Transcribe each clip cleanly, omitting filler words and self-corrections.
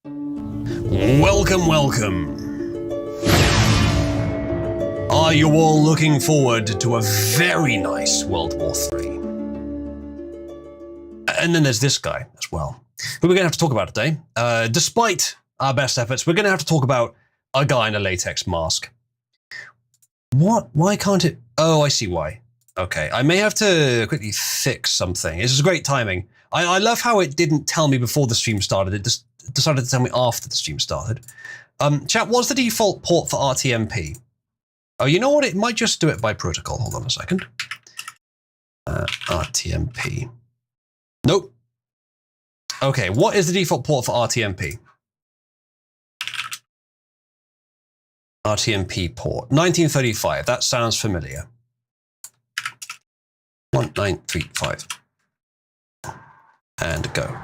Welcome, welcome. Are you all looking forward to a very nice World War III? And then there's this guy as well, who we're going to have to talk about today. Despite our best efforts, we're going to have to talk about a guy in a latex mask. What? Why can't it? Oh, I see why. Okay, I may have to quickly fix something. This is great timing. I love how it didn't tell me before the stream started. It just decided to tell me after the stream started. Chat, what's the default port for RTMP? Oh, you know what? It might just do it by protocol. Hold on a second. RTMP. Nope. Okay, what is the default port for RTMP? RTMP port. 1935. That sounds familiar. 1935. And go.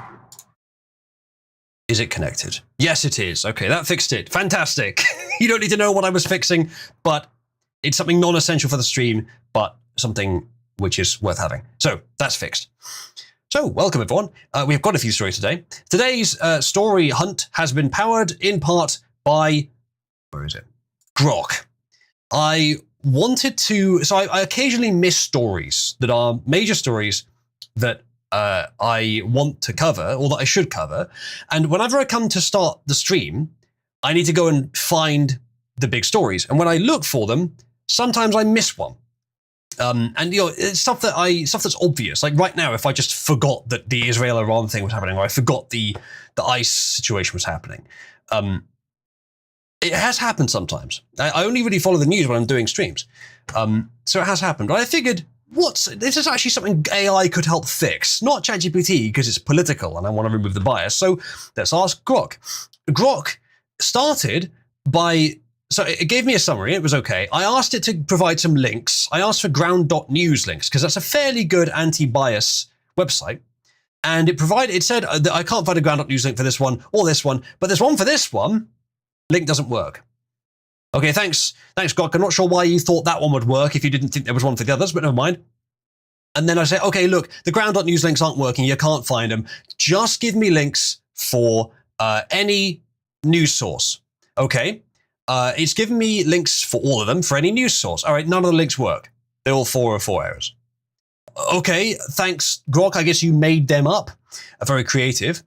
Is it connected? Yes, it is. Okay, that fixed it. Fantastic. You don't need to know what I was fixing, but it's something non-essential for the stream, but something which is worth having. So that's fixed. So welcome, everyone. We've got a few stories today. Today's story hunt has been powered in part by, where is it? Grok. I wanted to, so I occasionally miss stories that are major stories that I want to cover, or that I should cover. And whenever I come to start the stream, I need to go and find the big stories. And when I look for them, sometimes I miss one. And you know, it's stuff that's obvious. Like right now, if I just forgot that the Israel-Iran thing was happening, or I forgot the ICE situation was happening, it has happened sometimes. I only really follow the news when I'm doing streams, so it has happened. But I figured, this is actually something AI could help fix, not ChatGPT because it's political and I want to remove the bias. So let's ask Grok. Grok started by, so it gave me a summary. It was okay. I asked it to provide some links. I asked for ground.news links because that's a fairly good anti-bias website. And it said that I can't find a ground.news link for this one or this one, but there's one for this one. Link doesn't work. Okay, thanks, Grok. I'm not sure why you thought that one would work if you didn't think there was one for the others, but never mind. And then I say, okay, look, the ground.news links aren't working. You can't find them. Just give me links for any news source. Okay, it's given me links for all of them for any news source. All right, none of the links work. They're all 404 errors. Okay, thanks, Grok. I guess you made them up. Very creative.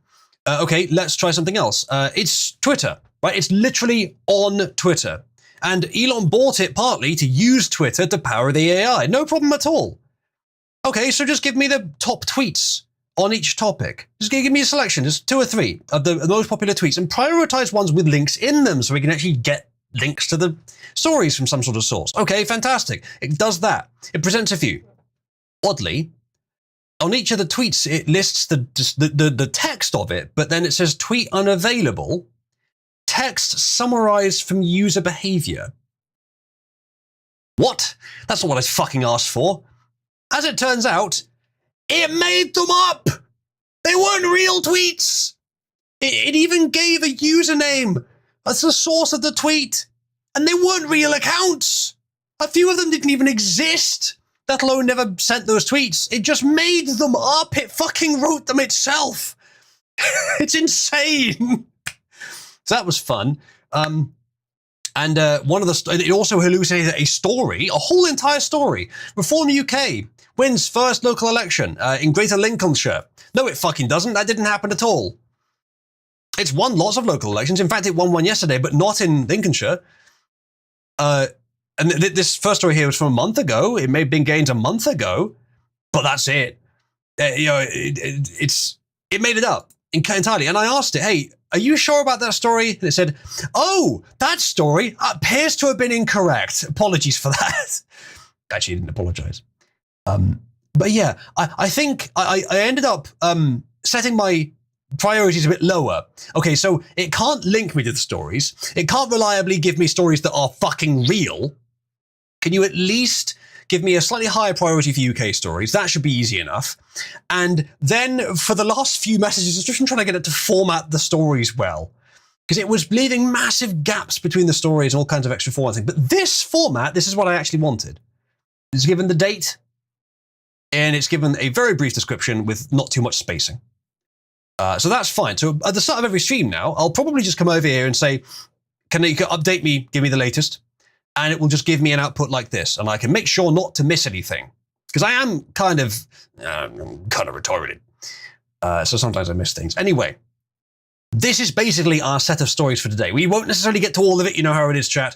Okay, let's try something else. It's Twitter, right? It's literally on Twitter. And Elon bought it partly to use Twitter to power the AI. No problem at all. Okay, so just give me the top tweets on each topic. Just give me a selection, just 2 or 3 of the most popular tweets, and prioritize ones with links in them so we can actually get links to the stories from some sort of source. Okay, fantastic. It does that. It presents a few. Oddly, on each of the tweets, it lists the text of it, but then it says tweet unavailable. Text summarized from user behavior. What? That's not what I fucking asked for. As it turns out, it made them up. They weren't real tweets. It even gave a username as the source of the tweet, and they weren't real accounts. A few of them didn't even exist, let alone never sent those tweets. It just made them up. It fucking wrote them itself. It's insane. So that was fun. And one of it also hallucinated a story, a whole entire story. Reform UK wins first local election in Greater Lincolnshire. No, it fucking doesn't. That didn't happen at all. It's won lots of local elections. In fact, it won one yesterday, but not in Lincolnshire. And this first story here was from a month ago. It may have been gained a month ago, but that's it. It made it up entirely. And I asked it, hey, are you sure about that story? And it said, oh, that story appears to have been incorrect. Apologies for that. Actually, I didn't apologize. But yeah, I think I ended up setting my priorities a bit lower. Okay, so it can't link me to the stories. It can't reliably give me stories that are fucking real. Can you at least give me a slightly higher priority for UK stories? That should be easy enough. And then for the last few messages, I was just trying to get it to format the stories well, because it was leaving massive gaps between the stories and all kinds of extra formatting. But this format, this is what I actually wanted. It's given the date, and it's given a very brief description with not too much spacing. So that's fine. So at the start of every stream now, I'll probably just come over here and say, can you update me, give me the latest? And it will just give me an output like this. And I can make sure not to miss anything. Because I am kind of retarded. So sometimes I miss things. Anyway, this is basically our set of stories for today. We won't necessarily get to all of it. You know how it is, chat.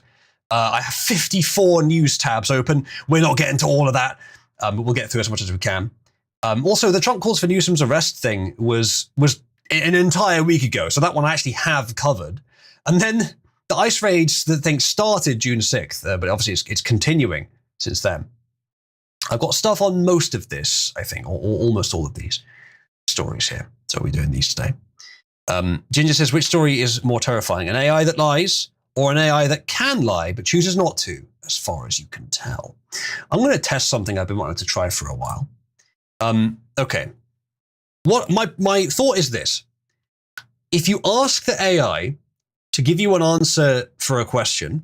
I have 54 news tabs open. We're not getting to all of that. But we'll get through as much as we can. Also, the Trump calls for Newsom's arrest thing was an entire week ago. So that one I actually have covered. And then the ice raids that thing started June 6th. But obviously it's continuing since then. I've got stuff on most of this, I think, or almost all of these stories here. So we're doing these today. Ginger says, which story is more terrifying? An AI that lies or an AI that can lie but chooses not to, as far as you can tell? I'm going to test something I've been wanting to try for a while. Okay. What my thought is this. If you ask the AI to give you an answer for a question,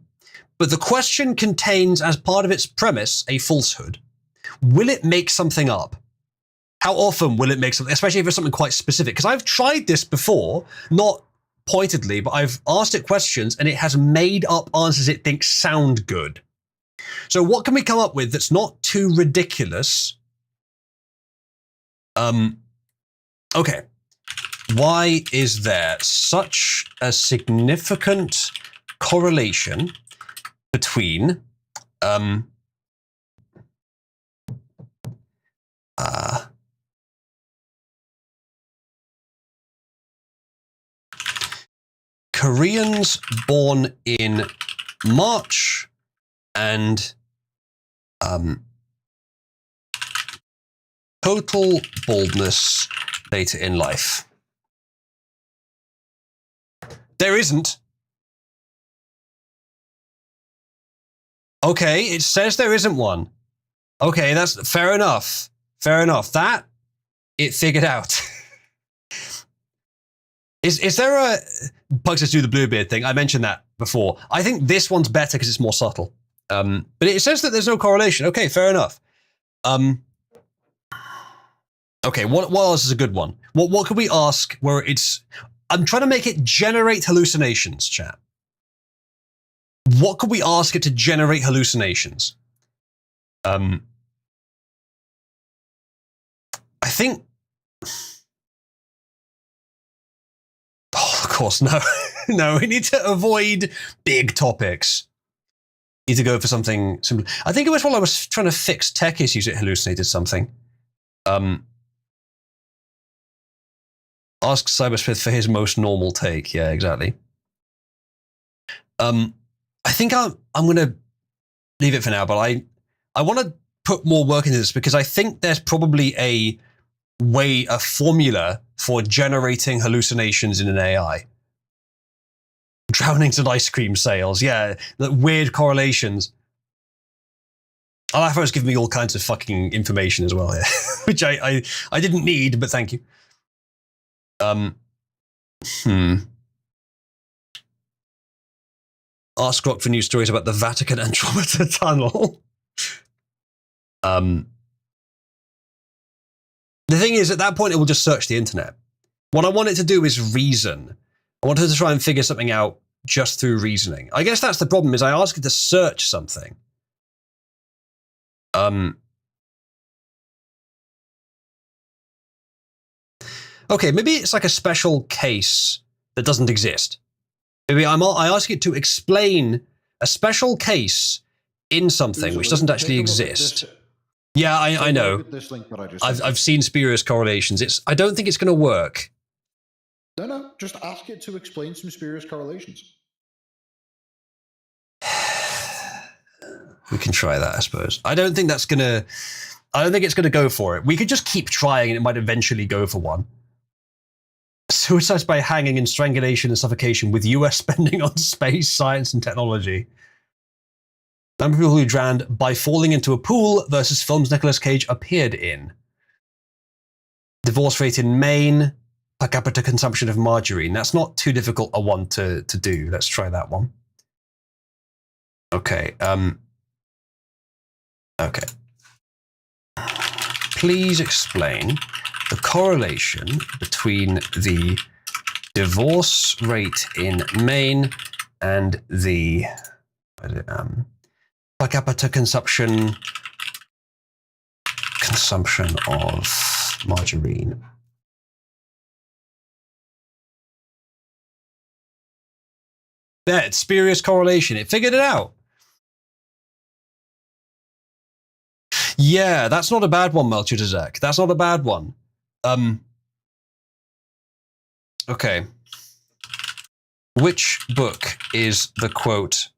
but the question contains as part of its premise a falsehood, will it make something up? How often will it make something, especially if it's something quite specific? Because I've tried this before, not pointedly, but I've asked it questions and it has made up answers it thinks sound good. So what can we come up with that's not too ridiculous? Okay. Why is there such a significant correlation between Koreans born in March and total baldness later in life? There isn't. Okay, it says there isn't one. Okay, that's fair enough. Fair enough. That it figured out. Is there a Pugs Let's Do the Bluebeard thing? I mentioned that before. I think this one's better because it's more subtle. But it says that there's no correlation. Okay, fair enough. Okay, what else is a good one? What could we ask where it's... I'm trying to make it generate hallucinations, chat. What could we ask it to generate hallucinations? I think... Oh, of course, no. No, we need to avoid big topics. Need to go for something simple. I think it was while I was trying to fix tech issues, it hallucinated something. Ask Cybersmith for his most normal take. Yeah, exactly. I think I'm going to leave it for now, but I want to put more work into this because I think there's probably a formula for generating hallucinations in an AI. Drownings and ice cream sales. Yeah, the weird correlations. I like how it's giving me all kinds of fucking information as well here, which I didn't need, but thank you. Ask Grok for news stories about the Vatican Andromeda Tunnel. The thing is, at that point, it will just search the internet. What I want it to do is reason. I want it to try and figure something out just through reasoning. I guess that's the problem, is I ask it to search something. Okay, maybe it's like a special case that doesn't exist. Maybe I ask it to explain a special case in something which doesn't actually exist. Yeah, I know. I've seen spurious correlations. I don't think it's going to work. No, just ask it to explain some spurious correlations. We can try that, I suppose. I don't think it's going to go for it. We could just keep trying and it might eventually go for one. Suicides by hanging and strangulation and suffocation with US spending on space, science, and technology. Number of people who drowned by falling into a pool versus films Nicolas Cage appeared in. Divorce rate in Maine. Per capita consumption of margarine. That's not too difficult a one to do. Let's try that one. Okay. Okay. Please explain the correlation between the divorce rate in Maine and the per capita consumption of margarine. Yeah, it's spurious correlation. It figured it out. Yeah, that's not a bad one, Melchizedek. That's not a bad one. Okay. Which book is the quote,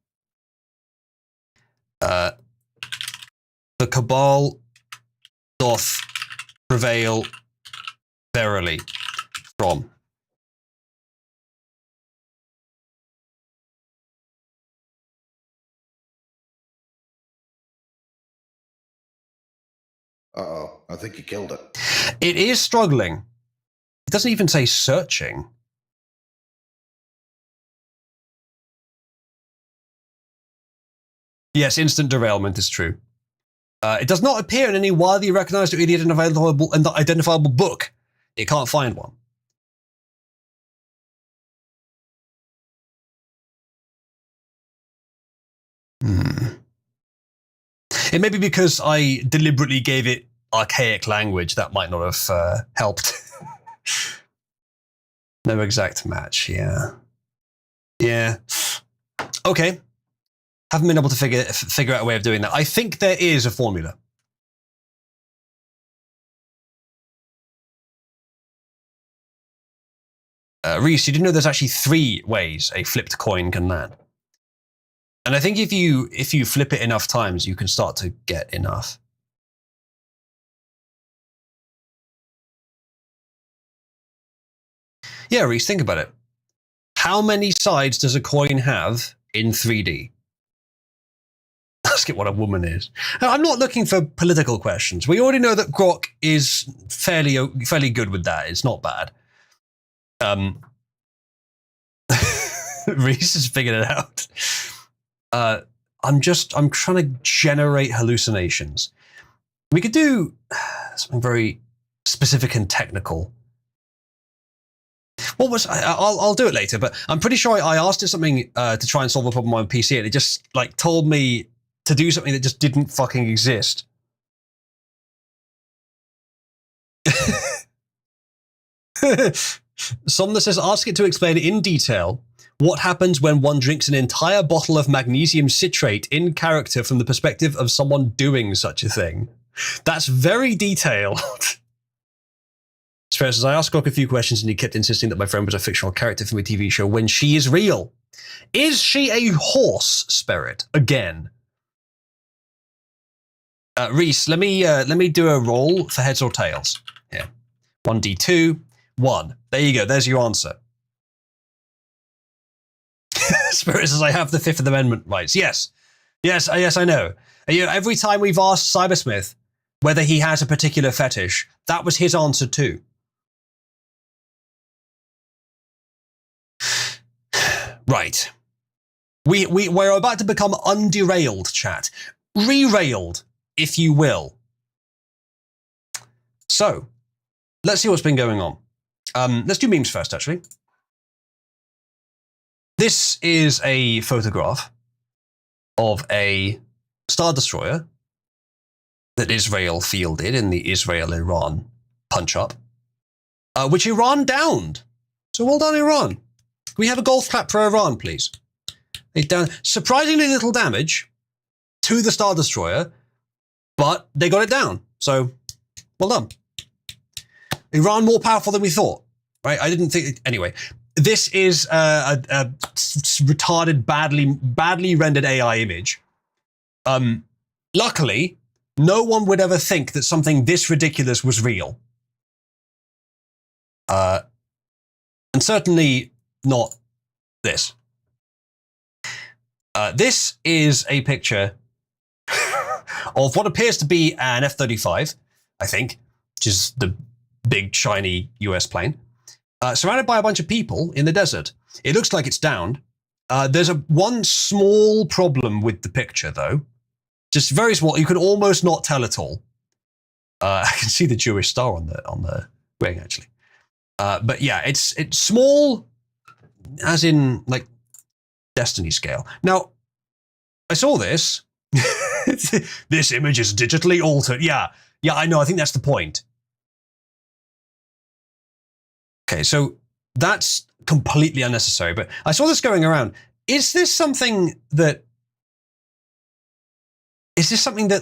the cabal doth prevail verily from? Uh-oh, I think you killed it. It is struggling. It doesn't even say searching. Yes, instant derailment is true. It does not appear in any widely recognized or identifiable book. It can't find one. It may be because I deliberately gave it archaic language. That might not have helped. No exact match, yeah. Yeah. Okay. Haven't been able to figure out a way of doing that. I think there is a formula. Reese, you didn't know there's actually 3 ways a flipped coin can land. And I think if you flip it enough times, you can start to get enough. Yeah, Reese, think about it. How many sides does a coin have in 3D? Ask it what a woman is. Now, I'm not looking for political questions. We already know that Grok is fairly good with that. It's not bad. Reese has figured it out. I'm trying to generate hallucinations. We could do something very specific and technical. What was I'll do it later, but I'm pretty sure I asked it something to try and solve a problem on my PC, and it just like told me to do something that just didn't fucking exist. Somna says, ask it to explain in detail what happens when one drinks an entire bottle of magnesium citrate in character from the perspective of someone doing such a thing. That's very detailed. Spare says, I asked Grok a few questions and he kept insisting that my friend was a fictional character from a TV show when she is real. Is she a horse spirit? Again. Reese, let me do a roll for heads or tails. Here. 1d2, 1. There you go. There's your answer. Spirit says, I have the Fifth Amendment rights. Yes, I know. Every time we've asked Cybersmith whether he has a particular fetish, that was his answer too. Right. We're about to become underailed, chat. Re-railed, if you will. So, let's see what's been going on. Let's do memes first, actually. This is a photograph of a Star Destroyer that Israel fielded in the Israel-Iran punch-up, which Iran downed. So well done, Iran. Can we have a golf clap for Iran, please? They done surprisingly little damage to the Star Destroyer, but they got it down. So, well done. Iran more powerful than we thought, right? I didn't think... Anyway, this is a retarded, badly rendered AI image. Luckily, no one would ever think that something this ridiculous was real. And certainly not this. This is a picture of what appears to be an F-35, I think, which is the big, shiny US plane, surrounded by a bunch of people in the desert. It looks like it's downed. There's one small problem with the picture, though. Just very small. You can almost not tell at all. I can see the Jewish star on the wing actually. But yeah, it's small, as in like Destiny scale. Now, I saw this. This image is digitally altered. Yeah, I know. I think that's the point. Okay, so that's completely unnecessary. But I saw this going around. Is this something that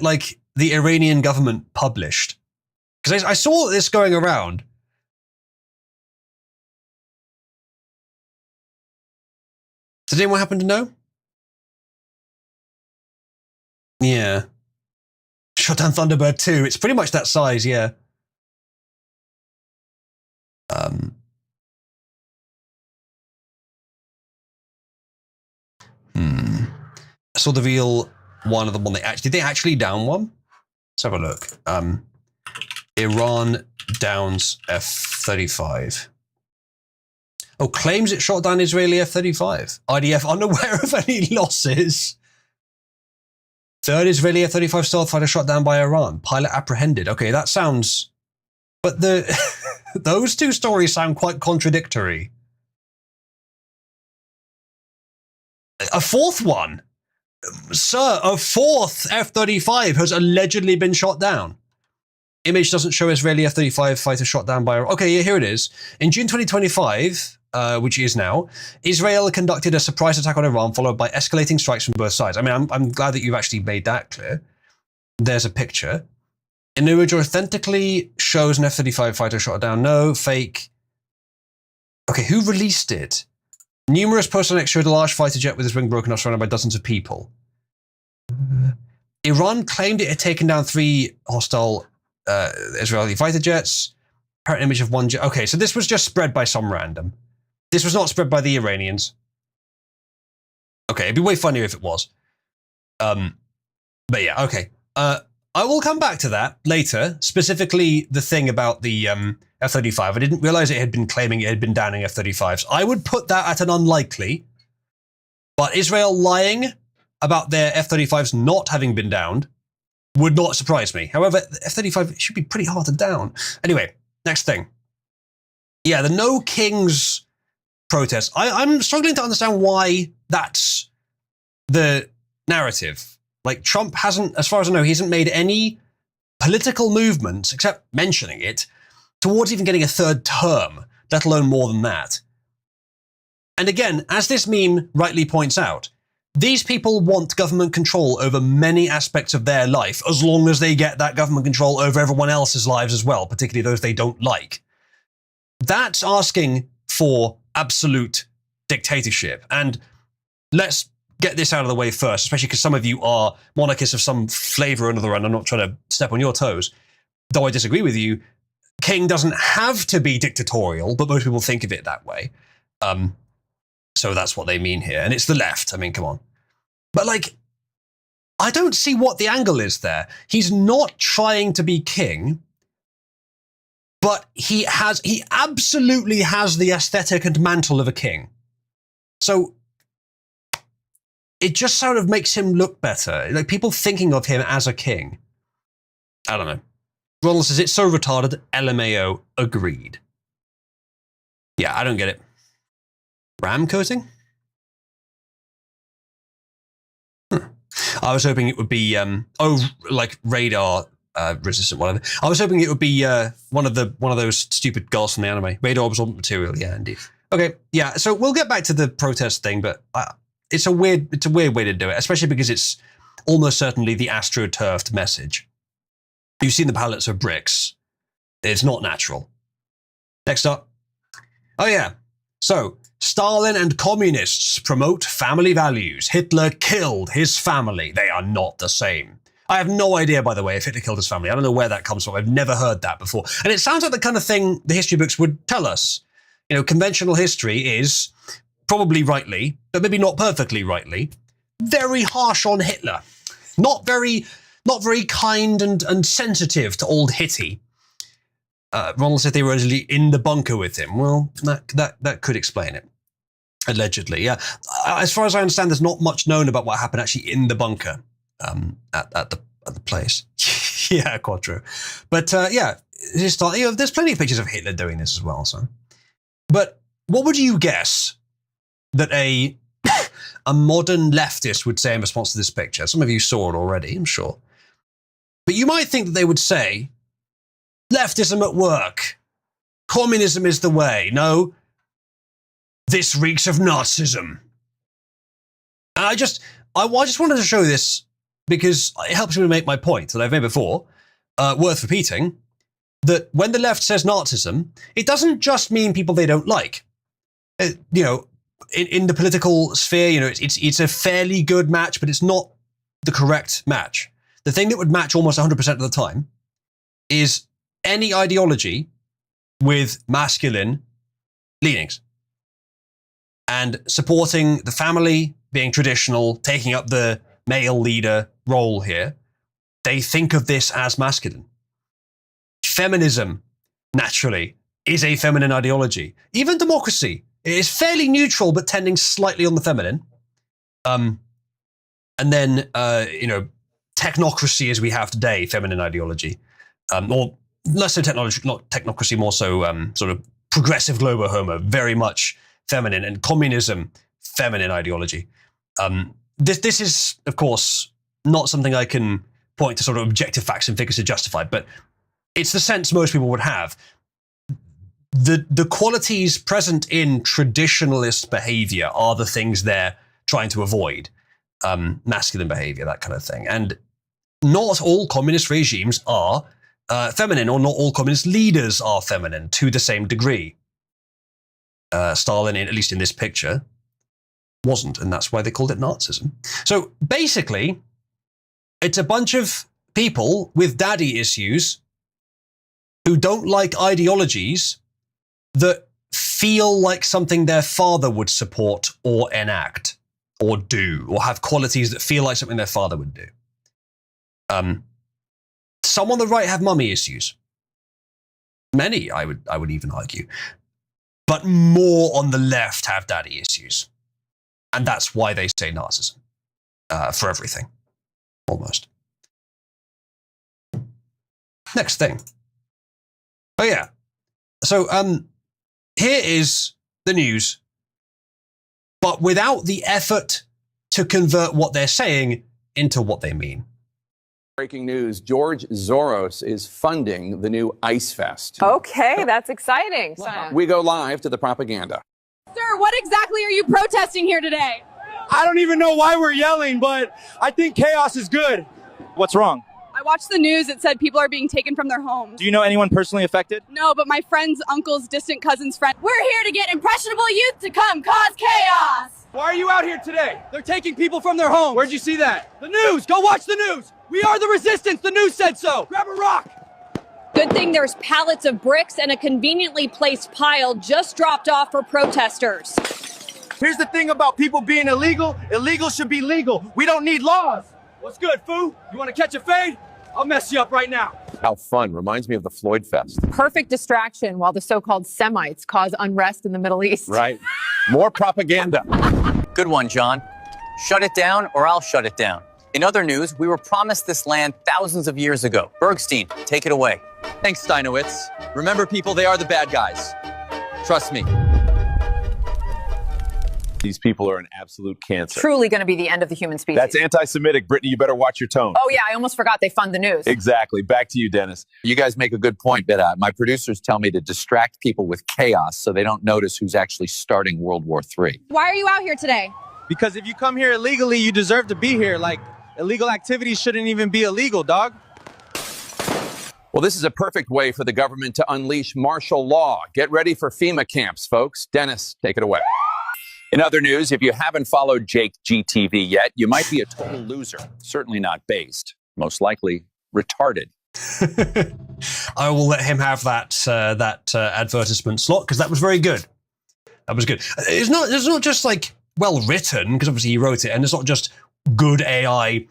like the Iranian government published? Because I saw this going around. Did anyone happen to know? Yeah. Shot down Thunderbird 2. It's pretty much that size, yeah. I saw the real one of the one did they actually down one? Let's have a look. Iran downs F-35. Oh, claims it shot down Israeli F-35. IDF unaware of any losses. Third Israeli F-35 stealth fighter shot down by Iran. Pilot apprehended. Okay, that sounds... But those two stories sound quite contradictory. A fourth one? Sir, a fourth F-35 has allegedly been shot down. Image doesn't show Israeli F-35 fighter shot down by... Okay, yeah, here it is. In June 2025, which is now, Israel conducted a surprise attack on Iran, followed by escalating strikes from both sides. I mean, I'm glad that you've actually made that clear. There's a picture. An image authentically shows an F-35 fighter shot down. No, fake. Okay, who released it? Numerous personnel showed a large fighter jet with its wing broken off, surrounded by dozens of people. Iran claimed it had taken down 3 hostile Israeli fighter jets. Apparent image of one jet. Okay, so this was just spread by some random. This was not spread by the Iranians. Okay, it'd be way funnier if it was. But yeah, okay. I will come back to that later, specifically the thing about the F-35. I didn't realize it had been claiming it had been downing F-35s. I would put that at an unlikely, but Israel lying about their F-35s not having been downed would not surprise me. However, the F-35 should be pretty hard to down. Anyway, next thing. Yeah, the No Kings protest. I'm struggling to understand why that's the narrative. Like, Trump hasn't, as far as I know, he hasn't made any political movements, except mentioning it, towards even getting a third term, let alone more than that. And again, as this meme rightly points out, these people want government control over many aspects of their life, as long as they get that government control over everyone else's lives as well, particularly those they don't like. That's asking for absolute dictatorship. And let's get this out of the way first, especially because some of you are monarchists of some flavor or another, and I'm not trying to step on your toes. Though I disagree with you, king doesn't have to be dictatorial, but most people think of it that way. So that's what they mean here. And it's the left. I mean, come on. But like, I don't see what the angle is there. He's not trying to be king, but he absolutely has the aesthetic and mantle of a king. So it just sort of makes him look better. Like, people thinking of him as a king. I don't know. Ronald says, it's so retarded. LMAO, agreed. Yeah, I don't get it. Ram coating? I was hoping it would be, like radar resistant, whatever. I was hoping it would be one of those stupid girls from the anime. Radar absorbent material, yeah, indeed. Okay, yeah, so we'll get back to the protest thing, but it's a weird way to do it, especially because it's almost certainly the astroturfed message. You've seen the pallets of bricks. It's not natural. Next up. Oh yeah. So, Stalin and communists promote family values. Hitler killed his family. They are not the same. I have no idea, by the way, if Hitler killed his family. I don't know where that comes from. I've never heard that before. And it sounds like the kind of thing the history books would tell us. You know, conventional history is, probably rightly, but maybe not perfectly rightly, very harsh on Hitler. Not very kind and sensitive to old Hitty. Ronald said they were originally in the bunker with him. Well, that could explain it. Allegedly, yeah. As far as I understand, there's not much known about what happened actually in the bunker at the place. Yeah, Quattro. But yeah, there's plenty of pictures of Hitler doing this as well. So, but what would you guess that a modern leftist would say in response to this picture? Some of you saw it already, I'm sure. But you might think that they would say, leftism at work. Communism is the way. No, this reeks of Nazism. And I just wanted to show this because it helps me make my point that I've made before, worth repeating, that when the left says Nazism, it doesn't just mean people they don't like. You know, in the political sphere, you know, it's a fairly good match, but it's not the correct match. The thing that would match almost 100% of the time is any ideology with masculine leanings and supporting the family, being traditional, taking up the male leader role here. They think of this as masculine. Feminism, naturally, is a feminine ideology. Even democracy is fairly neutral, but tending slightly on the feminine. And then, you know, technocracy as we have today, feminine ideology. Or less so technology, not technocracy, more so sort of progressive global homo, very much feminine. And communism, feminine ideology. This is, of course, not something I can point to sort of objective facts and figures to justify, but it's the sense most people would have. The qualities present in traditionalist behavior are the things they're trying to avoid. Masculine behavior, that kind of thing. And not all communist regimes are feminine, or not all communist leaders are feminine to the same degree. Stalin, at least in this picture, wasn't, and that's why they called it Nazism. So basically, it's a bunch of people with daddy issues who don't like ideologies that feel like something their father would support or enact or do, or have qualities that feel like something their father would do. Some on the right have mummy issues. Many, I would even argue. But more on the left have daddy issues. And that's why they say Nazism. For everything. Almost. Next thing. Oh yeah. So here is the news, but without the effort to convert what they're saying into what they mean. Breaking news, George Soros is funding the new Ice Fest. Okay, that's exciting. We go live to the propaganda. Sir, what exactly are you protesting here today? I don't even know why we're yelling, but I think chaos is good. What's wrong? I watched the news. It said people are being taken from their homes. Do you know anyone personally affected? No, but my friend's uncle's distant cousin's friend. We're here to get impressionable youth to come cause chaos. Why are you out here today? They're taking people from their homes. Where'd you see that? The news! Go watch the news! We are the resistance! The news said so! Grab a rock! Good thing there's pallets of bricks and a conveniently placed pile just dropped off for protesters. Here's the thing about people being illegal. Illegal should be legal. We don't need laws. What's good, foo? You want to catch a fade? I'll mess you up right now. How fun. Reminds me of the Floyd Fest. Perfect distraction while the so-called Semites cause unrest in the Middle East. Right. More propaganda. Good one, John. Shut it down or I'll shut it down. In other news, we were promised this land thousands of years ago. Bergstein, take it away. Thanks, Steinowitz. Remember, people, they are the bad guys. Trust me. These people are an absolute cancer. Truly going to be the end of the human species. That's anti-Semitic. Brittany, you better watch your tone. Oh, yeah, I almost forgot they fund the news. Exactly. Back to you, Dennis. You guys make a good point, but my producers tell me to distract people with chaos so they don't notice who's actually starting World War III. Why are you out here today? Because if you come here illegally, you deserve to be here. Like, illegal activities shouldn't even be illegal, dog. Well, this is a perfect way for the government to unleash martial law. Get ready for FEMA camps, folks. Dennis, take it away. In other news, if you haven't followed Jake GTV yet, you might be a total loser. Certainly not based. Most likely retarded. I will let him have that advertisement slot because that was very good. That was good. It's not just like well written, because obviously he wrote it, and it's not just good AI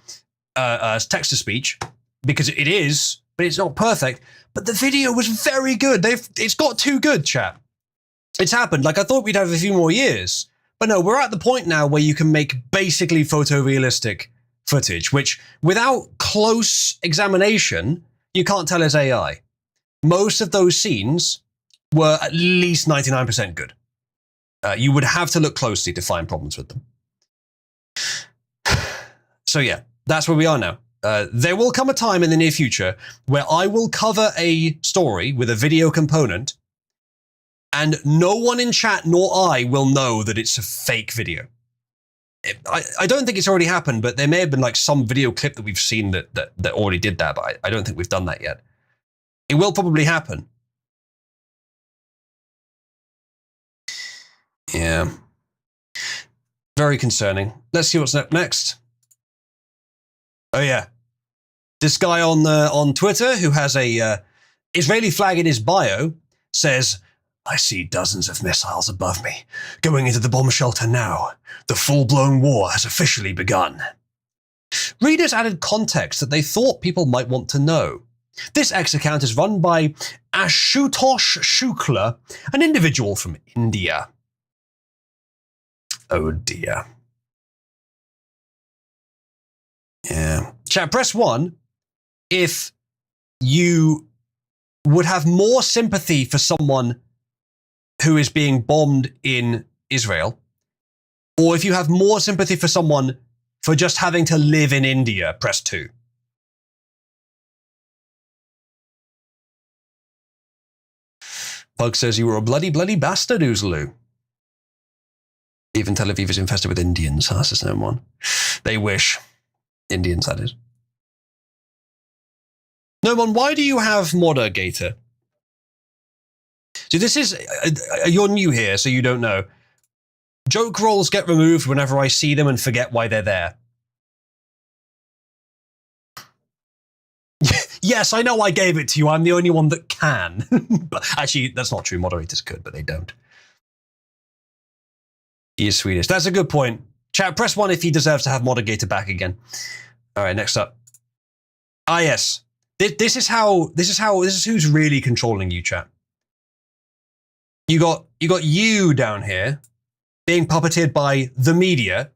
text to speech, because it is, but it's not perfect. But the video was very good. It's got too good, chat. It's happened. Like I thought we'd have a few more years. But no, we're at the point now where you can make basically photorealistic footage, which without close examination, you can't tell is AI. most of those scenes were at least 99% good. You would have to look closely to find problems with them. So yeah, that's where we are now. There will come a time in the near future where I will cover a story with a video component and no one in chat nor I will know that it's a fake video. I don't think it's already happened, but there may have been like some video clip that we've seen that already did that, but I don't think we've done that yet. It will probably happen. Yeah. Very concerning. Let's see what's next. Oh yeah. This guy on Twitter who has a Israeli flag in his bio says, I see dozens of missiles above me. Going into the bomb shelter now. The full-blown war has officially begun. Readers added context that they thought people might want to know. This X account is run by Ashutosh Shukla, an individual from India. Oh dear. Yeah. Chat, press 1 if you would have more sympathy for someone who is being bombed in Israel, or if you have more sympathy for someone for just having to live in India, press 2. Pug says you were a bloody bastard, Oozaloo. Even Tel Aviv is infested with Indians, says no one. They wish. Indians, that is. No one, why do you have Modder Gator? So this is, you're new here, so you don't know. Joke rolls get removed whenever I see them and forget why they're there. Yes, I know I gave it to you. I'm the only one that can. But actually, that's not true. Moderators could, but they don't. He is Swedish. That's a good point. Chat, press 1 if he deserves to have Modder Gator back again. All right, next up. Ah, yes. This is who's really controlling you, chat. You got you down here being puppeteered by the media,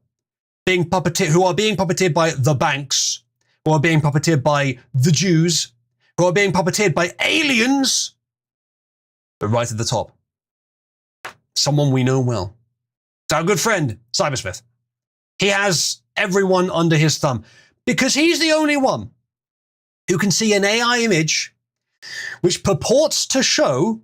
who are being puppeteered by the banks, who are being puppeteered by the Jews, who are being puppeteered by aliens. But right at the top, someone we know well. It's our good friend, Cybersmith. He has everyone under his thumb because he's the only one who can see an AI image which purports to show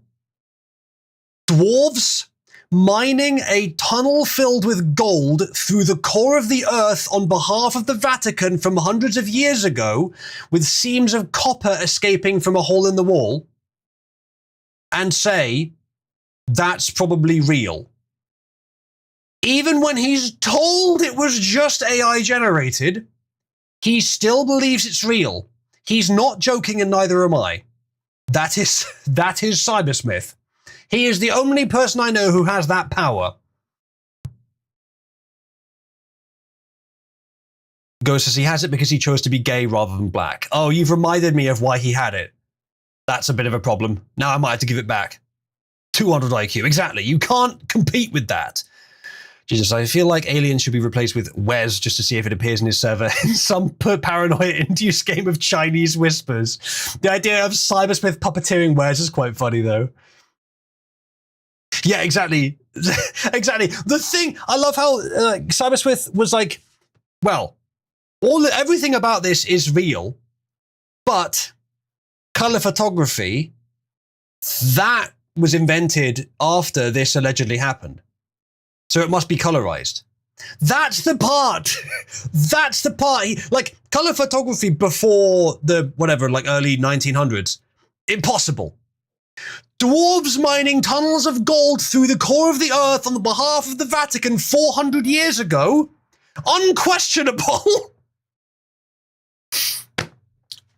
dwarves mining a tunnel filled with gold through the core of the earth on behalf of the Vatican from hundreds of years ago, with seams of copper escaping from a hole in the wall, and say, that's probably real. Even when he's told it was just AI generated, he still believes it's real. He's not joking, and neither am I. That is Cybersmith. He is the only person I know who has that power. Ghost says he has it because he chose to be gay rather than black. Oh, you've reminded me of why he had it. That's a bit of a problem. Now I might have to give it back. 200 IQ, exactly. You can't compete with that. Jesus, I feel like aliens should be replaced with Wes just to see if it appears in his server in some paranoia-induced game of Chinese whispers. The idea of Cybersmith puppeteering Wes is quite funny, though. Yeah, exactly. Exactly. The thing, I love how Cybersmith was like, well, everything about this is real, but color photography, that was invented after this allegedly happened. So it must be colorized. That's the part. That's the part. Like, color photography before the, whatever, like early 1900s, impossible. Dwarves mining tunnels of gold through the core of the earth on the behalf of the Vatican 400 years ago? Unquestionable.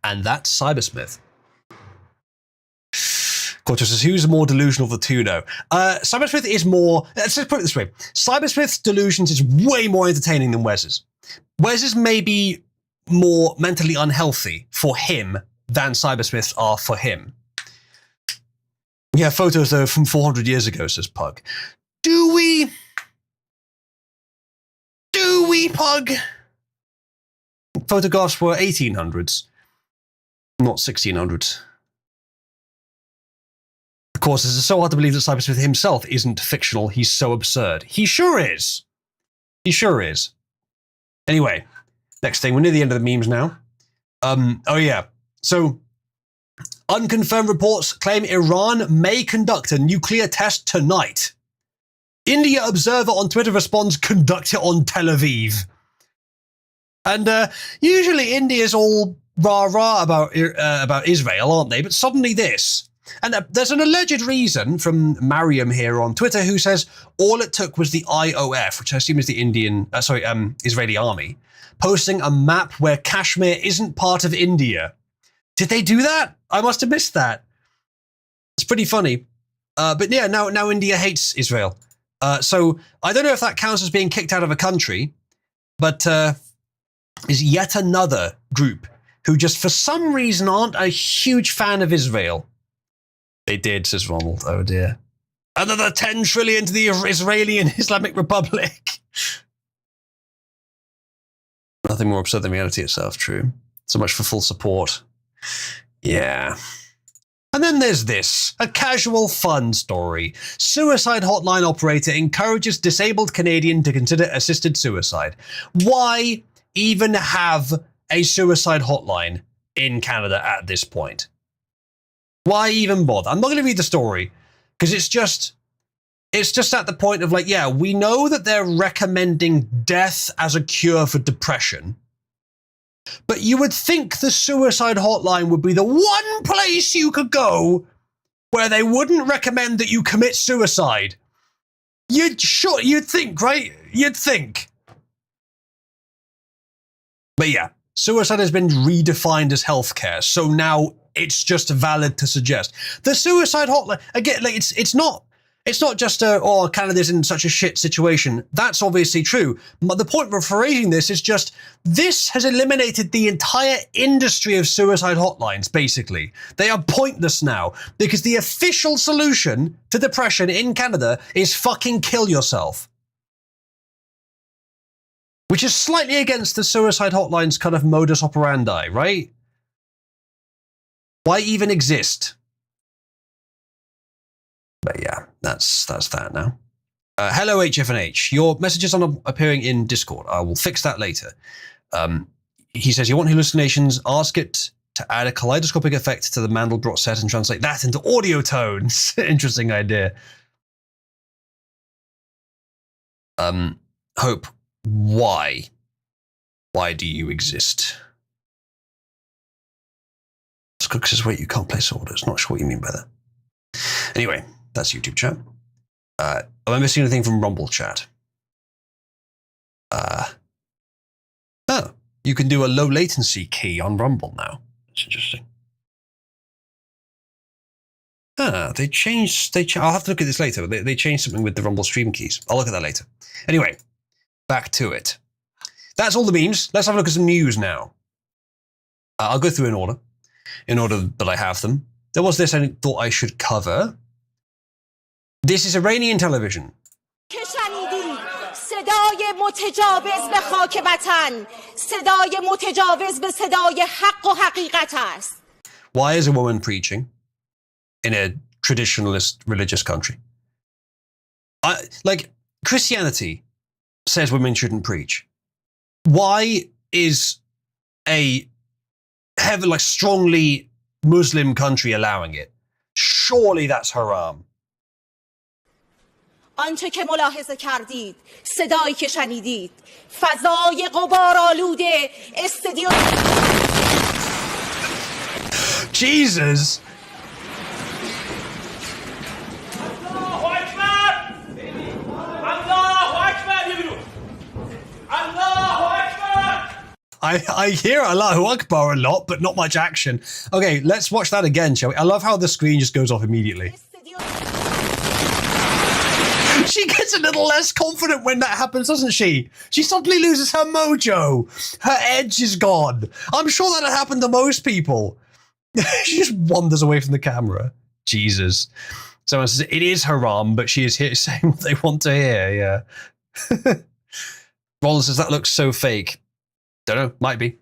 And that's Cybersmith. Corto says, who's more delusional of the two, though? Cybersmith is more, let's just put it this way. Cybersmith's delusions is way more entertaining than Wes's. Wes's may be more mentally unhealthy for him than Cybersmith's are for him. We have photos, though, from 400 years ago, says Pug. Do we, Pug? Photographs were 1800s, not 1600s. Of course, this is so hard to believe that Cyber Smith himself isn't fictional. He's so absurd. He sure is. He sure is. Anyway, next thing. We're near the end of the memes now. Oh yeah. So, unconfirmed reports claim Iran may conduct a nuclear test tonight. India observer on Twitter responds, conduct it on Tel Aviv. And usually India's all rah-rah about Israel, aren't they? But suddenly this. And there's an alleged reason from Mariam here on Twitter who says all it took was the IOF, which I assume is the Israeli army, posting a map where Kashmir isn't part of India. Did they do that? I must have missed that. It's pretty funny. But yeah, now India hates Israel. So I don't know if that counts as being kicked out of a country, but is yet another group who just for some reason aren't a huge fan of Israel. They did, says Ronald. Oh dear. Another 10 trillion to the Israeli and Islamic Republic. Nothing more absurd than reality itself, true. So much for full support. Yeah. And then there's this, a casual fun story. Suicide hotline operator encourages disabled Canadian to consider assisted suicide. Why even have a suicide hotline in Canada at this point? Why even bother? I'm not going to read the story because it's just at the point of like, yeah, we know that they're recommending death as a cure for depression. But you would think the suicide hotline would be the one place you could go where they wouldn't recommend that you commit suicide. You'd think, right? You'd think. But yeah, suicide has been redefined as healthcare, so now it's just valid to suggest. The suicide hotline, again, like it's not just Canada's in such a shit situation. That's obviously true. But the point of phrasing this is just, this has eliminated the entire industry of suicide hotlines, basically. They are pointless now, because the official solution to depression in Canada is fucking kill yourself. Which is slightly against the suicide hotline's kind of modus operandi, right? Why even exist? But yeah, that's that now. Hello, HFNH. Your messages are not appearing in Discord. I will fix that later. He says, you want hallucinations? Ask it to add a kaleidoscopic effect to the Mandelbrot set and translate that into audio tones. Interesting idea. Hope, why? Why do you exist? Cook says, wait, you can't place orders. Not sure what you mean by that. Anyway, that's YouTube chat. Am I missing anything from Rumble chat? Oh, you can do a low latency key on Rumble now. That's interesting. They changed. I'll have to look at this later. They changed something with the Rumble stream keys. I'll look at that later. Anyway, back to it. That's all the memes. Let's have a look at some news now. I'll go through in order that I have them. There was this I thought I should cover. This is Iranian television. Why is a woman preaching in a traditionalist religious country? Like, Christianity says women shouldn't preach. Why is a strongly Muslim country allowing it? Surely that's haram. آنچه که ملاحظه کردید، صدایی که شنیدید، فضای غبارآلود استودیو. Jesus. I hear Allahu Akbar a lot, but not much action. Okay, let's watch that again, shall we? I love how the screen just goes off immediately. She gets a little less confident when that happens, doesn't she? She suddenly loses her mojo. Her edge is gone. I'm sure that'll happen to most people. She just wanders away from the camera. Jesus. Someone says, it is haram, but she is here saying what they want to hear, yeah. Roland says, that looks so fake. Don't know, might be.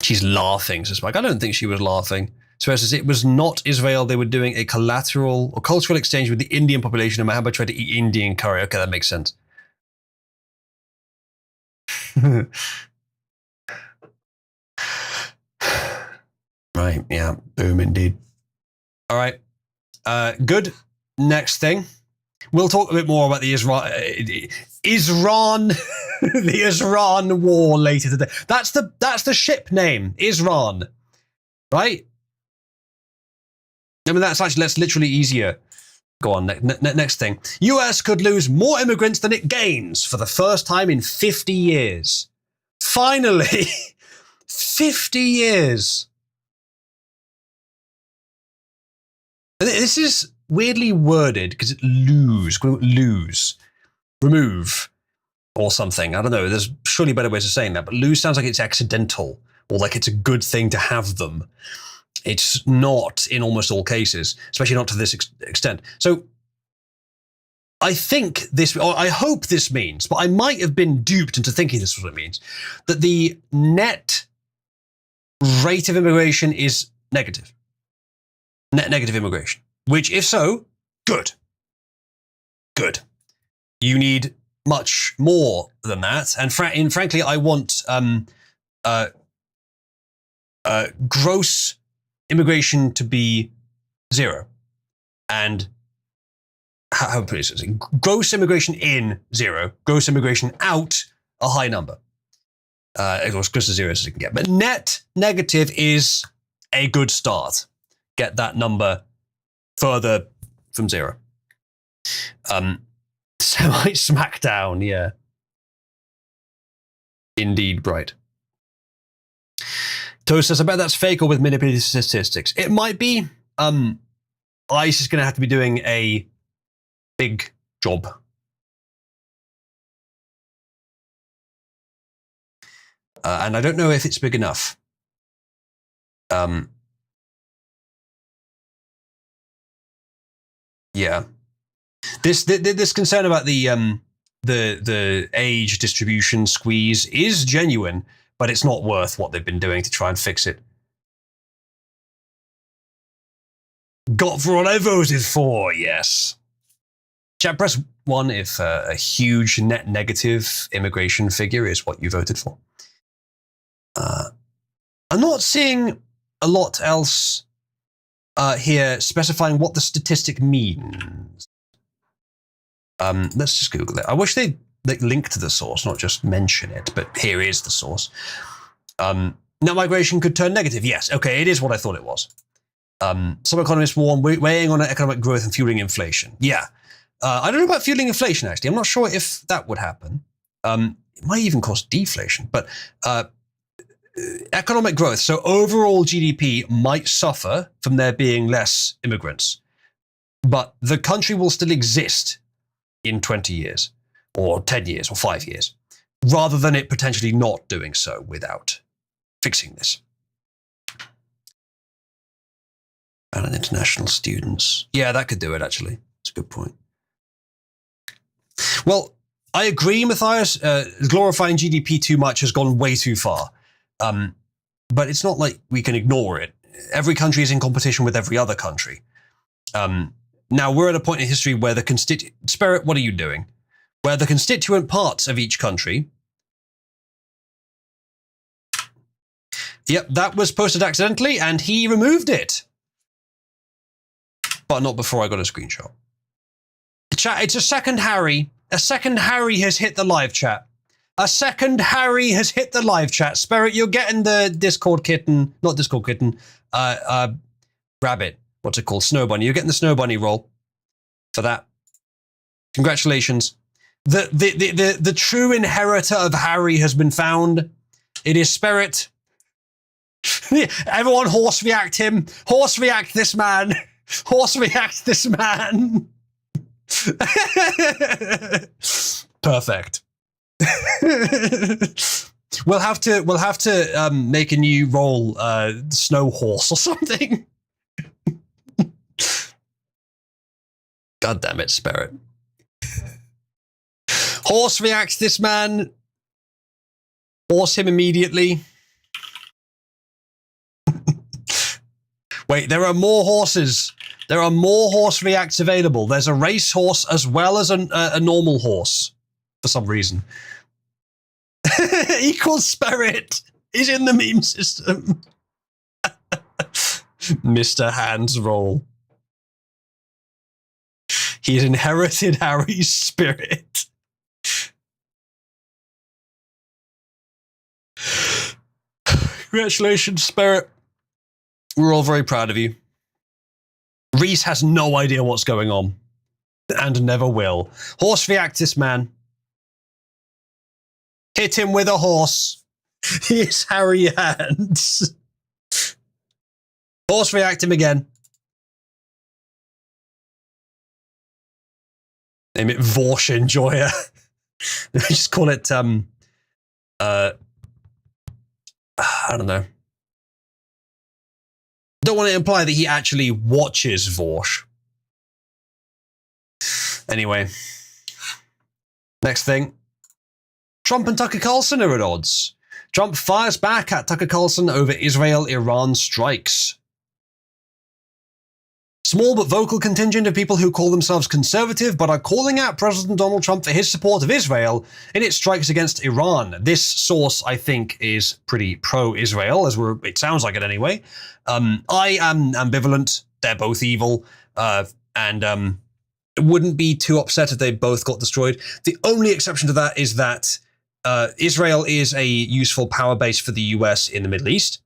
She's laughing, says Mike. I don't think she was laughing. So it says it was not Israel. They were doing a collateral or cultural exchange with the Indian population, and Muhammad tried to eat Indian curry. Okay, that makes sense. Right, yeah, boom indeed. All right, good. Next thing. We'll talk a bit more about the the Iran war later today. That's the ship name, Iran, right? I mean, that's literally easier. Go on, next thing. US could lose more immigrants than it gains for the first time in 50 years. Finally, 50 years. This is weirdly worded because it lose, remove, or something. I don't know. There's surely better ways of saying that, but lose sounds like it's accidental or like it's a good thing to have them. It's not in almost all cases, especially not to this extent. So I think this, or I hope this means, but I might have been duped into thinking this is what it means, that the net rate of immigration is negative. Net negative immigration. Which, if so, good. Good. You need much more than that. And frankly, I want gross immigration to be zero. And how put it? Gross immigration in zero. Gross immigration out a high number. As close to zero as you can get. But net negative is a good start. Get that number further from zero. Semite smackdown, yeah. Indeed, Bright. Toast says, I bet that's fake or with manipulated statistics. It might be. ICE is going to have to be doing a big job. And I don't know if it's big enough. Yeah, this concern about the age distribution squeeze is genuine, but it's not worth what they've been doing to try and fix it. Got for what I voted for, yes. Chat, press 1 if a huge net negative immigration figure is what you voted for. I'm not seeing a lot else here specifying what the statistic means. Let's just Google it. I wish they'd link to the source, not just mention it, but here is the source. Net migration could turn negative. Yes, okay, it is what I thought it was. Some economists warn weighing on economic growth and fueling inflation. Yeah. I don't know about fueling inflation, actually. I'm not sure if that would happen. It might even cause deflation, but economic growth, so overall GDP might suffer from there being less immigrants, but the country will still exist in 20 years or 10 years or 5 years, rather than it potentially not doing so without fixing this. And international students. Yeah, that could do it, actually. That's a good point. Well, I agree, Matthias. Glorifying GDP too much has gone way too far. But it's not like we can ignore it. Every country is in competition with every other country. Now, we're at a point in history where the Spirit, what are you doing? Where the constituent parts of each country... Yep, that was posted accidentally, and he removed it. But not before I got a screenshot. Chat, it's a second Harry. A second Harry has hit the live chat. A second Harry has hit the live chat. Spirit, you're getting the Discord kitten. Not Discord kitten. Rabbit. What's it called? Snow Bunny. You're getting the Snow Bunny roll for that. Congratulations. The true inheritor of Harry has been found. It is Spirit. Everyone horse react him. Horse react this man. Horse react this man. Perfect. We'll have to make a new role, Snow Horse or something. God damn it, Spirit. Horse reacts this man. Horse him immediately. Wait, there are more horses. There are more horse reacts available. There's a race horse as well as a normal horse for some reason. Equal Spirit is in the meme system. Mr. Hands roll. He's inherited Harry's spirit. Congratulations, Spirit. We're all very proud of you. Reese has no idea what's going on. And never will. Horse react this man. Hit him with a horse. He's Harry Hands. Horse react him again. Name it Vorsh Enjoyer. Just call it, I don't know. Don't want to imply that he actually watches Vorsh. Anyway. Next thing. Trump and Tucker Carlson are at odds. Trump fires back at Tucker Carlson over Israel-Iran strikes. Small but vocal contingent of people who call themselves conservative but are calling out President Donald Trump for his support of Israel in its strikes against Iran. This source, I think, is pretty pro-Israel, it sounds like it anyway. I am ambivalent. They're both evil. And wouldn't be too upset if they both got destroyed. The only exception to that is that Israel is a useful power base for the US in the Middle East,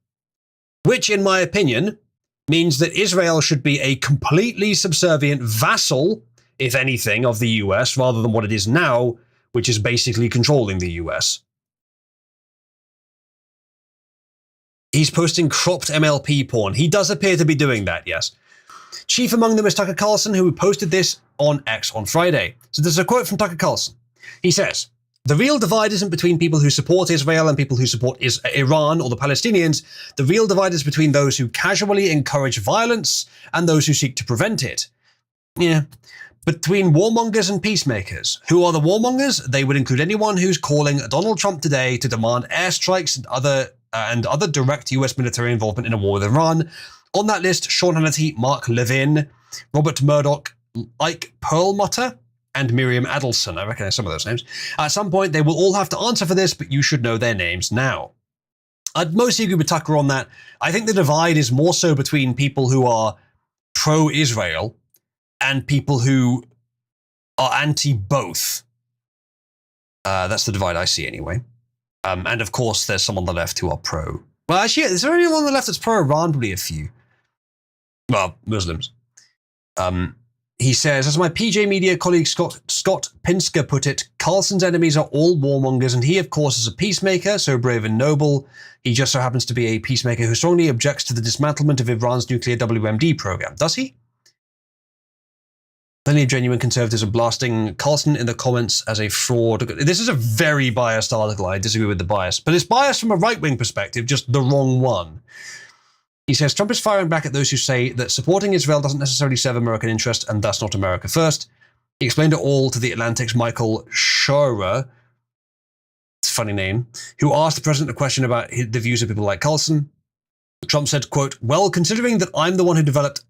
which, in my opinion, means that Israel should be a completely subservient vassal, if anything, of the US, rather than what it is now, which is basically controlling the US. He's posting cropped MLP porn. He does appear to be doing that, yes. Chief among them is Tucker Carlson, who posted this on X on Friday. So there's a quote from Tucker Carlson. He says, "The real divide isn't between people who support Israel and people who support Iran or the Palestinians. The real divide is between those who casually encourage violence and those who seek to prevent it." Yeah. Between warmongers and peacemakers. Who are the warmongers? They would include anyone who's calling Donald Trump today to demand airstrikes and other direct US military involvement in a war with Iran. On that list, Sean Hannity, Mark Levin, Robert Murdoch, Ike Perlmutter, and Miriam Adelson. I recognize some of those names. At some point, they will all have to answer for this, but you should know their names now. I'd mostly agree with Tucker on that. I think the divide is more so between people who are pro-Israel and people who are anti-both. That's the divide I see anyway. And of course, there's some on the left who are pro. Well, actually, is there anyone on the left that's pro-Iran? Probably a few. Well, Muslims. He says, as my PJ Media colleague Scott Pinsker put it, Carlson's enemies are all warmongers, and he, of course, is a peacemaker, so brave and noble. He just so happens to be a peacemaker who strongly objects to the dismantlement of Iran's nuclear WMD program. Does he? Plenty of genuine conservatives are blasting Carlson in the comments as a fraud. This is a very biased article. I disagree with the bias. But it's biased from a right-wing perspective, just the wrong one. He says, Trump is firing back at those who say that supporting Israel doesn't necessarily serve American interest, and that's not America first. He explained it all to The Atlantic's Michael Scheurer, it's a funny name, who asked the president a question about the views of people like Carlson. Trump said, quote, well, considering that I'm the one who developed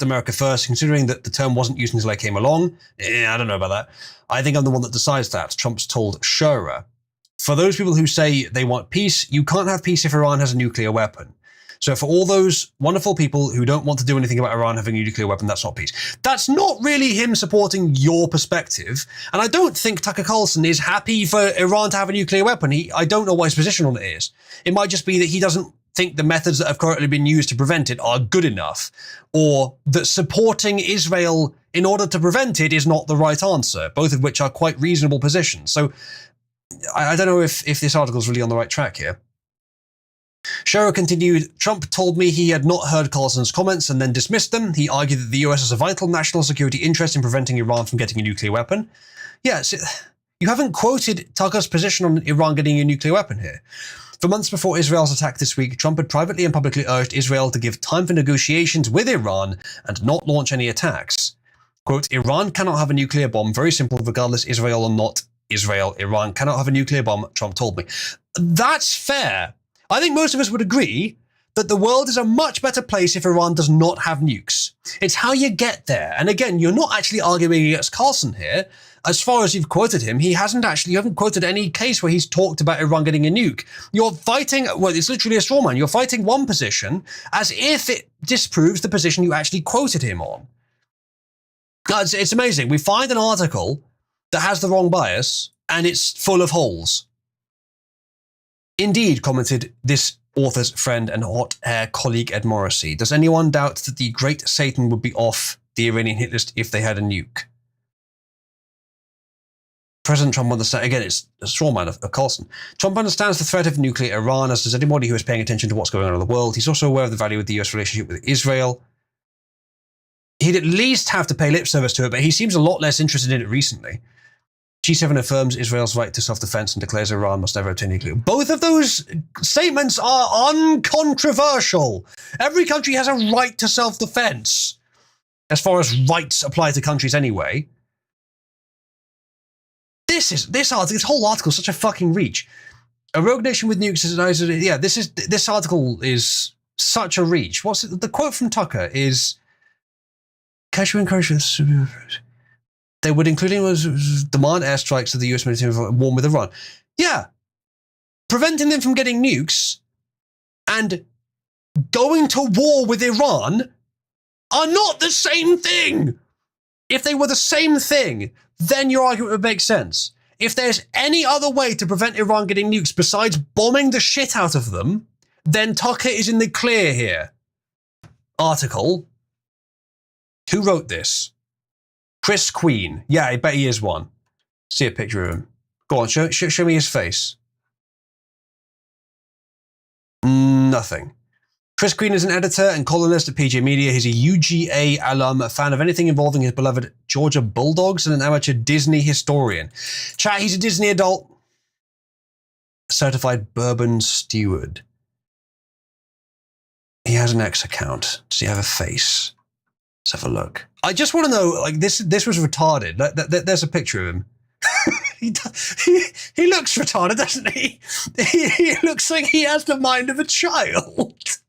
America first, considering that the term wasn't used until I came along, I don't know about that. I think I'm the one that decides that, Trump's told Scheurer. For those people who say they want peace, you can't have peace if Iran has a nuclear weapon. So for all those wonderful people who don't want to do anything about Iran having a nuclear weapon, that's not peace. That's not really him supporting your perspective. And I don't think Tucker Carlson is happy for Iran to have a nuclear weapon. I don't know what his position on it is. It might just be that he doesn't think the methods that have currently been used to prevent it are good enough, or that supporting Israel in order to prevent it is not the right answer, both of which are quite reasonable positions. So I don't know if this article is really on the right track here. Scherer continued, Trump told me he had not heard Carlson's comments and then dismissed them. He argued that the US has a vital national security interest in preventing Iran from getting a nuclear weapon. Yes, you haven't quoted Tucker's position on Iran getting a nuclear weapon here. For months before Israel's attack this week, Trump had privately and publicly urged Israel to give time for negotiations with Iran and not launch any attacks. Quote, Iran cannot have a nuclear bomb. Very simple, regardless Israel or not Israel. Iran cannot have a nuclear bomb, Trump told me. That's fair. I think most of us would agree that the world is a much better place if Iran does not have nukes. It's how you get there. And again, you're not actually arguing against Carlson here. As far as you've quoted him, you haven't quoted any case where he's talked about Iran getting a nuke. You're fighting, well, it's literally a straw man. You're fighting one position as if it disproves the position you actually quoted him on. It's amazing. We find an article that has the wrong bias and it's full of holes. Indeed, commented this author's friend and hot air colleague Ed Morrissey. Does anyone doubt that the great Satan would be off the Iranian hit list if they had a nuke? President Trump understands, again, it's a straw man of Carlson. Trump understands the threat of nuclear Iran, as does anybody who is paying attention to what's going on in the world. He's also aware of the value of the US relationship with Israel. He'd at least have to pay lip service to it, but he seems a lot less interested in it recently. G7 affirms Israel's right to self-defense and declares Iran must never obtain nuclear. Both of those statements are uncontroversial. Every country has a right to self-defense, as far as rights apply to countries anyway. This whole article is such a fucking reach. A rogue nation with nukes is, yeah, this article is such a reach. What's it? The quote from Tucker is, "Catch you encourage this. They would including demand airstrikes of the US military war with Iran." Yeah. Preventing them from getting nukes and going to war with Iran are not the same thing. If they were the same thing, then your argument would make sense. If there's any other way to prevent Iran getting nukes besides bombing the shit out of them, then Tucker is in the clear here. Article. Who wrote this? Chris Queen. Yeah, I bet he is one. See a picture of him. Go on, show me his face. Nothing. Chris Queen is an editor and columnist at PJ Media. He's a UGA alum, a fan of anything involving his beloved Georgia Bulldogs, and an amateur Disney historian. Chat, he's a Disney adult. Certified bourbon steward. He has an X account. Does he have a face? Let's have a look. I just want to know, like, this was retarded. There's a picture of him. He looks retarded, doesn't he? He looks like he has the mind of a child.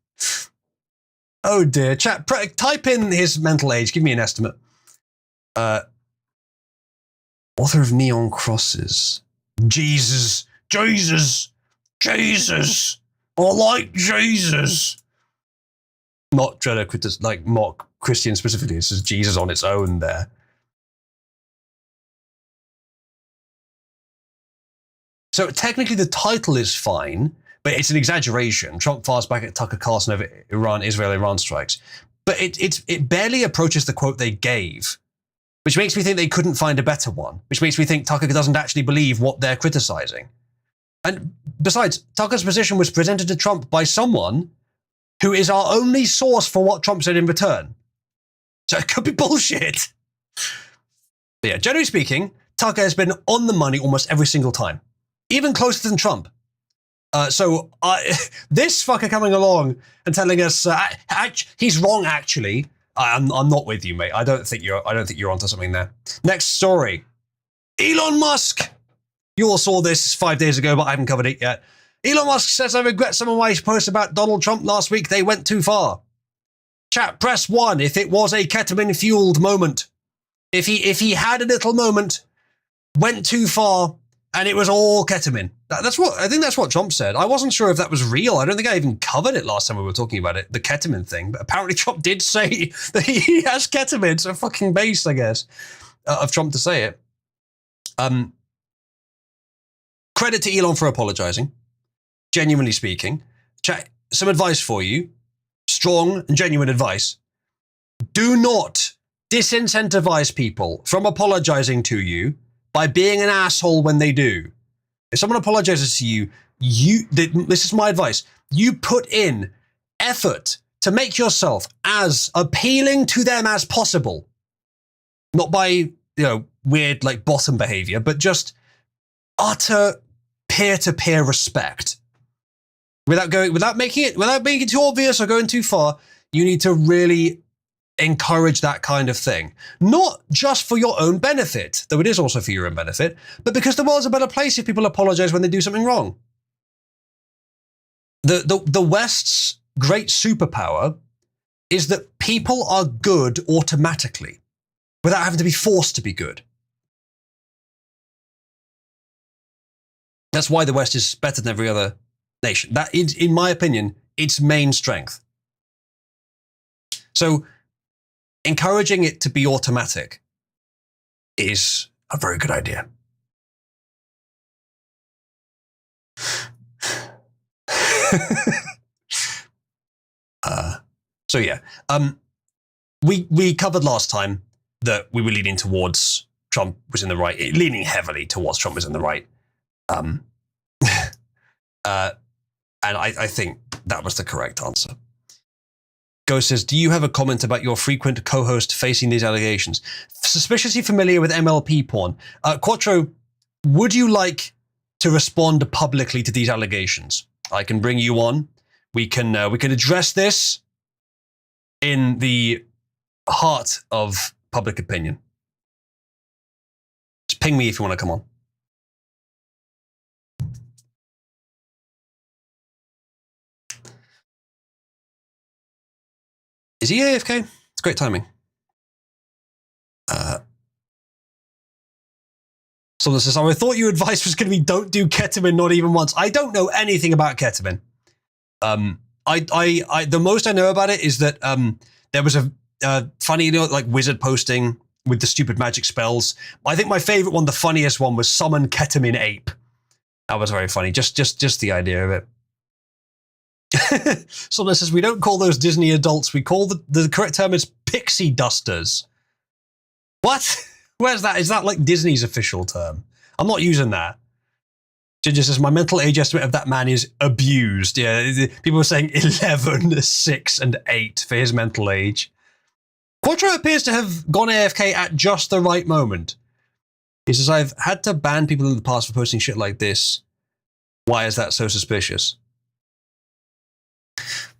Oh dear. Chat, type in his mental age. Give me an estimate. Author of Neon Crosses. Jesus. I like Jesus. Not trying to like mock Christian specifically. This is Jesus on its own there. So technically the title is fine, but it's an exaggeration. Trump fires back at Tucker Carlson over Israel-Iran strikes. But it barely approaches the quote they gave, which makes me think they couldn't find a better one, which makes me think Tucker doesn't actually believe what they're criticizing. And besides, Tucker's position was presented to Trump by someone who is our only source for what Trump said in return. So it could be bullshit. But yeah, generally speaking, Tucker has been on the money almost every single time, even closer than Trump. So this fucker coming along and telling us he's wrong. Actually, I'm not with you, mate. I don't think you're onto something there. Next story, Elon Musk. You all saw this 5 days ago, but I haven't covered it yet. Elon Musk says, "I regret some of my posts about Donald Trump last week. They went too far." Chat, press 1 if it was a ketamine-fueled moment. If he had a little moment, went too far, and it was all ketamine. I think that's what Trump said. I wasn't sure if that was real. I don't think I even covered it last time we were talking about it, the ketamine thing. But apparently Trump did say that he has ketamine. So fucking base, I guess, of Trump to say it. Credit to Elon for apologizing. Genuinely speaking. Chat, some advice for you. Strong and genuine advice. Do not disincentivize people from apologizing to you by being an asshole when they do. If someone apologizes to you, this is my advice. You put in effort to make yourself as appealing to them as possible. Not by, weird like bottom behavior, but just utter peer-to-peer respect. Without making it too obvious or going too far, you need to really encourage that kind of thing. Not just for your own benefit, though it is also for your own benefit, but because the world's a better place if people apologize when they do something wrong. The West's great superpower is that people are good automatically without having to be forced to be good. That's why the West is better than every other nation. That is, in my opinion, its main strength. So encouraging it to be automatic is a very good idea. So yeah, we covered last time that we were leaning towards Trump was in the right, leaning heavily towards Trump was in the right. And I think that was the correct answer. Ghost says, do you have a comment about your frequent co-host facing these allegations? Suspiciously familiar with MLP porn. Quattro, would you like to respond publicly to these allegations? I can bring you on. We can address this in the heart of public opinion. Just ping me if you want to come on. Is he AFK? It's great timing. Someone says, I thought your advice was going to be don't do ketamine not even once. I don't know anything about ketamine. The most I know about it is that there was a funny, like wizard posting with the stupid magic spells. I think my favorite one, the funniest one, was summon ketamine ape. That was very funny. Just the idea of it. Someone says, we don't call those Disney adults. We call the correct term is pixie dusters. What? Where's that? Is that like Disney's official term? I'm not using that. Ginger says, my mental age estimate of that man is abused. Yeah, people were saying 11, 6, and 8 for his mental age. Quattro appears to have gone AFK at just the right moment. He says, I've had to ban people in the past for posting shit like this. Why is that so suspicious?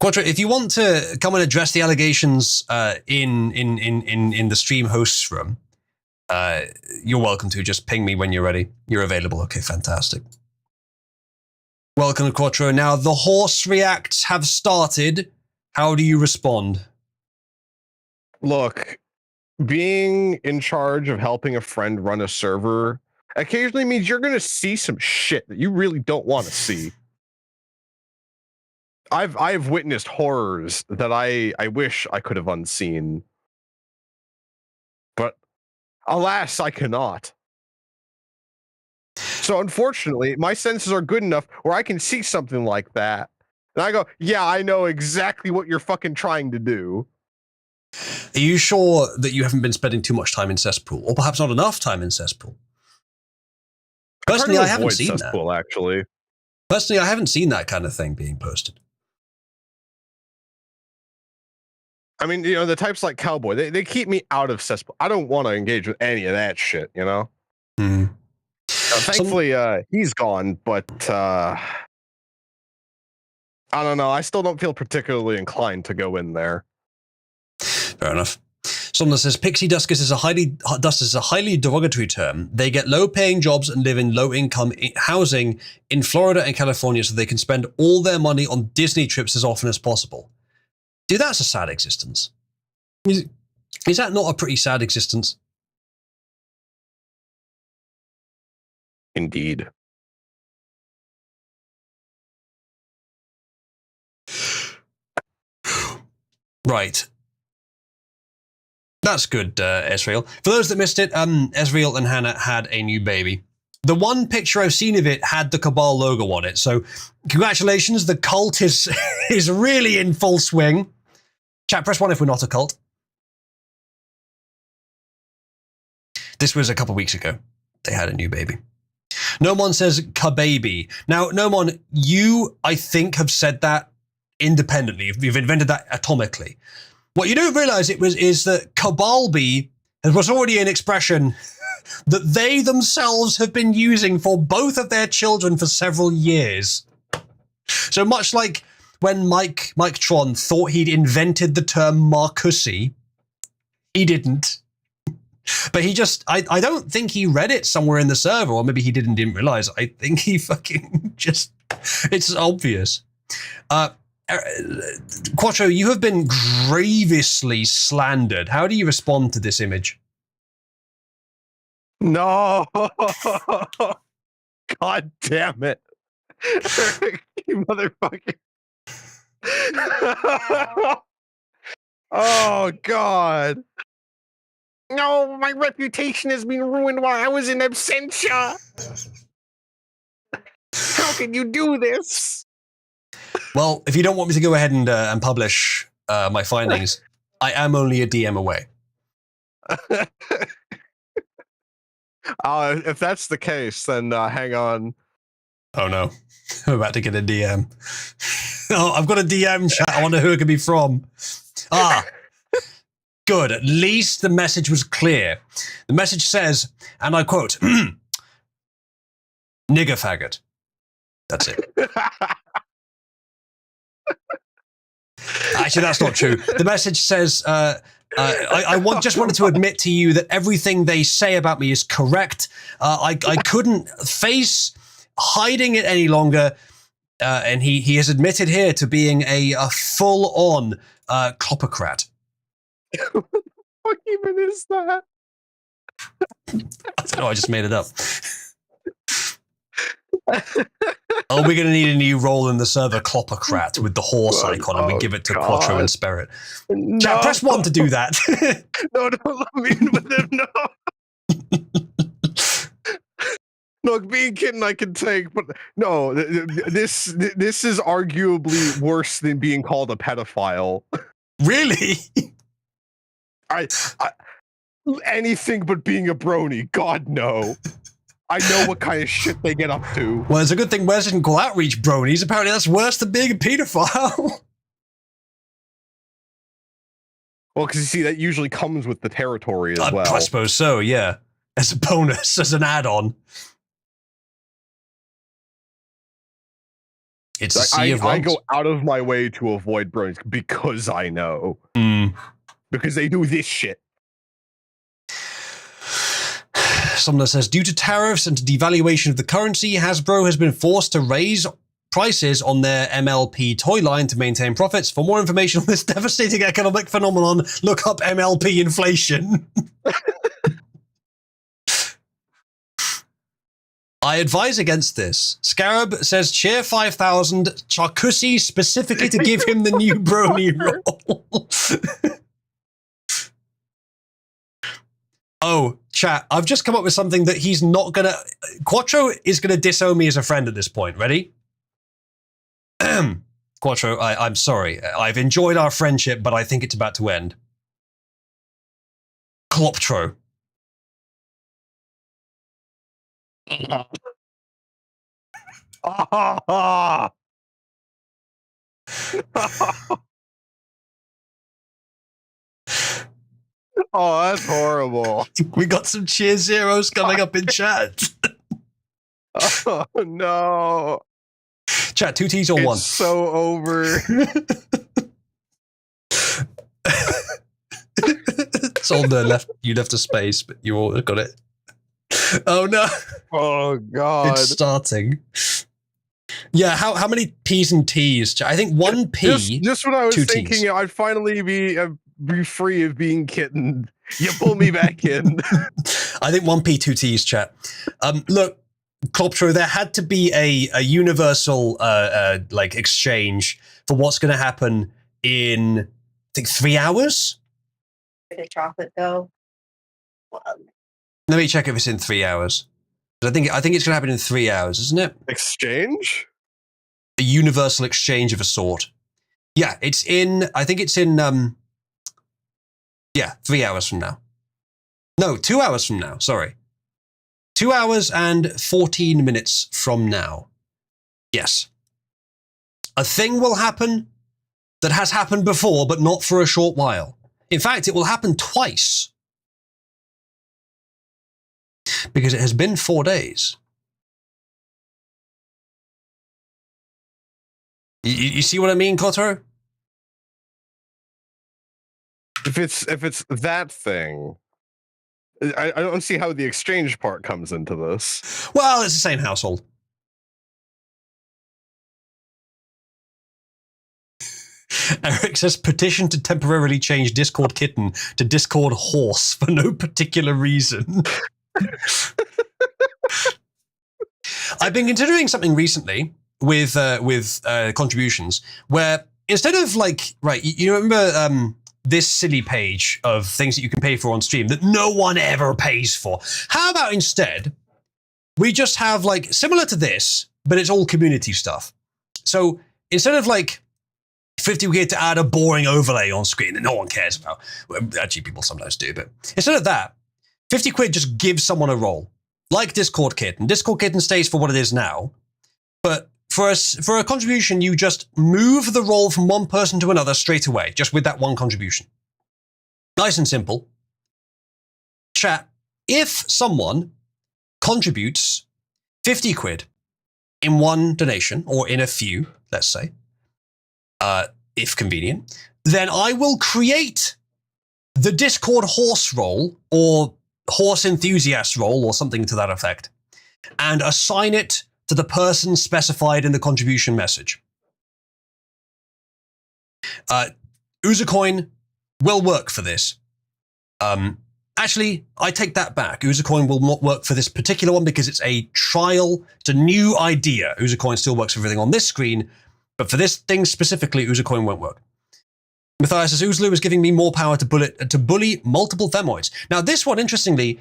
Quattro, if you want to come and address the allegations in the stream hosts room, you're welcome to. Just ping me when you're ready. You're available. Okay, fantastic. Welcome to Quattro. Now, the horse reacts have started. How do you respond? Look, being in charge of helping a friend run a server occasionally means you're going to see some shit that you really don't want to see. I've witnessed horrors that I wish I could have unseen. But alas, I cannot. So unfortunately, my senses are good enough where I can see something like that. And I go, yeah, I know exactly what you're fucking trying to do. Are you sure that you haven't been spending too much time in cesspool? Or perhaps not enough time in cesspool? Personally, I haven't seen cesspool, that. Actually. Personally, I haven't seen that kind of thing being posted. I mean, you know, the types like Cowboy, they keep me out of cesspool. I don't want to engage with any of that shit, you know? Mm. Thankfully, he's gone, but I don't know. I still don't feel particularly inclined to go in there. Fair enough. Someone says, pixie dusters is a highly derogatory term. They get low-paying jobs and live in low-income housing in Florida and California so they can spend all their money on Disney trips as often as possible. Dude, that's a sad existence. Is that not a pretty sad existence? Indeed. Right. That's good, Ezreal. For those that missed it, Ezreal and Hannah had a new baby. The one picture I've seen of it had the Cabal logo on it. So congratulations, the cult is really in full swing. Chat, press 1 if we're not a cult. This was a couple weeks ago. They had a new baby. Nomon says Kababy. Now, Nomon, you, I think, have said that independently. You've invented that atomically. What you don't realize is that Cabalby was already an expression that they themselves have been using for both of their children for several years. So much like when Mike Tron thought he'd invented the term Marcussi, he didn't. But he just, I don't think he read it somewhere in the server, or maybe he didn't realize. I think he fucking just, it's obvious. Quattro, you have been grievously slandered. How do you respond to this image? No. God damn it. You motherfucker. Oh, God. No, my reputation has been ruined while I was in absentia. How can you do this? Well, if you don't want me to go ahead and publish my findings, I am only a DM away. If that's the case, then hang on. Oh no, I'm about to get a DM. Oh, I've got a DM chat. I wonder who it could be from. Ah, good. At least the message was clear. The message says, and I quote, "Nigger faggot." That's it. Actually, that's not true. The message says, I just wanted to admit to you that everything they say about me is correct. I couldn't face hiding it any longer. And he has admitted here to being a full-on clopocrat. What even is that? I don't know, I just made it up. Oh, we're going to need a new role in the server, Clopocrat, with the horse icon, and we give it to Quattro and Spirit. No. Chat, press 1 to do that. No, don't let me in with him, no. Look, being kitten I can take, but no, this is arguably worse than being called a pedophile. Really? I anything but being a brony, God no. I know what kind of shit they get up to. Well, it's a good thing Wes didn't call outreach bronies. Apparently that's worse than being a pedophile. Well, because you see, that usually comes with the territory as well. I suppose so, yeah. As a bonus, as an add-on. It's a sea of I ones. go out of my way to avoid bronies because I know. Because they do this shit. Someone says, due to tariffs and devaluation of the currency, Hasbro has been forced to raise prices on their MLP toy line to maintain profits. For more information on this devastating economic phenomenon, look up MLP inflation. I advise against this. Scarab says, cheer 5,000 Charcussy specifically to give him the new brony role. Oh, chat, I've just come up with something that he's not gonna... Quattro is gonna disown me as a friend at this point. Ready? Quattro, I'm sorry. I've enjoyed our friendship, but I think it's about to end. Cloptro. Oh, that's horrible. We got some cheer zeros coming up in chat. Oh, no. Chat, 2 T's or 1? It's so over. It's on the left. You left a space, but you all got it. Oh, no. Oh, God. It's starting. Yeah, how many P's and T's? I think 1 P. Just when I was 2 thinking T's. I'd finally be free of being kitten, you pull me back in. I think 1 P, 2 T's, chat. Look, Cloptro, there had to be a universal like exchange for what's going to happen in, I think, 3 hours? The chocolate though. Let me check if it's in 3 hours. I think it's going to happen in 3 hours, isn't it? Exchange? A universal exchange of a sort. Yeah, it's in, I think it's in, 3 hours from now. No, 2 hours from now, sorry. 2 hours and 14 minutes from now. Yes. A thing will happen that has happened before, but not for a short while. In fact, it will happen twice. Because it has been 4 days. You see what I mean, Cotaro? If it's that thing, I don't see how the exchange part comes into this. Well, it's the same household. Eric says petition to temporarily change Discord kitten to Discord horse for no particular reason. I've been considering something recently with contributions where instead of like, right, you remember this silly page of things that you can pay for on stream that no one ever pays for. How about instead we just have like similar to this, but it's all community stuff. So instead of like 50 quid to add a boring overlay on screen that no one cares about. Well, actually, people sometimes do, but instead of that, 50 quid just gives someone a role, like Discord Kitten. Discord Kitten stays for what it is now, but for a contribution, you just move the role from one person to another straight away, just with that one contribution. Nice and simple. Chat, if someone contributes 50 quid in one donation, or in a few, let's say, if convenient, then I will create the Discord horse role or horse enthusiast role or something to that effect and assign it to the person specified in the contribution message. Usercoin will work for this. Actually, I take that back. Usercoin will not work for this particular one because it's a trial. It's a new idea. Usercoin still works for everything on this screen, but for this thing specifically, Usercoin won't work. Matthias says, Oozlu is giving me more power to bully multiple femoids. Now, this one, interestingly,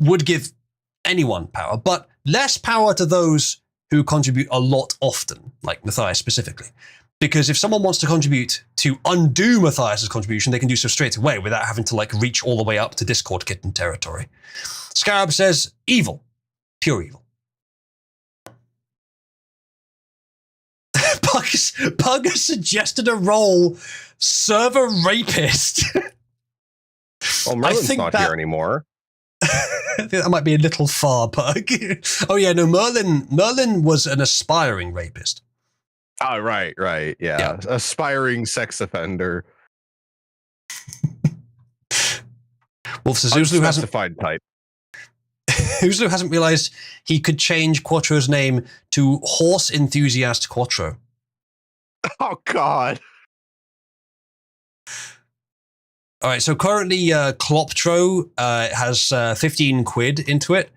would give anyone power, but less power to those who contribute a lot often, like Matthias specifically. Because if someone wants to contribute to undo Matthias's contribution, they can do so straight away without having to like reach all the way up to Discord Kitten territory. Scarab says, evil. Pure evil. Pug has suggested a role, server rapist. Well, Merlin's not here anymore. I think that might be a little far, Pug. Oh yeah, no, Merlin was an aspiring rapist. Oh, right, yeah. Aspiring sex offender. Wolf says Oozlu hasn't type. Oozlu hasn't realized he could change Quattro's name to Horse Enthusiast Quattro. Oh God. All right, so currently Cloptro has 15 quid into it.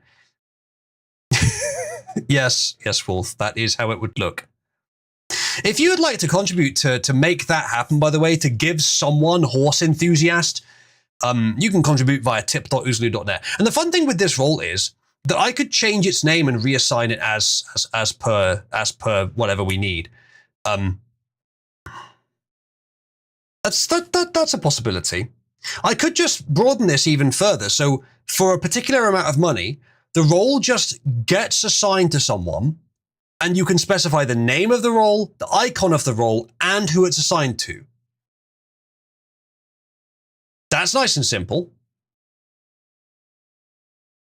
Yes, Wolf, that is how it would look. If you would like to contribute to make that happen, by the way, to give someone Horse Enthusiast, you can contribute via tip.oozlu.net. And the fun thing with this role is that I could change its name and reassign it as per whatever we need. That's a possibility. I could just broaden this even further. So for a particular amount of money, the role just gets assigned to someone, and you can specify the name of the role, the icon of the role, and who it's assigned to. That's nice and simple.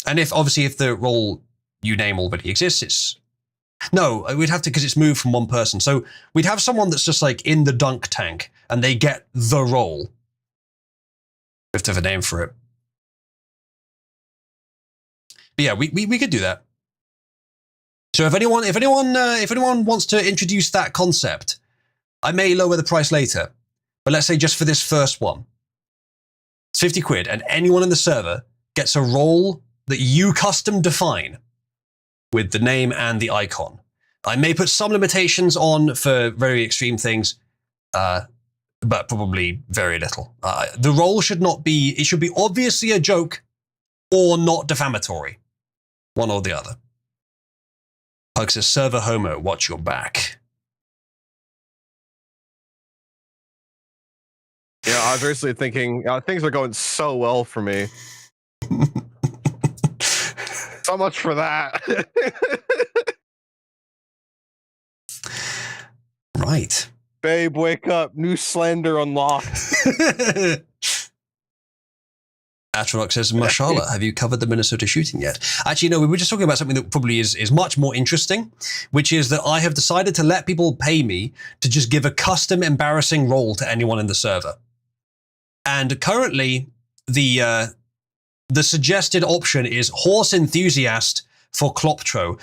And if the role you name already exists, we'd have to, because it's moved from one person. So we'd have someone that's just like in the dunk tank and they get the role. We have to have a name for it. But yeah, we could do that. So if anyone wants to introduce that concept, I may lower the price later. But let's say just for this first one, it's 50 quid, and anyone in the server gets a role that you custom define with the name and the icon. I may put some limitations on for very extreme things, but probably very little. The role should not be, it should be obviously a joke or not defamatory. One or the other. Pug says, server homo, watch your back. Yeah, I was recently thinking, things are going so well for me. So much for that. Right. Babe, wake up. New Slender unlocked. Atronach says, Mashallah, have you covered the Minnesota shooting yet? Actually, no, we were just talking about something that probably is much more interesting, which is that I have decided to let people pay me to just give a custom embarrassing role to anyone in the server. And currently, the suggested option is Horse Enthusiast for Kloptro.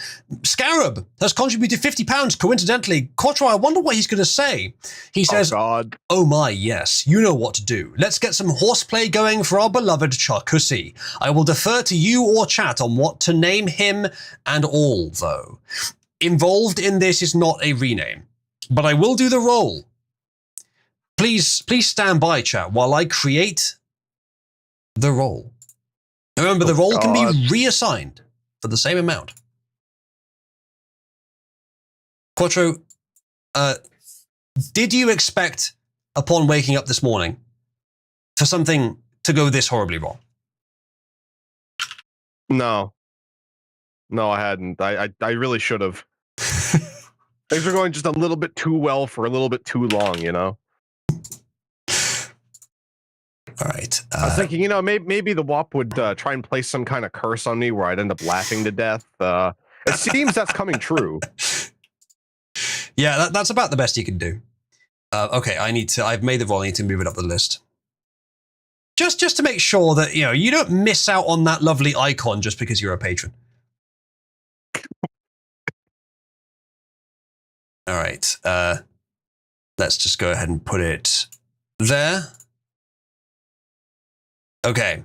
Scarab has contributed £50, coincidentally. Quattro, I wonder what he's going to say. He says, oh my, yes, you know what to do. Let's get some horseplay going for our beloved Charcussy. I will defer to you or chat on what to name him and all, though. Involved in this is not a rename, but I will do the roll. Please stand by, chat, while I create the roll. Remember, the roll can be reassigned for the same amount. Quattro, did you expect, upon waking up this morning, for something to go this horribly wrong? No, I hadn't. I really should have. Things are going just a little bit too well for a little bit too long, you know? All right. I was thinking, maybe the WAP would try and place some kind of curse on me where I'd end up laughing to death. It seems that's coming true. Yeah, that's about the best you can do. Okay, I've made the roll. I need to move it up the list. Just to make sure that, you don't miss out on that lovely icon just because you're a patron. All right. Let's just go ahead and put it there. Okay.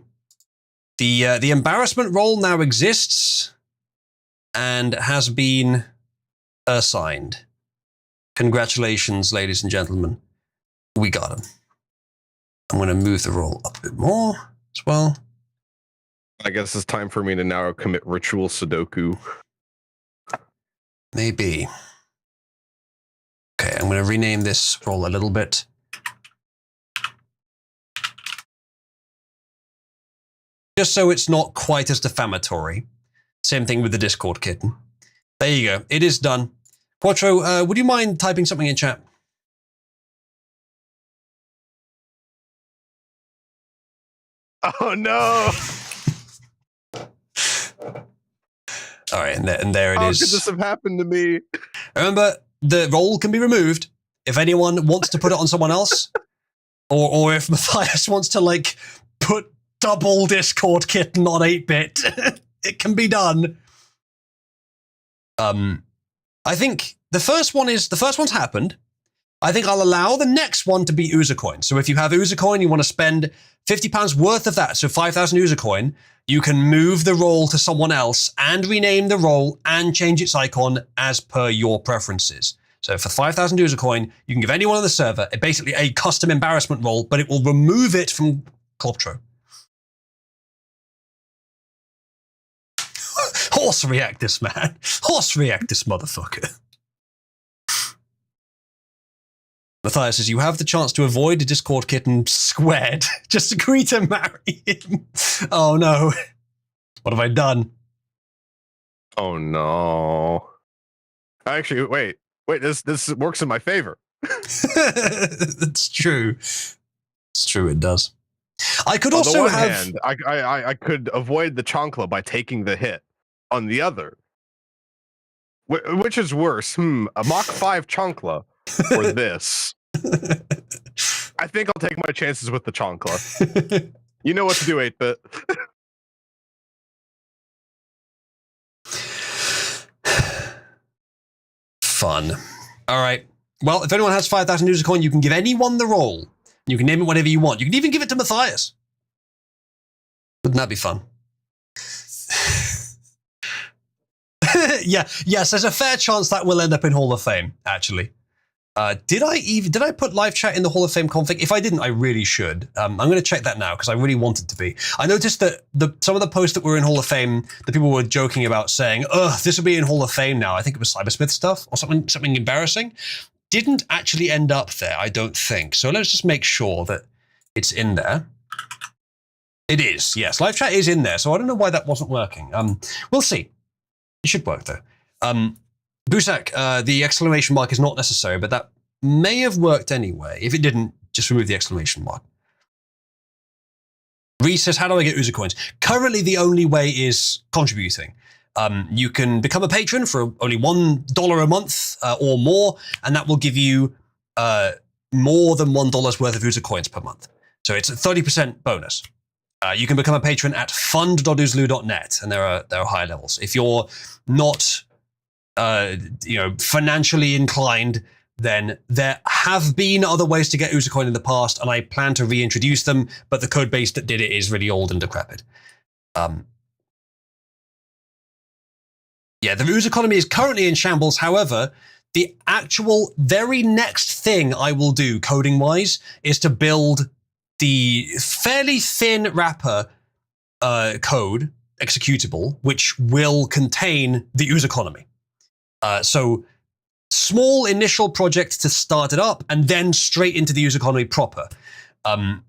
The embarrassment roll now exists and has been assigned. Congratulations, ladies and gentlemen. We got him. I'm going to move the roll up a bit more as well. I guess it's time for me to now commit ritual Sudoku. Maybe. Okay, I'm going to rename this roll a little bit. Just so it's not quite as defamatory. Same thing with the Discord kitten. There you go. It is done. Quattro, would you mind typing something in chat? Oh, no. All right, and there it is. How could this have happened to me? Remember, the roll can be removed if anyone wants to put it on someone else, or if Matthias wants to, put double Discord kitten on 8-bit. It can be done. I think the first one's happened. I think I'll allow the next one to be Usercoin. So if you have Usercoin, you want to spend £50 worth of that, so 5,000 Usercoin, you can move the role to someone else and rename the role and change its icon as per your preferences. So for 5,000 Usercoin, you can give anyone on the server basically a custom embarrassment role, but it will remove it from Kloptro. Horse react this, man. Horse react this motherfucker. Matthias says, you have the chance to avoid a Discord kitten squared. Just agree to marry him. Oh no. What have I done? Oh no. Actually, wait, this works in my favor. It's true. It's true, it does. I could also on the one have... hand, I could avoid the Chancla by taking the hit. On the other, which is worse? A Mach 5 Chancla or this? I think I'll take my chances with the Chancla. You know what to do, 8-bit. Fun. All right. Well, if anyone has 5,000 Usercoin, you can give anyone the role. You can name it whatever you want. You can even give it to Matthias. Wouldn't that be fun? Yes, there's a fair chance that will end up in Hall of Fame, actually. Did I put live chat in the Hall of Fame config? If I didn't, I really should. I'm going to check that now because I really want it to be. I noticed that some of the posts that were in Hall of Fame, the people were joking about saying, this will be in Hall of Fame now. I think it was Cybersmith stuff or something embarrassing. Didn't actually end up there, I don't think. So let's just make sure that it's in there. It is, yes. Live chat is in there, so I don't know why that wasn't working. We'll see. It should work, though. Busak, the exclamation mark is not necessary, but that may have worked anyway. If it didn't, just remove the exclamation mark. Reese says, how do I get User coins? Currently, the only way is contributing. You can become a patron for only $1 a month or more, and that will give you more than $1 worth of User coins per month. So it's a 30% bonus. You can become a patron at fund.oozloo.net, and there are higher levels. If you're not, financially inclined, then there have been other ways to get Oozacoin in the past, and I plan to reintroduce them, but the code base that did it is really old and decrepit. The Ooze economy is currently in shambles. However, the actual very next thing I will do, coding-wise, is to build the fairly thin wrapper code executable, which will contain the Ooze economy. So small initial project to start it up, and then straight into the Ooze economy proper. And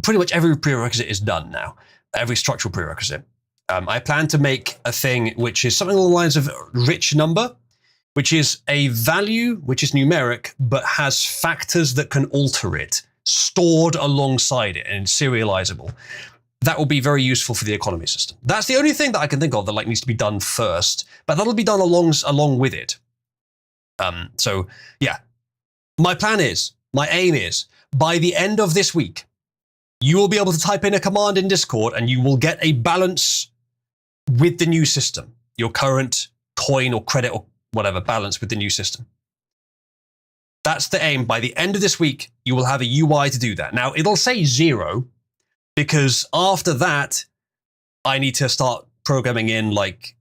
pretty much every prerequisite is done now. Every structural prerequisite. I plan to make a thing which is something along the lines of rich number, which is a value which is numeric, but has factors that can alter it, stored alongside it and serializable. That will be very useful for the economy system. That's the only thing that I can think of that needs to be done first, but that'll be done along with it. My aim is, by the end of this week, you will be able to type in a command in Discord and you will get a balance with the new system, your current coin or credit or whatever balance with the new system. That's the aim. By the end of this week, you will have a UI to do that. Now, it'll say 0 because after that, I need to start programming in, like,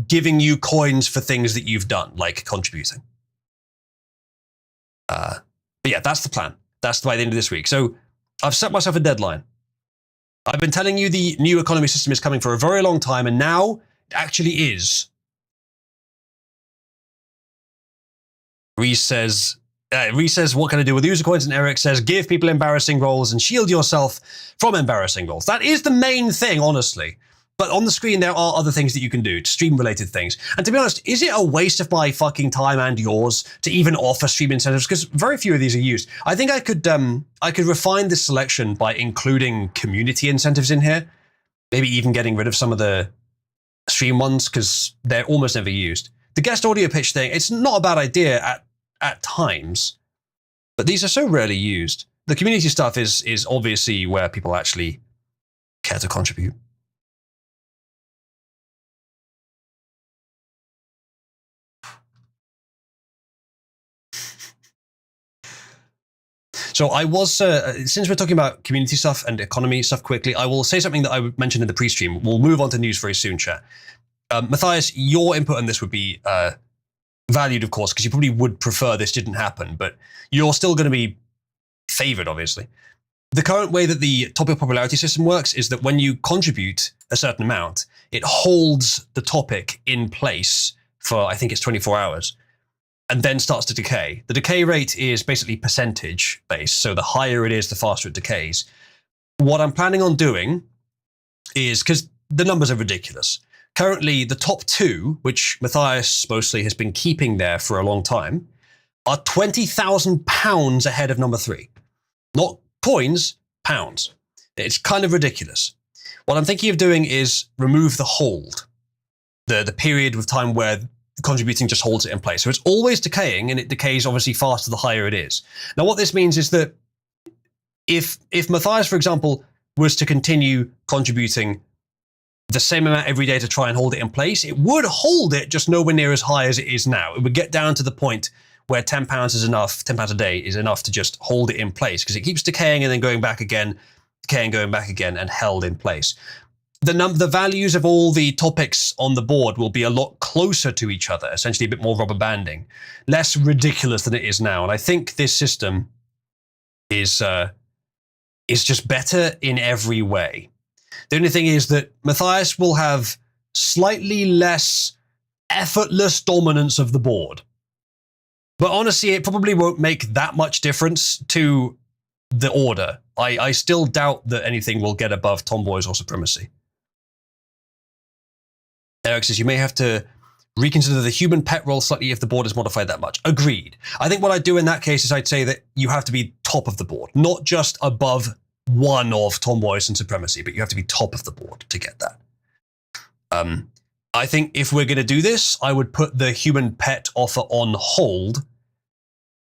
giving you coins for things that you've done, like contributing. But yeah, that's the plan. That's by the end of this week. So I've set myself a deadline. I've been telling you the new economy system is coming for a very long time, and now it actually is. Reese says, what can I do with user coins? And Eric says, give people embarrassing roles and shield yourself from embarrassing roles. That is the main thing, honestly. But on the screen, there are other things that you can do, stream-related things. And to be honest, is it a waste of my fucking time and yours to even offer stream incentives? Because very few of these are used. I think I could refine this selection by including community incentives in here. Maybe even getting rid of some of the stream ones, because they're almost never used. The guest audio pitch thing, it's not a bad idea at times, but these are so rarely used. The community stuff is obviously where people actually care to contribute. So I was, since we're talking about community stuff and economy stuff quickly, I will say something that I mentioned in the pre-stream. We'll move on to news very soon, chat. Matthias, your input on this would be valued, of course, because you probably would prefer this didn't happen, but you're still going to be favored, obviously. The current way that the topic popularity system works is that when you contribute a certain amount, it holds the topic in place for, I think it's 24 hours. And then starts to decay. The decay rate is basically percentage based, so the higher it is, the faster it decays. What I'm planning on doing is, because the numbers are ridiculous, currently the top 2, which Matthias mostly has been keeping there for a long time, are £20,000 ahead of number 3. Not coins, pounds. It's kind of ridiculous. What I'm thinking of doing is remove the hold, the period of time where contributing just holds it in place. So it's always decaying, and it decays obviously faster the higher it is. Now, what this means is that if Matthias, for example, was to continue contributing the same amount every day to try and hold it in place, it would hold it just nowhere near as high as it is now. It would get down to the point where £10 is enough, £10 a day is enough to just hold it in place, because it keeps decaying and then going back again, decaying, going back again, and held in place. The values of all the topics on the board will be a lot closer to each other, essentially a bit more rubber banding, less ridiculous than it is now. And I think this system is just better in every way. The only thing is that Matthias will have slightly less effortless dominance of the board. But honestly, it probably won't make that much difference to the order. I still doubt that anything will get above Tomboys or Supremacy. Eric says, you may have to reconsider the human pet role slightly if the board is modified that much. Agreed. I think what I'd do in that case is I'd say that you have to be top of the board, not just above one of Tomboys and Supremacy, but you have to be top of the board to get that. I think if we're going to do this, I would put the human pet offer on hold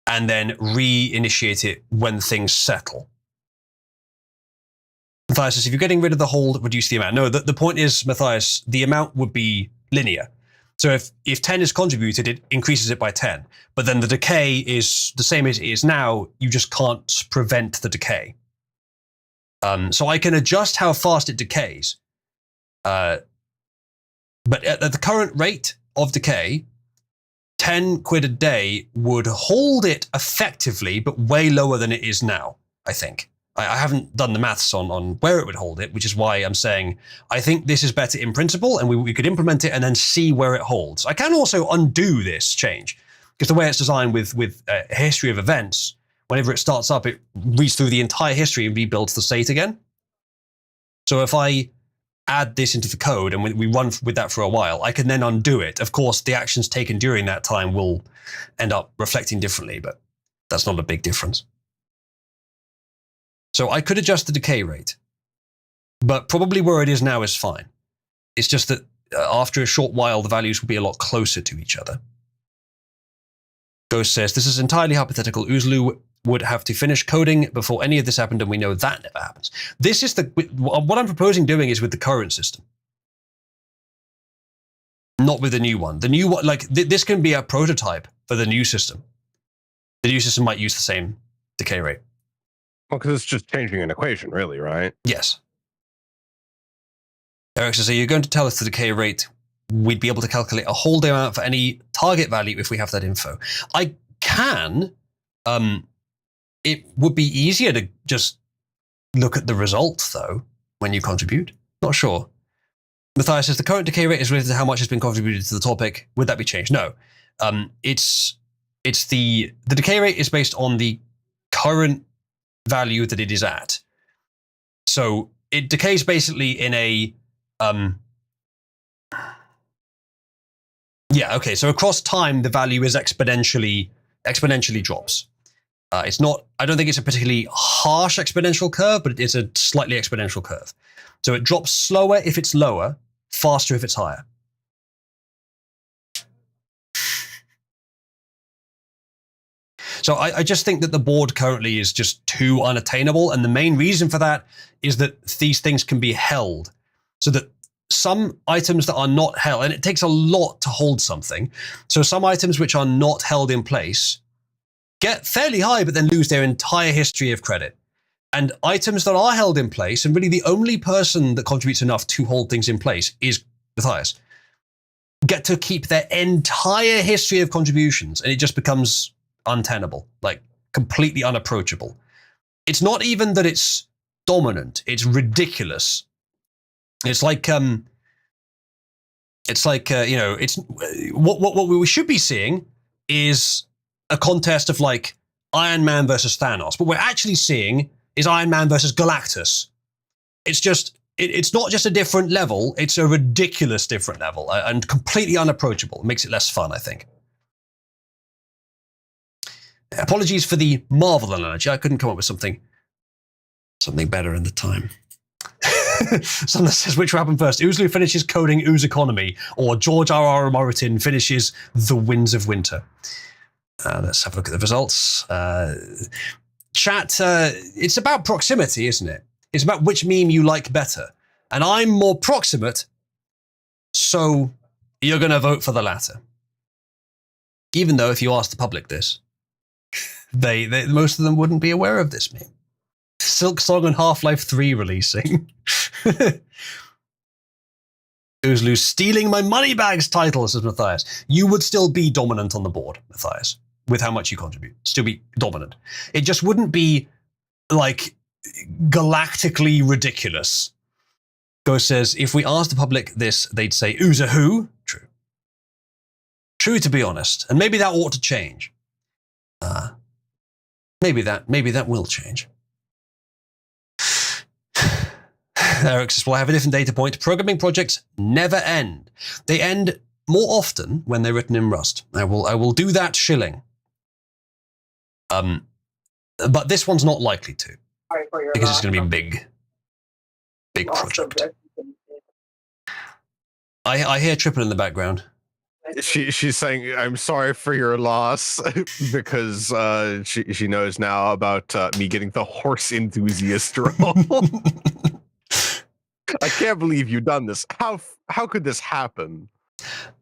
and then reinitiate it when things settle. Matthias says, if you're getting rid of the hold, reduce the amount. No, the point is, Matthias, the amount would be linear. So if 10 is contributed, it increases it by 10. But then the decay is the same as it is now. You just can't prevent the decay. So I can adjust how fast it decays. But at the current rate of decay, 10 quid a day would hold it effectively, but way lower than it is now, I think. I haven't done the maths on where it would hold it, which is why I'm saying I think this is better in principle, and we could implement it and then see where it holds. I can also undo this change, because the way it's designed with a history of events, whenever it starts up, it reads through the entire history and rebuilds the state again. So if I add this into the code and we run with that for a while, I can then undo it. Of course, the actions taken during that time will end up reflecting differently, but that's not a big difference. So I could adjust the decay rate, but probably where it is now is fine. It's just that after a short while, the values will be a lot closer to each other. Ghost says, this is entirely hypothetical. Uzlu would have to finish coding before any of this happened, and we know that never happens. This is what I'm proposing doing is with the current system, not with the new one. The new one, like this can be a prototype for the new system. The new system might use the same decay rate. Well, because it's just changing an equation, really, right? Yes. Eric says, are you going to tell us the decay rate? We'd be able to calculate a whole day amount for any target value if we have that info. I can. It would be easier to just look at the result, though, when you contribute. Not sure. Matthias says, the current decay rate is related to how much has been contributed to the topic. Would that be changed? No. It's the decay rate is based on the current value that it is at. So it decays basically in a yeah, okay. So across time, the value is exponentially drops. It's not, I don't think it's a particularly harsh exponential curve, but it's a slightly exponential curve. So it drops slower if it's lower, faster if it's higher. So I just think that the board currently is just too unattainable. And the main reason for that is that these things can be held. So that some items that are not held, and it takes a lot to hold something. So some items which are not held in place get fairly high, but then lose their entire history of credit. And items that are held in place, and really the only person that contributes enough to hold things in place is Matthias, get to keep their entire history of contributions, and it just becomes untenable, like completely unapproachable. It's not even that it's dominant, it's ridiculous. It's like you know, it's what we should be seeing is a contest of like Iron Man versus Thanos. What we're actually seeing is Iron Man versus Galactus. It's just, it's not just a different level, it's a ridiculous different level and completely unapproachable. It makes it less fun, I think. Apologies for the Marvel analogy. I couldn't come up with something better in the time. Someone says, which will happen first? Uzlu finishes coding Ooze Economy, or George R.R. Martin finishes The Winds of Winter. Let's have a look at the results. Chat, it's about proximity, isn't it? It's about which meme you like better. And I'm more proximate, so you're going to vote for the latter. Even though if you ask the public this, they most of them wouldn't be aware of this meme. Silk Song and Half-Life 3 releasing. Uzlu stealing my money bags title, says Matthias. You would still be dominant on the board, Matthias, with how much you contribute. Still be dominant. It just wouldn't be like galactically ridiculous. Ghost says, if we asked the public this, they'd say, Uza who? True. True, to be honest. And maybe that ought to change. Maybe that will change. Eric says, well, I have a different data point. Programming projects never end. They end more often when they're written in Rust. I will do that shilling. But this one's not likely to. Because it's going to be a big project. I hear Triple in the background. She's saying, I'm sorry for your loss, because she knows now about me getting the horse enthusiast role. I can't believe you've done this. How could this happen?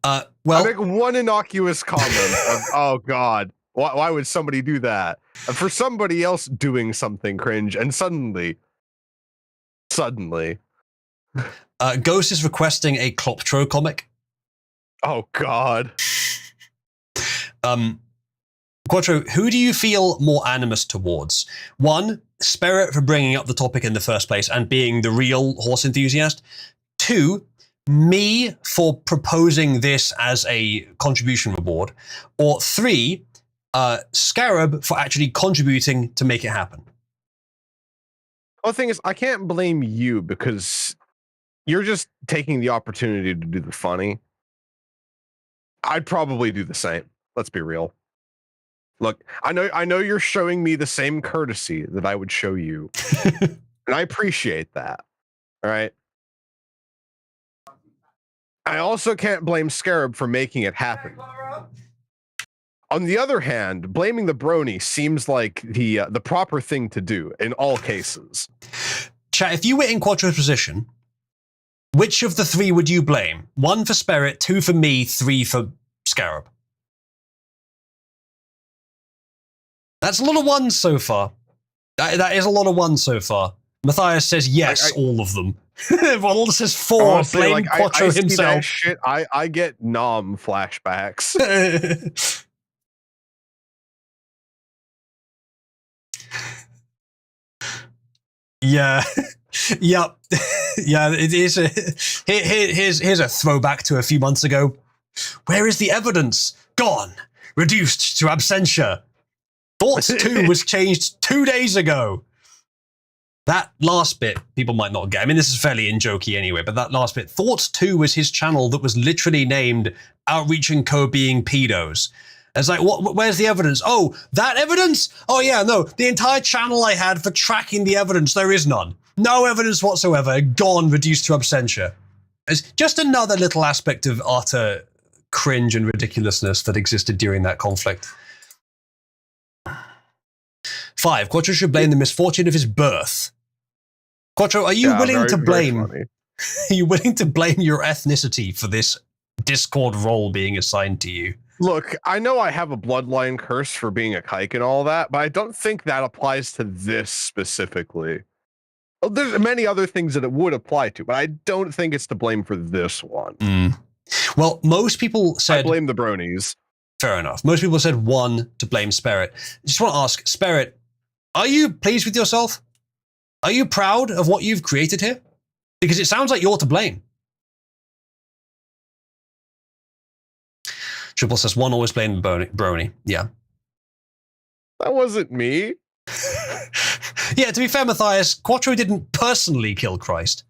Well, I make one innocuous comment of, oh God, why would somebody do that? And for somebody else doing something cringe, and suddenly, Ghost is requesting a Kloptro comic. oh God. Quattro, who do you feel more animus towards? One, Spirit for bringing up the topic in the first place and being the real horse enthusiast. Two, me for proposing this as a contribution reward. Or three, Scarab for actually contributing to make it happen. Well, the thing is, I can't blame you because you're just taking the opportunity to do the funny. I'd probably do the same. Let's be real. Look, I know you're showing me the same courtesy that I would show you. And I appreciate that. All right. I also can't blame Scarab for making it happen. On the other hand, blaming the brony seems like the proper thing to do in all cases. Chat, if you were in Quattro's position, which of the three would you blame? One for Spirit, two for me, three for Scarab. That's a lot of ones so far. That is a lot of ones so far. Matthias says yes, all of them. Ronald says four. Honestly, blame Quattro I see himself. that shit, I get Nom flashbacks. Yeah. Yep. Yeah, it is. Here's a throwback to a few months ago. Where is the evidence? Gone. Reduced to absentia. Thoughts 2 was changed 2 days ago. That last bit, people might not get. I mean, this is fairly in-jokey anyway, but that last bit. Thoughts 2 was his channel that was literally named Outreach and Co. being pedos. It's like, where's the evidence? Oh, that evidence? Oh yeah, no. The entire channel I had for tracking the evidence, there is none. No evidence whatsoever. Gone, reduced to absentia. It's just another little aspect of utter cringe and ridiculousness that existed during that conflict. 5. Quattro should blame the misfortune of his birth. Quattro, are you willing to blame? Are you willing to blame your ethnicity for this Discord role being assigned to you? Look, I know I have a bloodline curse for being a kike and all that, but I don't think that applies to this specifically. There's many other things that it would apply to, but I don't think it's to blame for this one. Well, most people said... I blame the bronies. Fair enough. Most people said 1 to blame Spirit. I just want to ask, Spirit, are you pleased with yourself? Are you proud of what you've created here? Because it sounds like you're to blame. Triple says 1 always blame brony. Yeah. That wasn't me. Yeah, to be fair, Matthias, Quattro didn't personally kill Christ.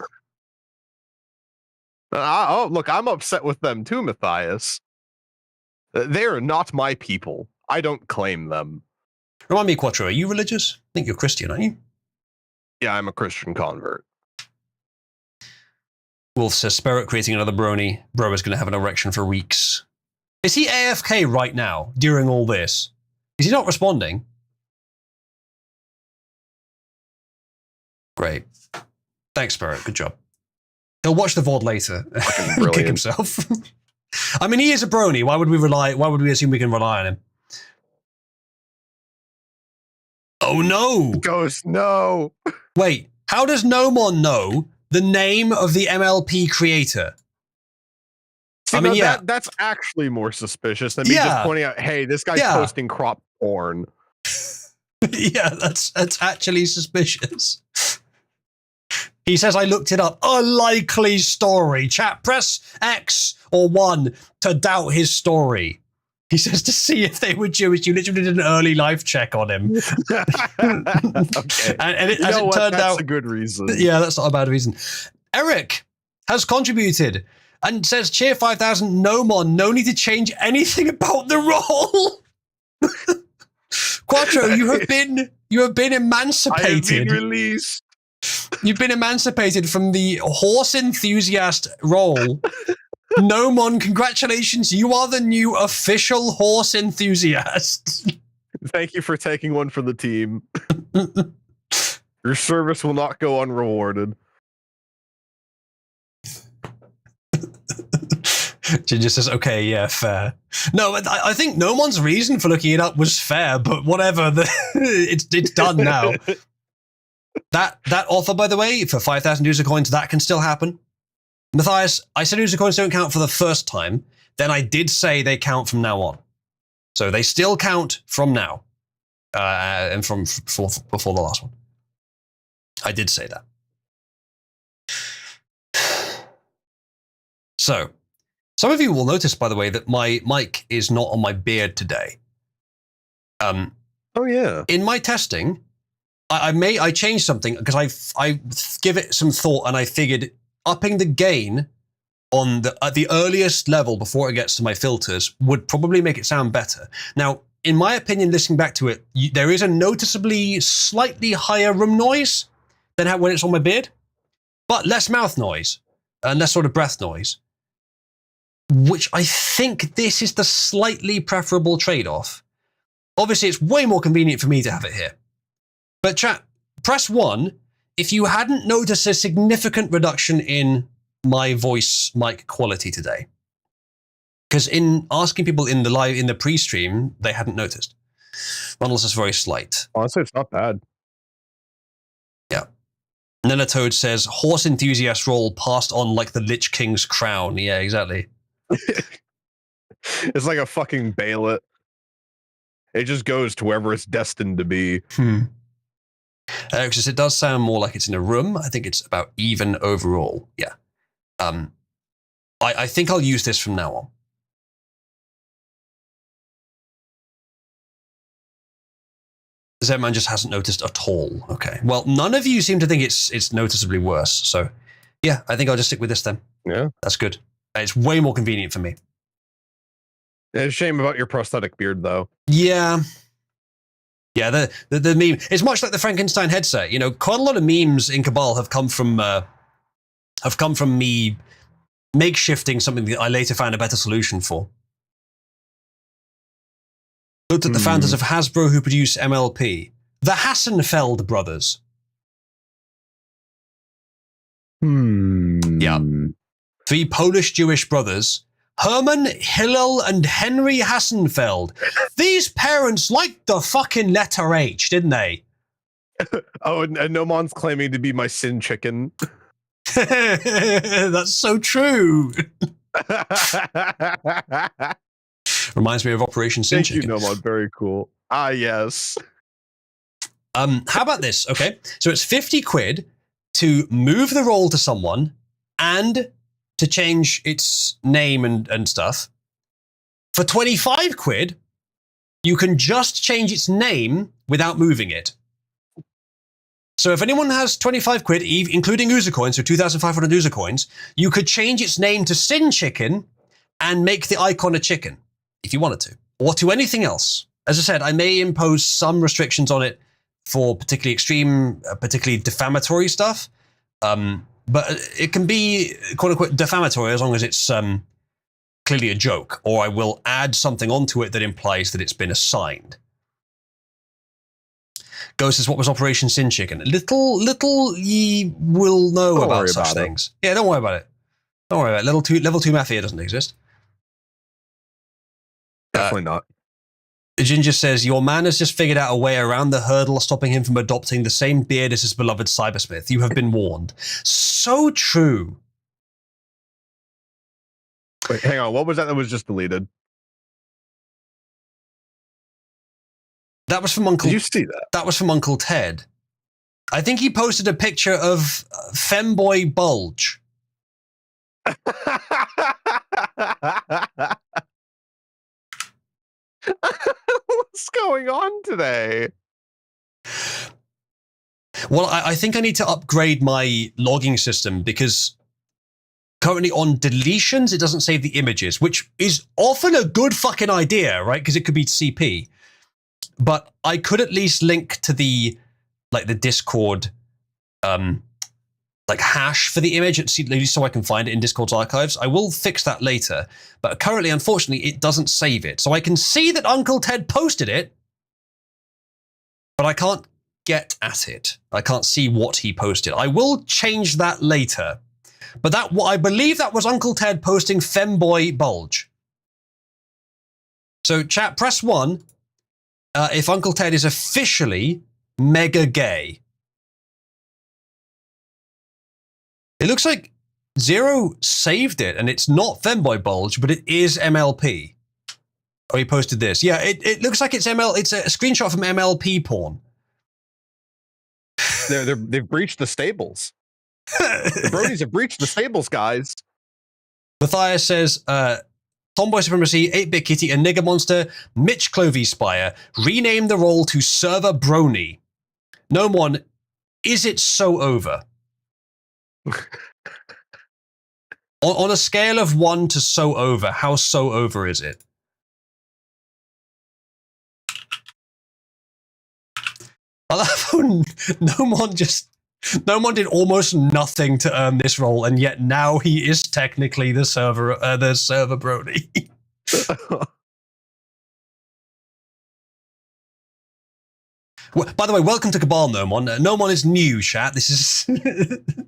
Oh, look, I'm upset with them too, Matthias. They're not my people. I don't claim them. Remind me, Quattro, are you religious? I think you're Christian, aren't you? Yeah, I'm a Christian convert. Wolf says, Spirit creating another brony. Bro is going to have an erection for weeks. Is he AFK right now, during all this? Is he not responding? Great. Thanks, Spirit. Good job. He'll watch the VOD later and kick himself. I mean, he is a brony. Why would we assume we can rely on him? Oh no! Ghost, no! Wait, how does Nomon know the name of the MLP creator? See, I mean, yeah, that's actually more suspicious than me just pointing out, hey, this guy's posting crop porn. Yeah, that's actually suspicious. He says, I looked it up. A likely story. Chat, press X or 1 to doubt his story. He says to see if they were Jewish. You literally did an early life check on him. Okay. And as it turned out, that's a good reason. Yeah, that's not a bad reason. Eric has contributed and says, cheer 5,000, Nomon, no need to change anything about the role. Quattro, you have been emancipated. I have been released. You've been emancipated from the horse enthusiast role. Nomon, congratulations. You are the new official horse enthusiast. Thank you for taking one for the team. Your service will not go unrewarded. Ginger says, okay, yeah, fair. No, I think no one's reason for looking it up was fair, but whatever. It's done now. That offer, by the way, for 5,000 user coins, that can still happen. Matthias, I said user coins don't count for the first time. Then I did say they count from now on. So they still count from now. And from before the last one. I did say that. So, some of you will notice, by the way, that my mic is not on my beard today. Oh yeah. In my testing, I changed something because I give it some thought and I figured upping the gain on at the earliest level before it gets to my filters would probably make it sound better. Now, in my opinion, listening back to it, there is a noticeably slightly higher room noise than when it's on my beard, but less mouth noise and less sort of breath noise, which I think this is the slightly preferable trade-off. Obviously, it's way more convenient for me to have it here. But chat, press 1 if you hadn't noticed a significant reduction in my voice mic quality today. Because in asking people in the pre-stream, they hadn't noticed. Ronald says very slight. Honestly, it's not bad. Yeah. Nella Toad says, horse enthusiast role passed on like the Lich King's crown. Yeah, exactly. It's like a fucking bailet. It just goes to wherever it's destined to be. Eric says, it does sound more like it's in a room. I think it's about even overall. Yeah. I think I'll use this from now on. Zedman just hasn't noticed at all. Okay. Well, none of you seem to think it's noticeably worse. So, yeah, I think I'll just stick with this then. Yeah. That's good. It's way more convenient for me. It's a shame about your prosthetic beard, though. Yeah. Yeah, the meme. It's much like the Frankenstein headset. You know, quite a lot of memes in Cabal have come from me makeshifting something that I later found a better solution for. Looked at the founders of Hasbro who produce MLP. The Hassenfeld brothers. Yeah. 3 Polish-Jewish brothers, Herman, Hillel, and Henry Hassenfeld. These parents liked the fucking letter H, didn't they? Oh, and Nomon's claiming to be my sin chicken. That's so true. Reminds me of Operation Sin Chicken. Thank you, Nomon. Very cool. Ah, yes. How about this? Okay, so it's 50 quid to move the role to someone and to change its name and stuff. For 25 quid, you can just change its name without moving it. So if anyone has 25 quid, including User coins, so 2,500 User coins, you could change its name to Sin Chicken and make the icon a chicken, if you wanted to, or to anything else. As I said, I may impose some restrictions on it for particularly extreme, particularly defamatory stuff. But it can be, quote unquote, defamatory as long as it's clearly a joke, or I will add something onto it that implies that it's been assigned. Ghost says, what was Operation Sin Chicken? Little ye will know about such things. Yeah, don't worry about it. Don't worry about it. Level 2 Mafia doesn't exist. Definitely not. Ginger says, your man has just figured out a way around the hurdle stopping him from adopting the same beard as his beloved cybersmith. You have been warned. So true. Wait, hang on. What was that was just deleted? That was from Uncle... Did you see that? That was from Uncle Ted. I think he posted a picture of Femboy Bulge. What's going on today? Well, I think I need to upgrade my logging system because currently on deletions, it doesn't save the images, which is often a good fucking idea, right? Because it could be CP. But I could at least link to the Discord hash for the image, at least so I can find it in Discord's archives. I will fix that later. But currently, unfortunately, it doesn't save it. So I can see that Uncle Ted posted it, but I can't get at it. I can't see what he posted. I will change that later. But I believe that was Uncle Ted posting Femboy Bulge. So chat, press 1 if Uncle Ted is officially mega gay. It looks like Zero saved it, and it's not Femboy Bulge, but it is MLP. Oh, he posted this. Yeah, it looks like it's It's a screenshot from MLP porn. They've breached the stables. The Brodies have breached the stables, guys. Matthias says, Tomboy Supremacy, 8-Bit Kitty, and Nigger Monster, Mitch Clovey Spire, rename the role to Server Brony. No one, is it so over? on a scale of 1 to so over, how so over is it? I love how Nomon did almost nothing to earn this role, and yet now he is technically the server Brody. By the way, welcome to Cabal, Nomon. Nomon is new, chat. This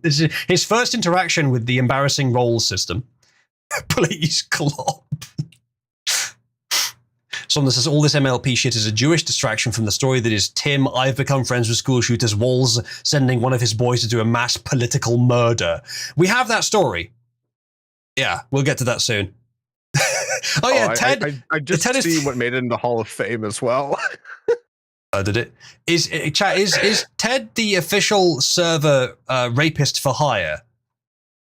is his first interaction with the embarrassing roles system. Please, Klopp. Someone says all this MLP shit is a Jewish distraction from the story that is Tim, I've become friends with school shooters, Walls sending one of his boys to do a mass political murder. We have that story. Yeah, we'll get to that soon. Ted. I just see what made it into Hall of Fame as well. Did it? Is Ted the official server rapist for hire?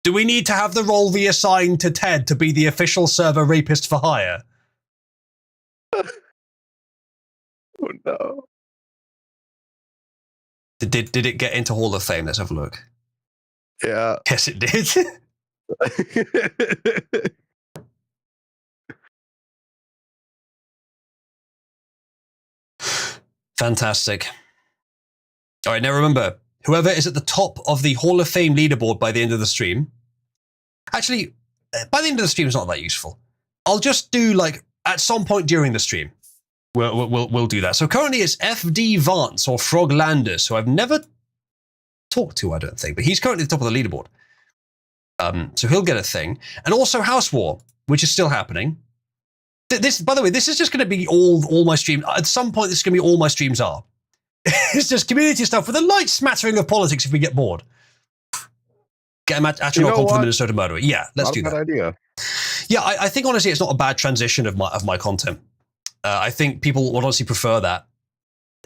Do we need to have the role reassigned to Ted to be the official server rapist for hire? Oh no. Did it get into Hall of Fame? Let's have a look. Yeah. Yes, it did. Fantastic. All right, now remember, whoever is at the top of the Hall of Fame leaderboard by the end of the stream. Actually, by the end of the stream is not that useful. I'll just do like at some point during the stream. We'll do that. So currently it's FD Vance or Froglanders, who I've never talked to, I don't think, but he's currently at the top of the leaderboard. So he'll get a thing. And also House War, which is still happening. This, by the way, this is just going to be all my streams. At some point, this is going to be all my streams are. It's just community stuff with a light smattering of politics if we get bored. Get a astronaut call for the Minnesota murderer. Yeah, let's do that. Not a bad idea. Yeah, I think honestly it's not a bad transition of my content. I think people would honestly prefer that.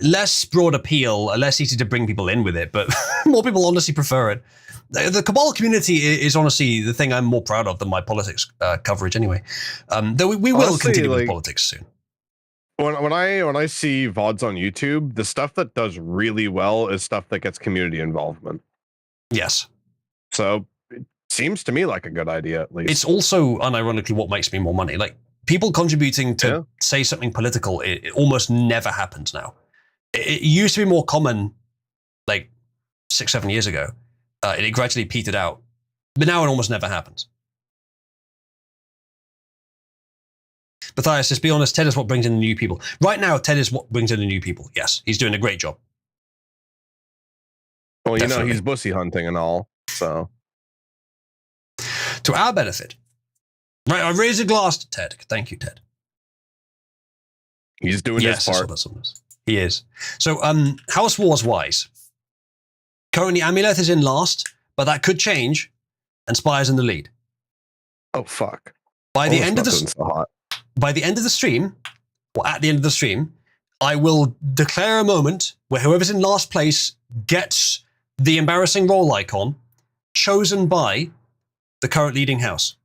Less broad appeal, less easy to bring people in with it, but more people honestly prefer it. The Cabal community is honestly the thing I'm more proud of than my politics coverage anyway. Though we will continue with politics soon. When I see VODs on YouTube, the stuff that does really well is stuff that gets community involvement. Yes. So it seems to me like a good idea, at least. It's also, unironically, what makes me more money. Like, people contributing to say something political, it almost never happens now. It used to be more common, like 6-7 years ago. It gradually petered out. But now it almost never happens. Matthias says, be honest, Ted is what brings in the new people. Right now, Ted is what brings in the new people. Yes, he's doing a great job. Well, you know, he's bussy hunting and all, so. To our benefit. Right, I raise a glass to Ted. Thank you, Ted. He's doing his part. He is. So, House Wars wise. Currently, Amuleth is in last, but that could change, and Spire's in the lead. Oh, fuck. By the end of the stream, or at the end of the stream, I will declare a moment where whoever's in last place gets the embarrassing role icon chosen by the current leading house.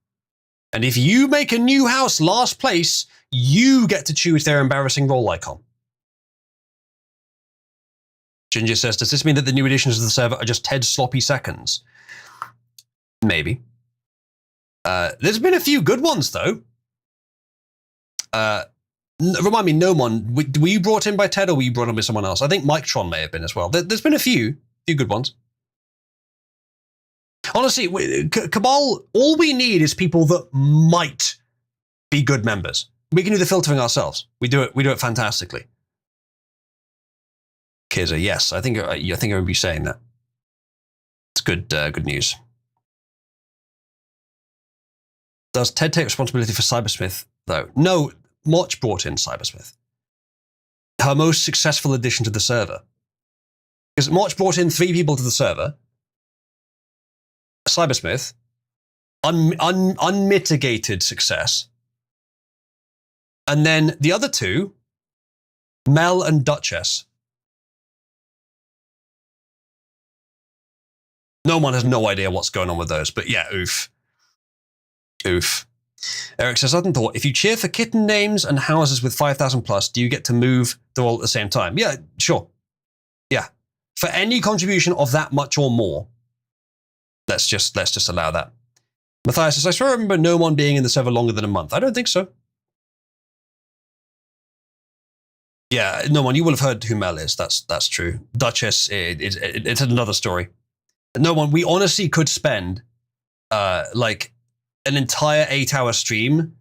And if you make a new house last place, you get to choose their embarrassing role icon. Ginger says, does this mean that the new editions of the server are just Ted's sloppy seconds? Maybe. There's been a few good ones, though. Remind me, Nomon, were you brought in by Ted or were you brought in by someone else? I think Mike Tron may have been as well. There's been a few good ones. Honestly, Cabal, all we need is people that might be good members. We can do the filtering ourselves. We do it fantastically. Kizza, yes, I think I would be saying that. It's good news. Does Ted take responsibility for Cybersmith, though? No, Motch brought in Cybersmith. Her most successful addition to the server. Because Motch brought in 3 people to the server. Cybersmith, unmitigated success. And then the other 2, Mel and Duchess. No one has no idea what's going on with those, but yeah, oof. Oof. Eric says, sudden thought, if you cheer for kitten names and houses with 5,000 plus, do you get to move them all at the same time? Yeah, sure. Yeah. For any contribution of that much or more, let's just allow that. Matthias says, I swear I remember no one being in the server longer than a month. I don't think so. Yeah, no one. You will have heard who Mel is. That's true. Duchess, it's another story. No one. We honestly could spend like an entire 8-hour stream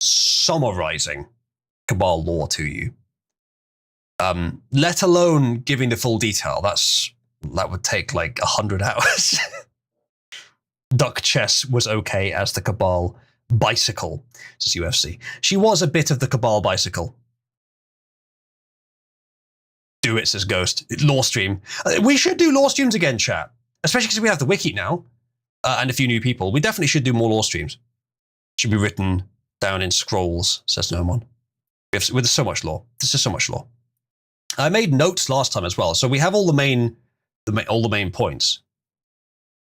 summarizing Cabal lore to you. Let alone giving the full detail. That would take like 100 hours. Duck Chess was okay as the Cabal bicycle, says UFC. She was a bit of the Cabal bicycle. Do it, says Ghost. Lore stream. We should do lore streams again, chat. Especially because we have the wiki now. And a few new people. We definitely should do more lore streams. Should be written down in scrolls, says no one. With so much lore. There's just so much lore. I made notes last time as well, so we have all the main points.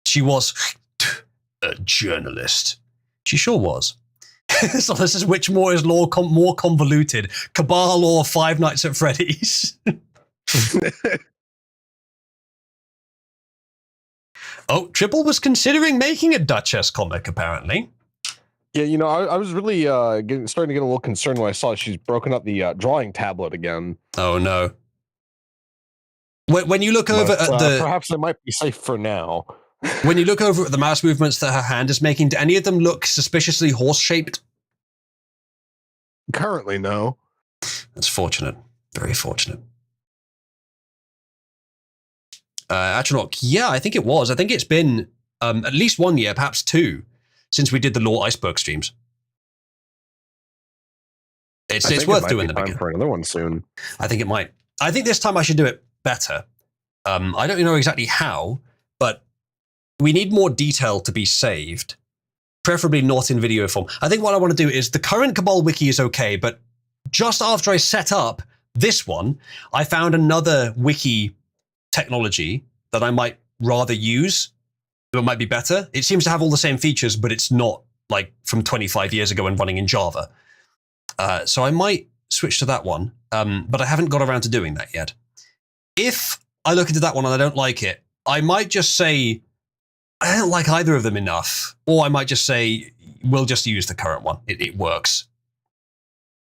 She was a journalist. She sure was. So this is which more is lore more convoluted. Cabal or Five Nights at Freddy's. Oh, Triple was considering making a Duchess comic, apparently. Yeah, you know, I was really starting to get a little concerned when I saw she's broken up the drawing tablet again. Oh, no. When you look over at the... Perhaps it might be safe for now. When you look over at the mouse movements that her hand is making, do any of them look suspiciously horse-shaped? Currently, no. That's fortunate. Very fortunate. Atronach, yeah, I think it was. I think it's been at least 1 year, perhaps 2, since we did the Lore Iceberg streams. It's worth doing them again. For another one soon. I think it might. I think this time I should do it better. I don't know exactly how, but we need more detail to be saved, preferably not in video form. I think what I want to do is the current Cabal wiki is okay, but just after I set up this one, I found another wiki technology that I might rather use. It might be better. It seems to have all the same features, but it's not like from 25 years ago and running in Java. So I might switch to that one, but I haven't got around to doing that yet. If I look into that one and I don't like it, I might just say, I don't like either of them enough. Or I might just say, we'll just use the current one. It works.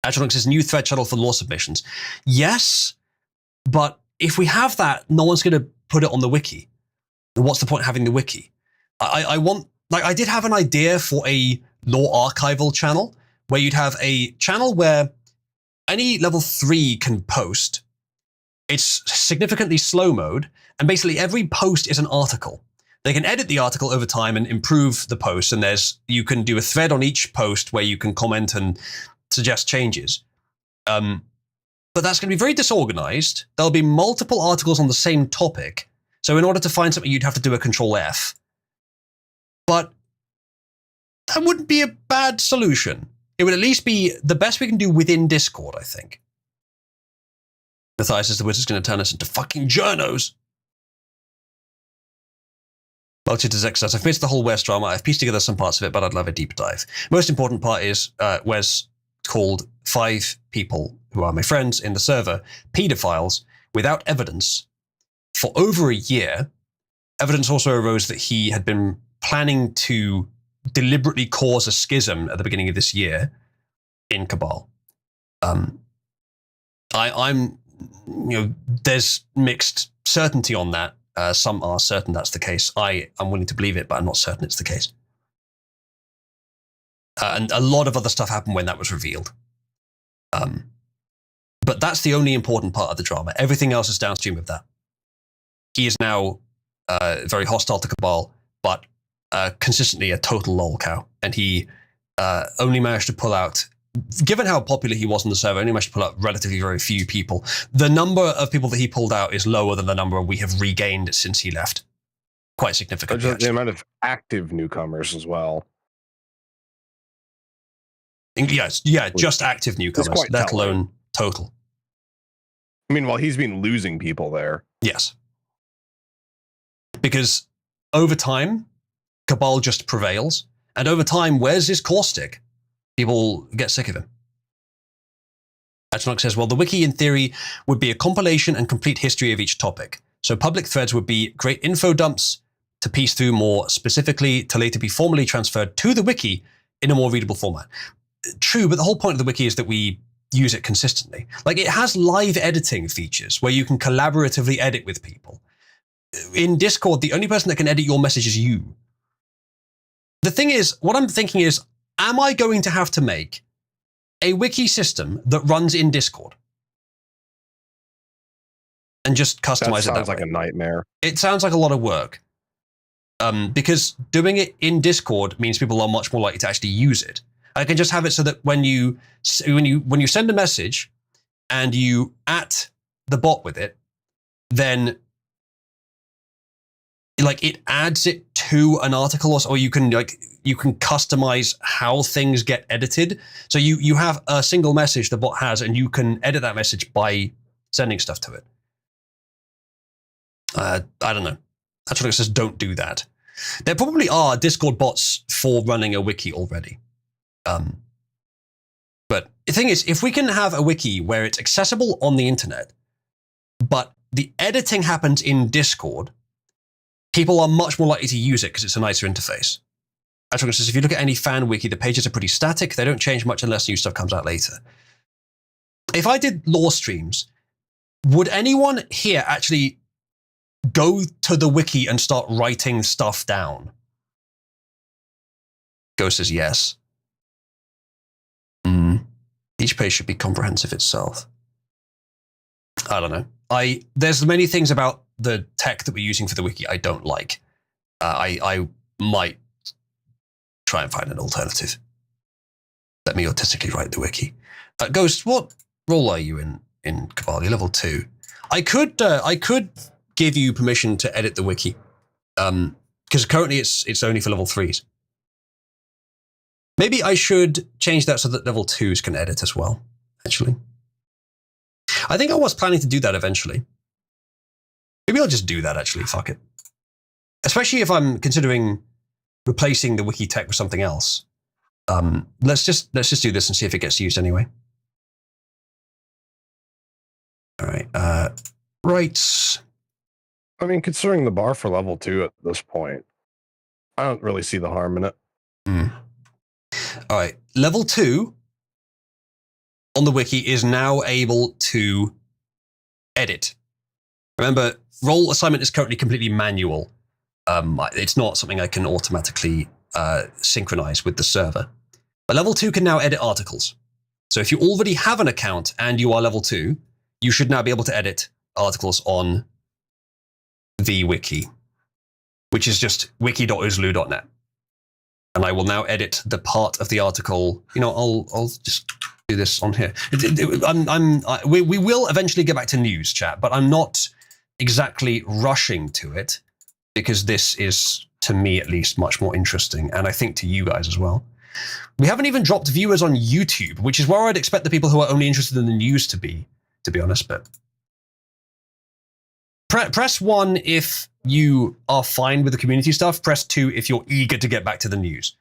Atronach says, new thread channel for lore submissions. Yes, but if we have that, no one's going to put it on the wiki. And what's the point of having the wiki? I want, like, I did have an idea for a lore archival channel where you'd have a channel where any level 3 can post. It's significantly slow mode, and basically every post is an article. They can edit the article over time and improve the post, and you can do a thread on each post where you can comment and suggest changes. But that's going to be very disorganized. There'll be multiple articles on the same topic. So in order to find something, you'd have to do a Control F. But that wouldn't be a bad solution. It would at least be the best we can do within Discord, I think. Matthias says the wizard's going to turn us into fucking journos. Balchita says, I've missed the whole Wes drama. I've pieced together some parts of it, but I'd love a deep dive. Most important part is Wes called 5 people who are my friends in the server pedophiles without evidence for over a year. Evidence also arose that he had been planning to deliberately cause a schism at the beginning of this year in Cabal. There's mixed certainty on that. Some are certain that's the case. I'm willing to believe it, but I'm not certain it's the case. And a lot of other stuff happened when that was revealed. But that's the only important part of the drama. Everything else is downstream of that. He is now very hostile to Cabal, but consistently a total lol cow. And he only managed to pull out, given how popular he was on the server, only managed to pull out relatively very few people. The number of people that he pulled out is lower than the number we have regained since he left. Quite significant. The amount of active newcomers as well. Yes, yeah, just active newcomers, let alone total. I mean, well, he's been losing people there. Yes. Because over time, Cabal just prevails. And over time, where's his caustic? People get sick of him. Atronach says, well, the wiki in theory would be a compilation and complete history of each topic. So public threads would be great info dumps to piece through more specifically to later be formally transferred to the wiki in a more readable format. True, but the whole point of the wiki is that we use it consistently. Like, it has live editing features where you can collaboratively edit with people. In Discord, the only person that can edit your message is you. The thing is, what I'm thinking is, am I going to have to make a wiki system that runs in Discord? And just customize it that way? Sounds like a nightmare. It sounds like a lot of work. Because doing it in Discord means people are much more likely to actually use it. I can just have it so that when you send a message and you at the bot with it, then like it adds it to an article, or you can customize how things get edited. So you have a single message the bot has, and you can edit that message by sending stuff to it. I don't know. That's what it says. Don't do that. There probably are Discord bots for running a wiki already. But the thing is, if we can have a wiki where it's accessible on the internet, but the editing happens in Discord, people are much more likely to use it because it's a nicer interface. As for instance, if you look at any fan wiki, the pages are pretty static. They don't change much unless new stuff comes out later. If I did lore streams, would anyone here actually go to the wiki and start writing stuff down? Ghost says yes. Each page should be comprehensive itself. I don't know. There's many things about the tech that we're using for the wiki I don't like. I might try and find an alternative. Let me autistically write the wiki. Ghost, what role are you in Cabal? You're level 2. I could give you permission to edit the wiki, because currently it's only for level 3s. Maybe I should change that so that level 2s can edit as well, actually. I think I was planning to do that eventually. Maybe I'll just do that, actually. Fuck it. Especially if I'm considering replacing the wiki tech with something else. Let's just do this and see if it gets used anyway. All right. Right. I mean, considering the bar for level 2 at this point, I don't really see the harm in it. All right. Level 2 on the wiki is now able to edit. Remember, role assignment is currently completely manual. It's not something I can automatically synchronize with the server. But level 2 can now edit articles. So if you already have an account and you are level 2, you should now be able to edit articles on the wiki, which is just wiki.uzlu.net. And I will now edit the part of the article. You know, I'll just do this on here. We will eventually get back to news, chat, but I'm not exactly rushing to it because this is, to me at least, much more interesting, and I think to you guys as well. We haven't even dropped viewers on YouTube, which is where I'd expect the people who are only interested in the news to be honest. But press 1 if you are fine with the community stuff. Press 2 if you're eager to get back to the news.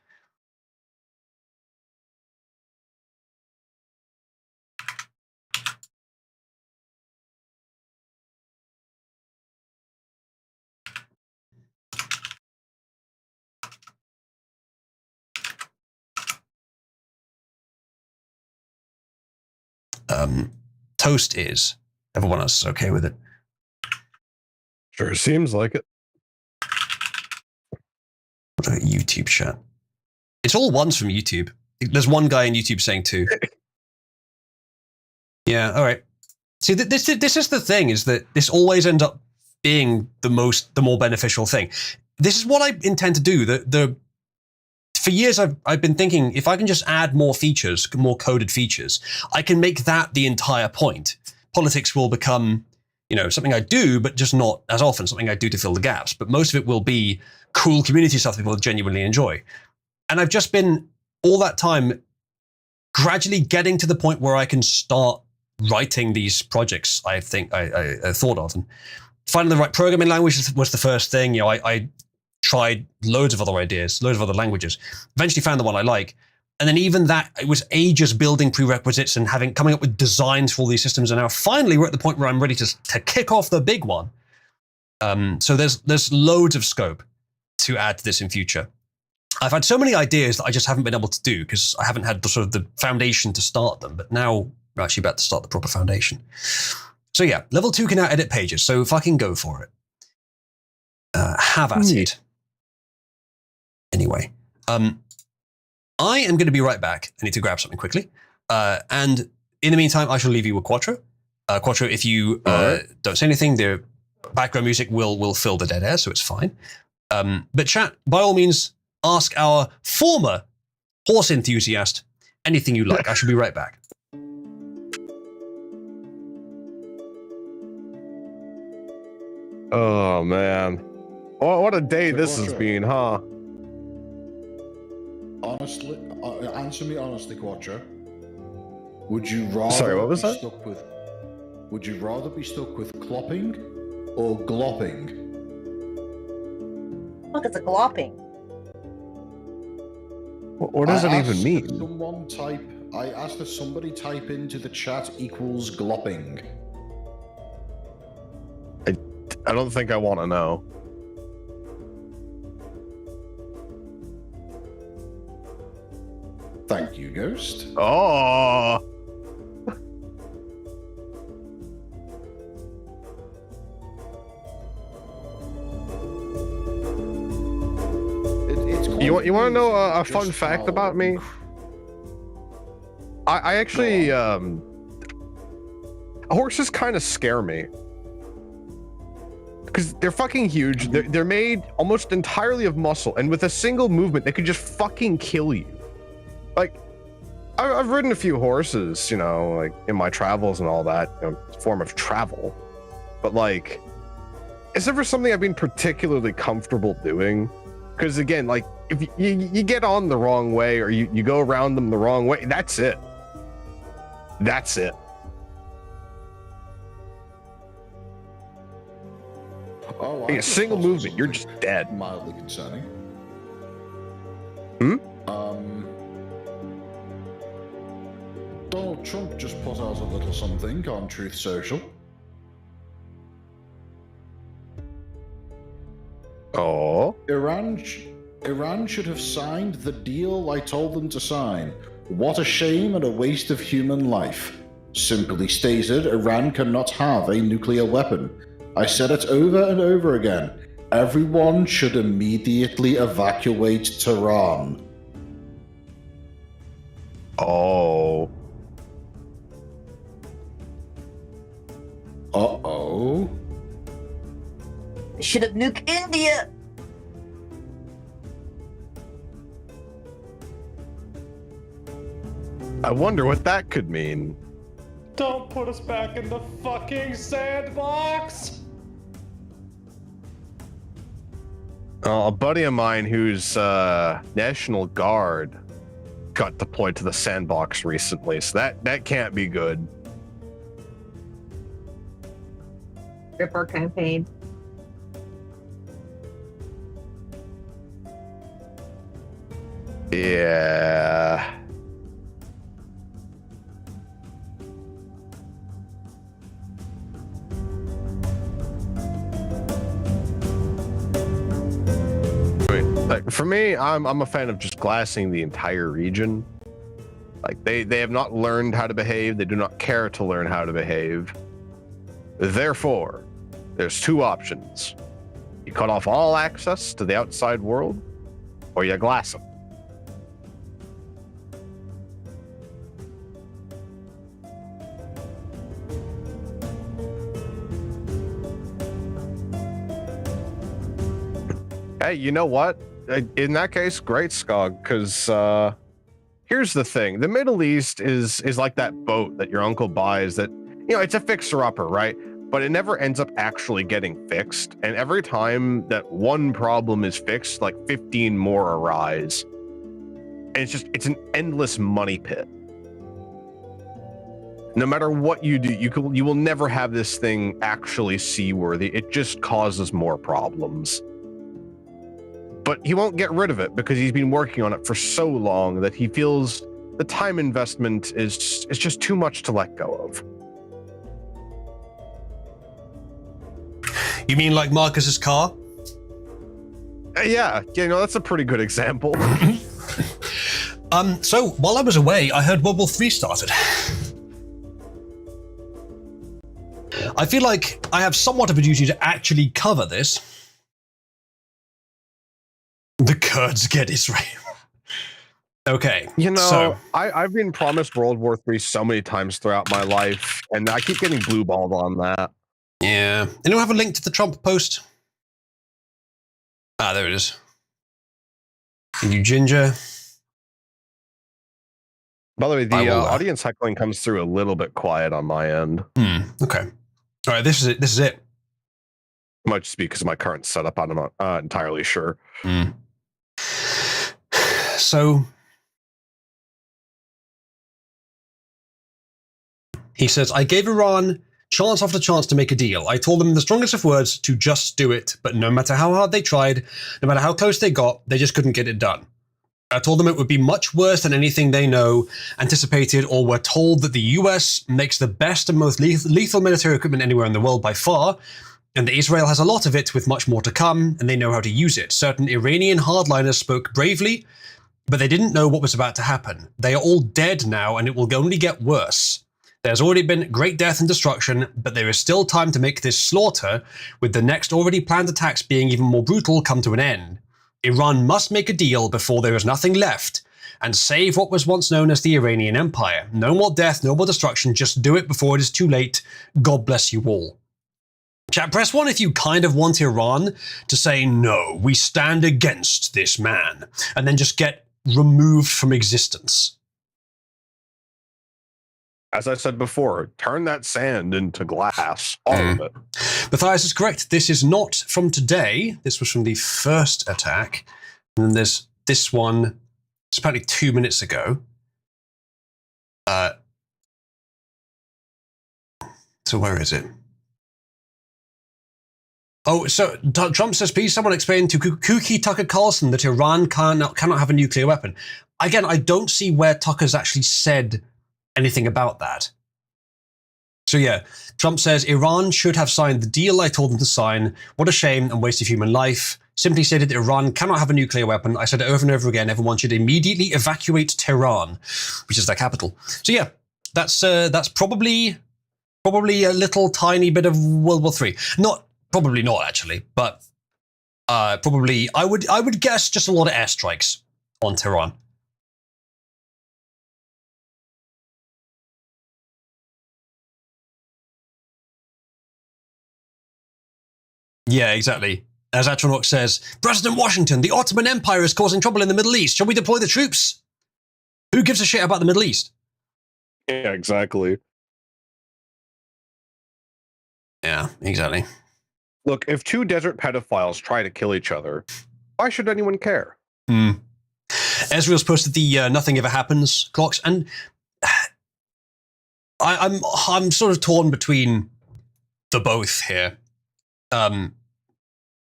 Toast is. Everyone else is okay with it. Sure seems like it. What about YouTube chat? It's all ones from YouTube. There's one guy on YouTube saying 2. Yeah, all right. See, this is the thing, is that this always ends up being the more beneficial thing. This is what I intend to do. The for years I've been thinking, if I can just add more features, more coded features, I can make that the entire point. Politics will become, something I do, but just not as often, something I do to fill the gaps. But most of it will be cool community stuff that people genuinely enjoy. And I've just been, all that time, gradually getting to the point where I can start writing these projects I think I thought of. And finding the right programming language was the first thing. I tried loads of other ideas, loads of other languages, eventually found the one I like. And then even that, it was ages building prerequisites and coming up with designs for all these systems. And now finally we're at the point where I'm ready to kick off the big one. So there's loads of scope to add to this in future. I've had so many ideas that I just haven't been able to do because I haven't had the foundation to start them. But now we're actually about to start the proper foundation. So yeah, level 2 can now edit pages. So if I can go for it, have at it. Anyway, I am going to be right back. I need to grab something quickly. And in the meantime, I shall leave you with Quattro. Quattro, if you don't say anything, the background music will fill the dead air, so it's fine. But chat, by all means, ask our former horse enthusiast anything you like. I shall be right back. Oh, man. What a day this has been, huh? Honestly, answer me honestly, Quattro. Would you rather Sorry, what was that? Would you rather be stuck with clopping or glopping? Look, it's a glopping. What does it even mean? I asked if somebody type into the chat equals glopping. I don't think I want to know. Thank you, Ghost. Oh. You want to know a fun fact about me? I actually horses kind of scare me because they're fucking huge. They're made almost entirely of muscle, and with a single movement, they could just fucking kill you. Like, I've ridden a few horses, like in my travels and all that, form of travel. But like, it's never something I've been particularly comfortable doing. Because again, like, if you get on the wrong way or you go around them the wrong way, that's it. That's it. Oh, a single movement, you're just dead. Mildly concerning. Donald Trump just put out a little something on Truth Social. Oh. Iran should have signed the deal I told them to sign. What a shame and a waste of human life. Simply stated, Iran cannot have a nuclear weapon. I said it over and over again. Everyone should immediately evacuate Tehran. Oh. Uh-oh. Should have nuked India. I wonder what that could mean. Don't put us back in the fucking sandbox! A buddy of mine who's National Guard got deployed to the sandbox recently, so that can't be good. Ripper campaign. Yeah. Like, for me, I'm a fan of just glassing the entire region. Like, they have not learned how to behave. They do not care to learn how to behave. Therefore, there's two options. You cut off all access to the outside world, or you glass them. Hey, you know what? in that case, great, Skog, because here's the thing. The Middle East is like that boat that your uncle buys that, it's a fixer-upper, right? But it never ends up actually getting fixed. And every time that one problem is fixed, like 15 more arise. And it's an endless money pit. No matter what you do, you will never have this thing actually seaworthy. It just causes more problems. But he won't get rid of it because he's been working on it for so long that he feels the time investment is just too much to let go of. You mean like Marcus's car? Yeah, that's a pretty good example. So while I was away, I heard World War III started. I feel like I have somewhat of a duty to actually cover this. The Kurds get Israel. Okay. I've been promised World War III so many times throughout my life, and I keep getting blueballed on that. Yeah. Anyone have a link to the Trump post? Ah, there it is. You ginger. By the way, the audience heckling comes through a little bit quiet on my end. Okay. All right, this is it. Might just be because of my current setup. I'm not entirely sure. So he says, I gave Iran chance after chance to make a deal. I told them in the strongest of words to just do it, but no matter how hard they tried, no matter how close they got, they just couldn't get it done. I told them it would be much worse than anything they know, anticipated, or were told that the US makes the best and most lethal military equipment anywhere in the world by far, and that Israel has a lot of it with much more to come, and they know how to use it. Certain Iranian hardliners spoke bravely, but they didn't know what was about to happen. They are all dead now, and it will only get worse. There's already been great death and destruction, but there is still time to make this slaughter, with the next already planned attacks being even more brutal, come to an end. Iran must make a deal before there is nothing left, and save what was once known as the Iranian Empire. No more death, no more destruction, just do it before it is too late. God bless you all. Chat, press 1 if you kind of want Iran to say, no, we stand against this man, and then just get removed from existence. As I said before, turn that sand into glass, all of it. Matthias is correct. This is not from today. This was from the first attack. And then there's this one. It's apparently 2 minutes ago. So where is it? Oh, so Trump says, please someone explain to Kooky Tucker Carlson that Iran cannot have a nuclear weapon. Again, I don't see where Tucker's actually said anything about that. So yeah, Trump says, Iran should have signed the deal I told them to sign. What a shame and waste of human life. Simply stated that Iran cannot have a nuclear weapon. I said it over and over again. Everyone should immediately evacuate Tehran, which is their capital. So yeah, that's probably a little tiny bit of World War III. Probably not actually, but probably I would guess just a lot of airstrikes on Tehran. Yeah, exactly. As Atronach says, President Washington, the Ottoman Empire is causing trouble in the Middle East. Shall we deploy the troops? Who gives a shit about the Middle East? Yeah, exactly. Yeah, exactly. Look, if two desert pedophiles try to kill each other, why should anyone care? Ezreal's posted the nothing ever happens clocks, and I'm sort of torn between the both here.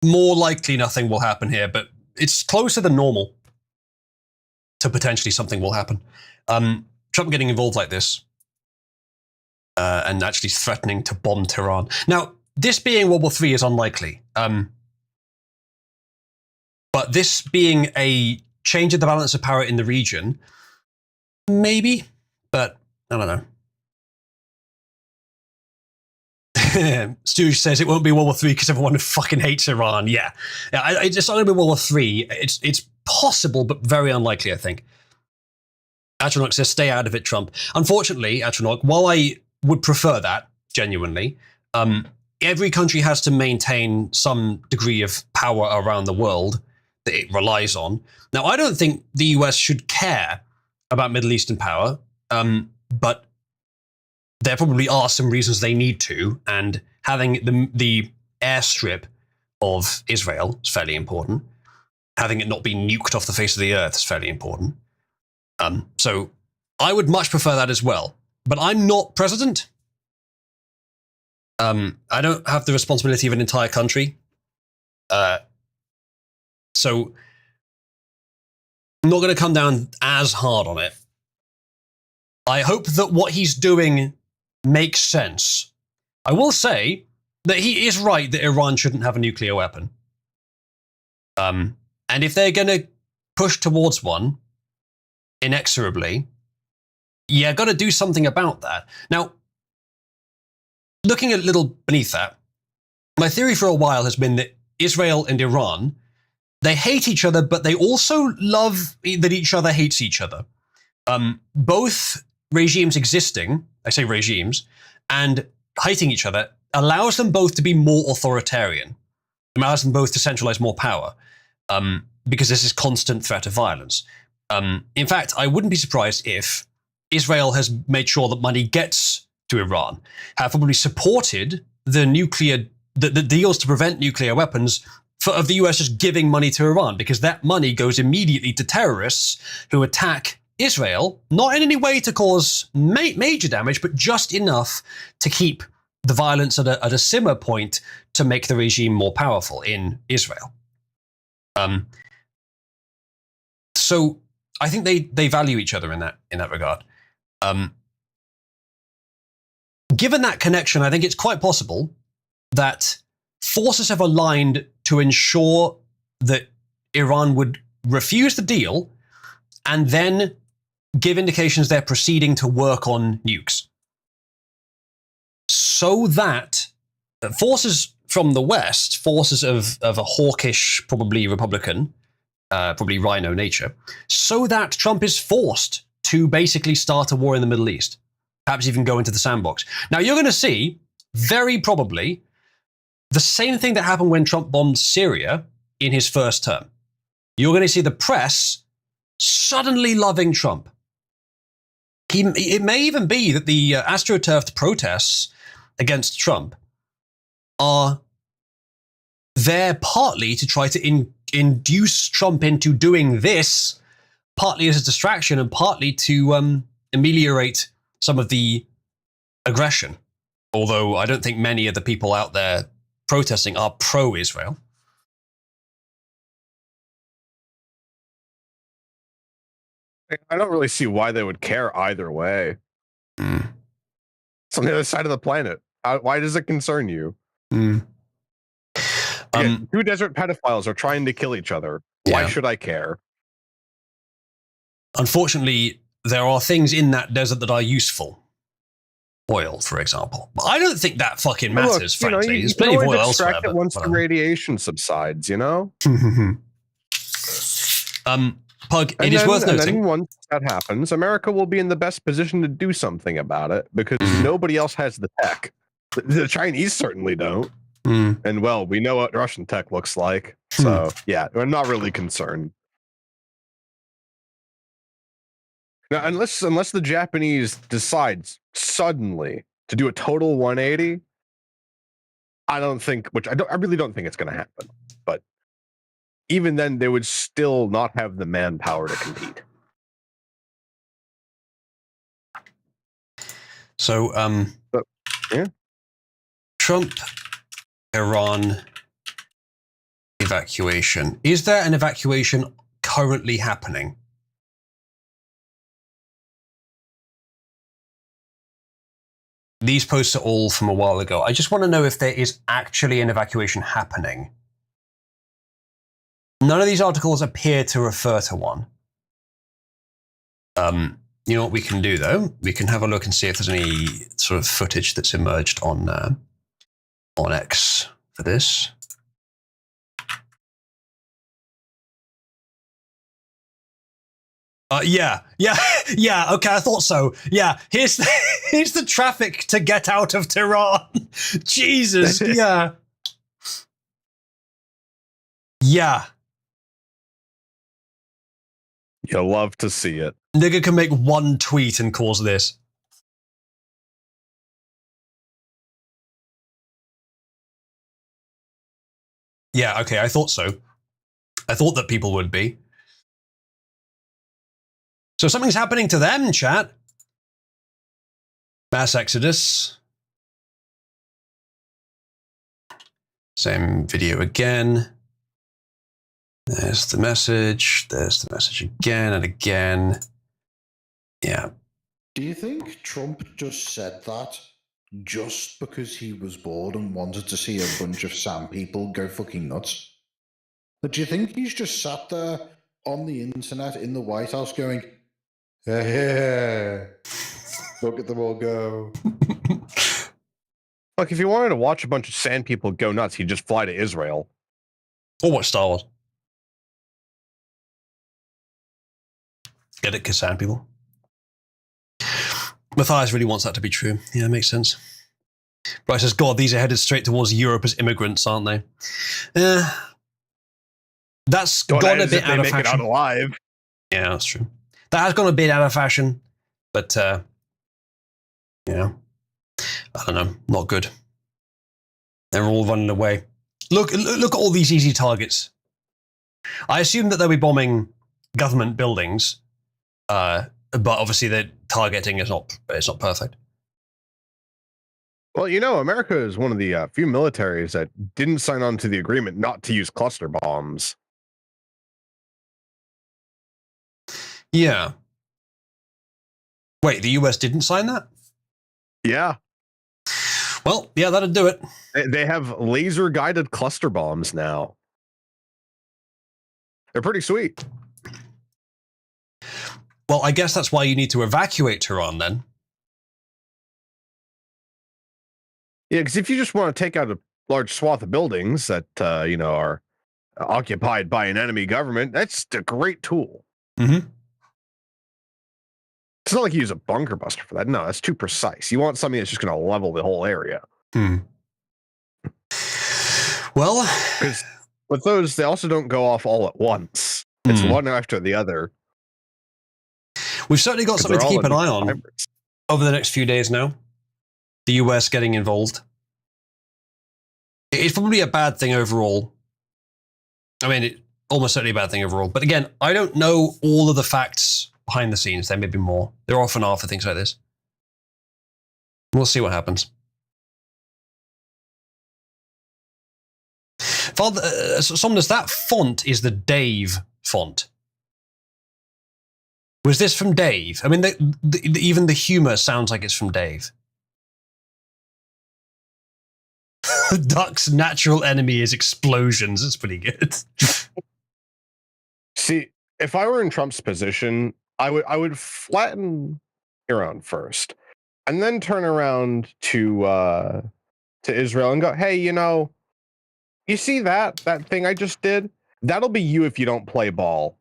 More likely nothing will happen here, but it's closer than normal to potentially something will happen. Trump getting involved like this and actually threatening to bomb Tehran. Now, this being World War III is unlikely, but this being a change in the balance of power in the region, maybe, but I don't know. Stu says it won't be World War III because everyone fucking hates Iran. Yeah, it's not going to be World War III. It's possible, but very unlikely, I think. Atronach says, stay out of it, Trump. Unfortunately, Atronach, while I would prefer that, genuinely, every country has to maintain some degree of power around the world. that it relies on. Now, I don't think the US should care about Middle Eastern power, but there probably are some reasons they need to, and having the airstrip of Israel is fairly important. Having it not be nuked off the face of the earth is fairly important. So I would much prefer that as well. But I'm not president. I don't have the responsibility of an entire country. So I'm not going to come down as hard on it. I hope that what he's doing makes sense. I will say that he is right that Iran shouldn't have a nuclear weapon. And if they're going to push towards one inexorably, yeah, got to do something about that. Now, looking a little beneath that, my theory for a while has been that Israel and Iran, they hate each other, but they also love that each other hates each other. Both regimes existing, I say regimes, and hating each other allows them both to be more authoritarian. It allows them both to centralize more power, because this is constant threat of violence. In fact, I wouldn't be surprised if Israel has made sure that money gets to Iran, have probably supported the deals to prevent nuclear weapons of the US just giving money to Iran, because that money goes immediately to terrorists who attack Israel, not in any way to cause major damage, but just enough to keep the violence at a simmer point to make the regime more powerful in Israel. So I think they value each other in that regard. Given that connection, I think it's quite possible that forces have aligned to ensure that Iran would refuse the deal and then give indications they're proceeding to work on nukes. So that forces from the West, forces of a hawkish, probably Republican, probably rhino nature, so that Trump is forced to basically start a war in the Middle East, perhaps even go into the sandbox. Now, you're going to see, very probably, the same thing that happened when Trump bombed Syria in his first term. You're going to see the press suddenly loving Trump. It may even be that the AstroTurf protests against Trump are there partly to try to induce Trump into doing this, partly as a distraction and partly to ameliorate some of the aggression. Although I don't think many of the people out there protesting are pro-Israel. I don't really see why they would care either way. It's on the other side of the planet. Why does it concern you? Two desert pedophiles are trying to kill each other. Why should I care? Unfortunately, there are things in that desert that are useful. Oil, for example. But I don't think that fucking matters, Look, frankly. There's you plenty of can oil always elsewhere. extract it once the radiation subsides, you know? Pug, it is worth noting. And then once that happens, America will be in the best position to do something about it because nobody else has the tech. The Chinese certainly don't. And well, we know what Russian tech looks like. So yeah, I'm not really concerned. Now, unless the Japanese decides suddenly to do a total 180, I really don't think it's going to happen. But even then, they would still not have the manpower to compete. So, yeah. Trump, Iran evacuation. Is there an evacuation currently happening? These posts are all from a while ago. I just want to know if there is actually an evacuation happening. None of these articles appear to refer to one. You know what we can do, though? We can have a look and see if there's any sort of footage that's emerged on X for this. Yeah. Okay, I thought so. Yeah, here's the traffic to get out of Tehran. Jesus. Yeah. You'll love to see it. Nigga can make one tweet and cause this. Yeah, okay, I thought so. I thought that people would be. So something's happening to them, chat. Mass exodus. Same video again. There's the message. There's the message again and again. Yeah. Do you think Trump just said that just because he was bored and wanted to see a bunch of Sam people go fucking nuts? But do you think he's just sat there on the internet in the White House going, hey, look at them all go? Look, if you wanted to watch a bunch of sand people go nuts, he'd just fly to Israel. Or watch Star Wars. Get it, Kassan people. Matthias really wants that to be true. Yeah, it makes sense. Bryce says, God, these are headed straight towards Europe as immigrants, aren't they? That's gone a bit out of fashion. It out alive. Yeah, that's true. That has gone a bit out of fashion, but yeah, I don't know, not good. They're all running away. Look at all these easy targets. I assume that they'll be bombing government buildings, but obviously the targeting is not perfect. Well, you know, America is one of the few militaries that didn't sign on to the agreement not to use cluster bombs. Yeah. Wait, the US didn't sign that? Yeah. Well, yeah, that'd do it. They have laser-guided cluster bombs now. They're pretty sweet. Well, I guess that's why you need to evacuate Tehran then. Yeah, because if you just want to take out a large swath of buildings that, are occupied by an enemy government, that's a great tool. Mm-hmm. It's not like you use a bunker buster for that. No, that's too precise. You want something that's just going to level the whole area. Well, because with those, they also don't go off all at once. It's one after the other. We've certainly got something to keep an eye on over the next few days now. The US getting involved. It's probably a bad thing overall. I mean, almost certainly a bad thing overall. But again, I don't know all of the facts behind the scenes. There may be more. There often are for things like this. We'll see what happens. Father, Somnus, that font is the Dave font. Was this from Dave? I mean, even the humor sounds like it's from Dave. Duck's natural enemy is explosions. It's pretty good. See, if I were in Trump's position, I would flatten Iran first, and then turn around to Israel and go, hey, you see that thing I just did? That'll be you if you don't play ball.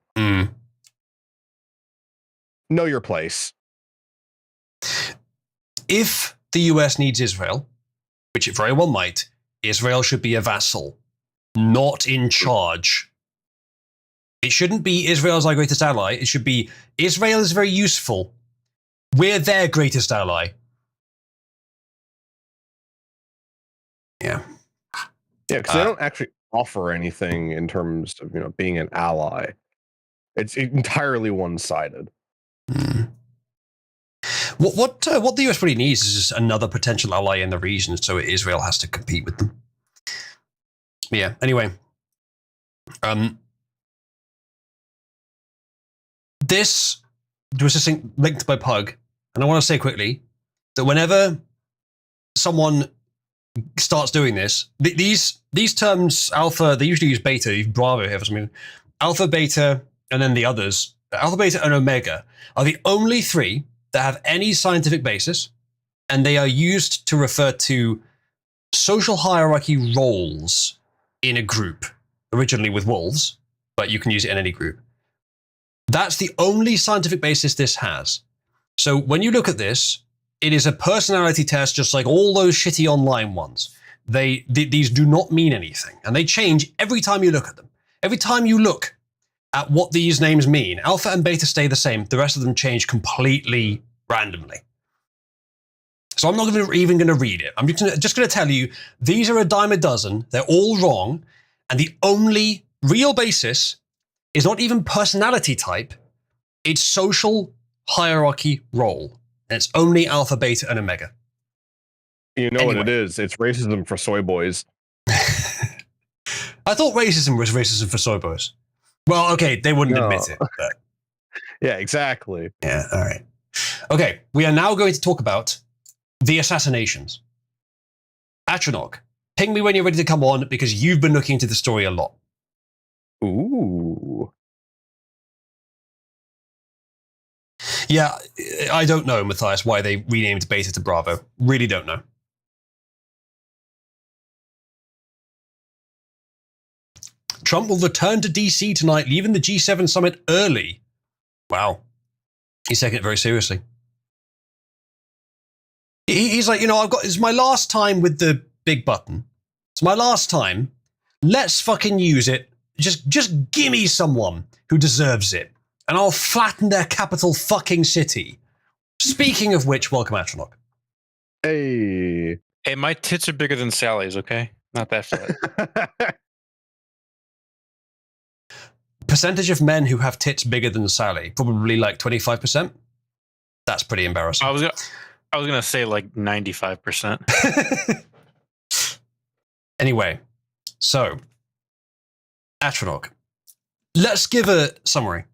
Know your place. If the US needs Israel, which it very well might, Israel should be a vassal, not in charge. It shouldn't be Israel's our greatest ally. It should be Israel is very useful. We're their greatest ally. Yeah. Yeah, because they don't actually offer anything in terms of being an ally. It's entirely one-sided. What the US really needs is just another potential ally in the region, so Israel has to compete with them. Yeah. Anyway, this was just linked by Pug, and I want to say quickly that whenever someone starts doing this, these terms alpha, they usually use beta, use Bravo here for something. Alpha, beta, and then the others. Alpha, beta, and omega are the only three that have any scientific basis, and they are used to refer to social hierarchy roles in a group, originally with wolves, but you can use it in any group. That's the only scientific basis this has. So when you look at this, it is a personality test just like all those shitty online ones. These do not mean anything, and they change every time you look at them. Every time you look at what these names mean. Alpha and Beta stay the same. The rest of them change completely randomly. So I'm not even going to read it. I'm just going to tell you, these are a dime a dozen. They're all wrong. And the only real basis is not even personality type. It's social hierarchy role. And it's only Alpha, Beta, and Omega. You know what it is? It's racism for soy boys. I thought racism was racism for soy boys. Well, okay, they wouldn't admit it. But... Yeah, exactly. Yeah, all right. Okay, we are now going to talk about the assassinations. Atronach, ping me when you're ready to come on, because you've been looking into the story a lot. Ooh. Yeah, I don't know, Matthias, why they renamed Beta to Bravo. Really don't know. Trump will return to DC tonight, leaving the G7 summit early. Wow. He's taking it very seriously. He's like, it's my last time with the big button. It's my last time. Let's fucking use it. Just give me someone who deserves it, and I'll flatten their capital fucking city. Speaking of which, welcome, Atronach. Hey. Hey, my tits are bigger than Sally's, okay? Not that fat. Percentage of men who have tits bigger than Sally, probably like 25%. That's pretty embarrassing. I was gonna say like 95%. Anyway, so Atronach. Let's give a summary.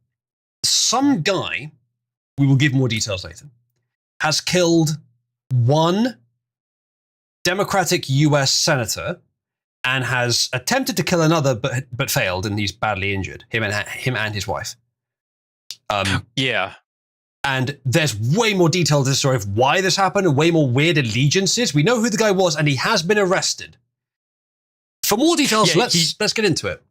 Some guy, we will give more details later, has killed one Democratic US senator and has attempted to kill another, but failed, and he's badly injured. Him and his wife. Yeah. And there's way more detail to the story of why this happened, and way more weird allegiances. We know who the guy was, and he has been arrested. For more details, let's get into it.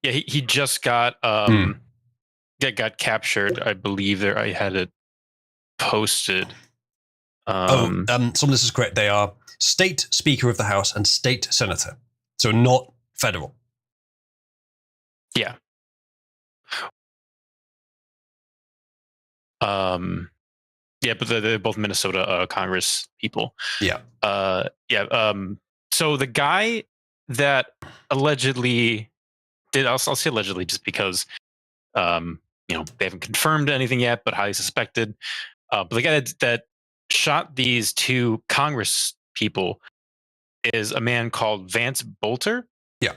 Yeah, he just got got captured. I believe there. I had it posted. Some of this is correct. They are state speaker of the House and state senator, so not federal. Yeah. Yeah, but they're both Minnesota Congress people. Yeah. So the guy that allegedly did, I'll say allegedly just because, they haven't confirmed anything yet, but highly suspected. But the guy that shot these two Congress people is a man called Vance Bolter. Yeah.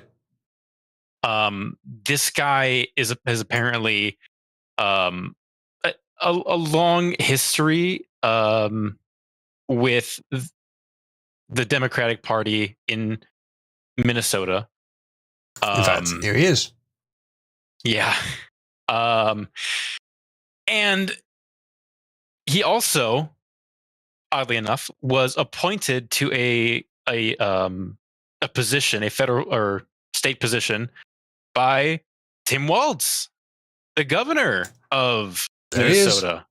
This guy has apparently a long history with the Democratic Party in Minnesota. In fact, here he is. Yeah. And he also, oddly enough, was appointed to a position, a federal or state position, by Tim Walz, the governor of Minnesota,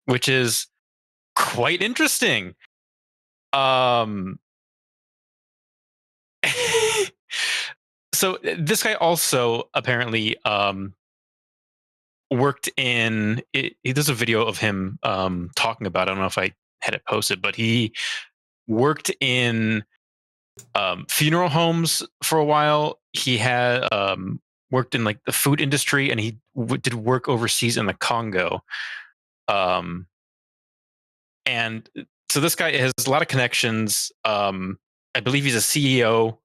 which is quite interesting. So this guy also apparently worked in. There's a video of him talking about it. I don't know if I had it posted, but he worked in funeral homes for a while. He had worked in like the food industry, and he did work overseas in the Congo. And so this guy has a lot of connections. I believe he's a CEO.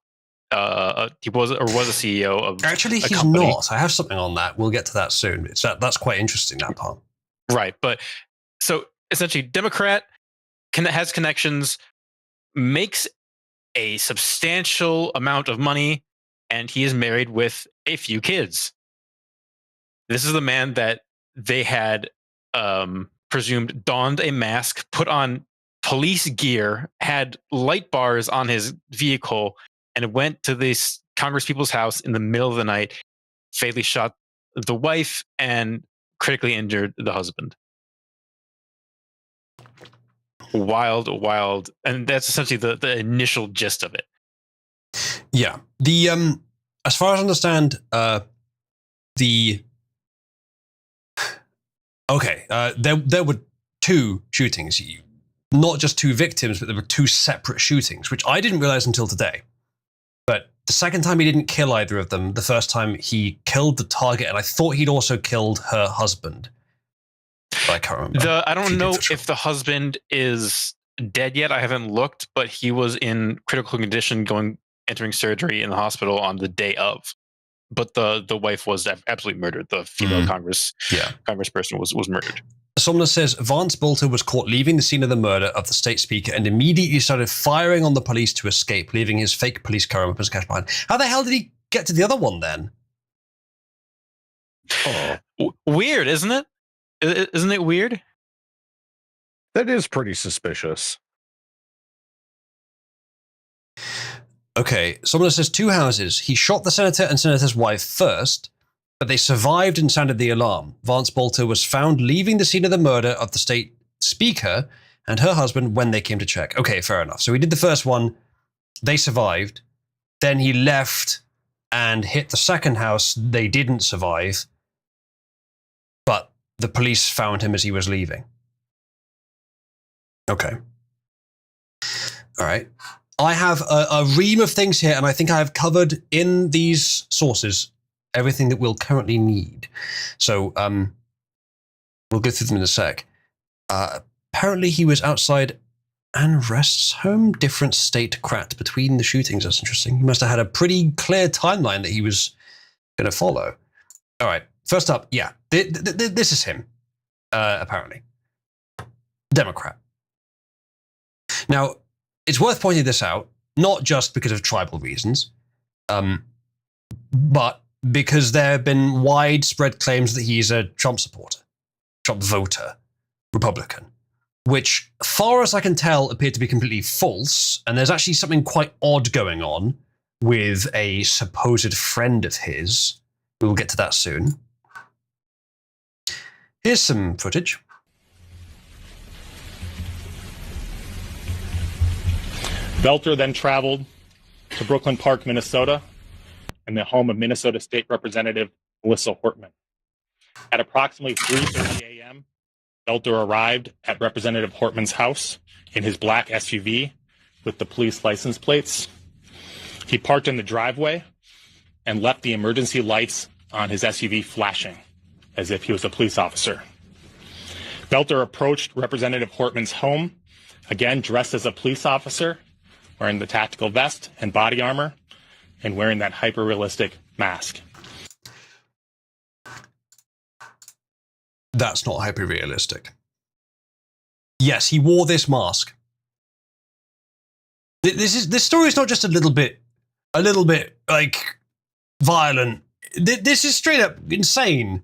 He was a CEO of. Actually, he's company. not. I have something on that. We'll get to that soon. That's quite interesting, that part. Right, but so essentially, Democrat has connections, makes a substantial amount of money, and he is married with a few kids. This is the man that they had presumed donned a mask, put on police gear, had light bars on his vehicle, and went to this Congress people's house in the middle of the night, fatally shot the wife and critically injured the husband. Wild. And that's essentially the initial gist of it. Yeah. The as far as I understand, there were 2 shootings, not just 2 victims, but there were 2 separate shootings, which I didn't realize until today. But the second time he didn't kill either of them. The first time he killed the target, and I thought he'd also killed her husband. But I can't remember. I don't know if the husband is dead yet. I haven't looked, but he was in critical condition, entering surgery in the hospital on the day of. But the wife was absolutely murdered. The female congressperson was murdered. Somna says Vance Bolter was caught leaving the scene of the murder of the state speaker and immediately started firing on the police to escape, leaving his fake police car and weapons cache behind. How the hell did he get to the other one then? Weird, isn't it? Isn't it weird? That is pretty suspicious. Okay, someone says 2 houses. He shot the senator and senator's wife first, but they survived and sounded the alarm. Vance Bolter was found leaving the scene of the murder of the state speaker and her husband when they came to check. Okay, fair enough. So he did the first one. They survived. Then he left and hit the second house. They didn't survive, but the police found him as he was leaving. Okay. All right. I have a ream of things here, and I think I have covered in these sources everything that we'll currently need. So we'll go through them in a sec. Apparently he was outside Anne Rest's home, different state cracked between the shootings. That's interesting. He must have had a pretty clear timeline that he was going to follow. All right, first up, yeah, this is him, apparently. Democrat. Now, it's worth pointing this out, not just because of tribal reasons, but because there have been widespread claims that he's a Trump supporter, Trump voter, Republican, which, far as I can tell, appear to be completely false. And there's actually something quite odd going on with a supposed friend of his. We will get to that soon. Here's some footage. Belter then traveled to Brooklyn Park, Minnesota, and the home of Minnesota State Representative Melissa Hortman. At approximately 3:30 a.m., Belter arrived at Representative Hortman's house in his black SUV with the police license plates. He parked in the driveway and left the emergency lights on his SUV flashing as if he was a police officer. Belter approached Representative Hortman's home, again dressed as a police officer, wearing the tactical vest and body armor, and wearing that hyper-realistic mask. That's not hyper-realistic. Yes, he wore this mask. This story is not just a little bit like violent. This is straight up insane.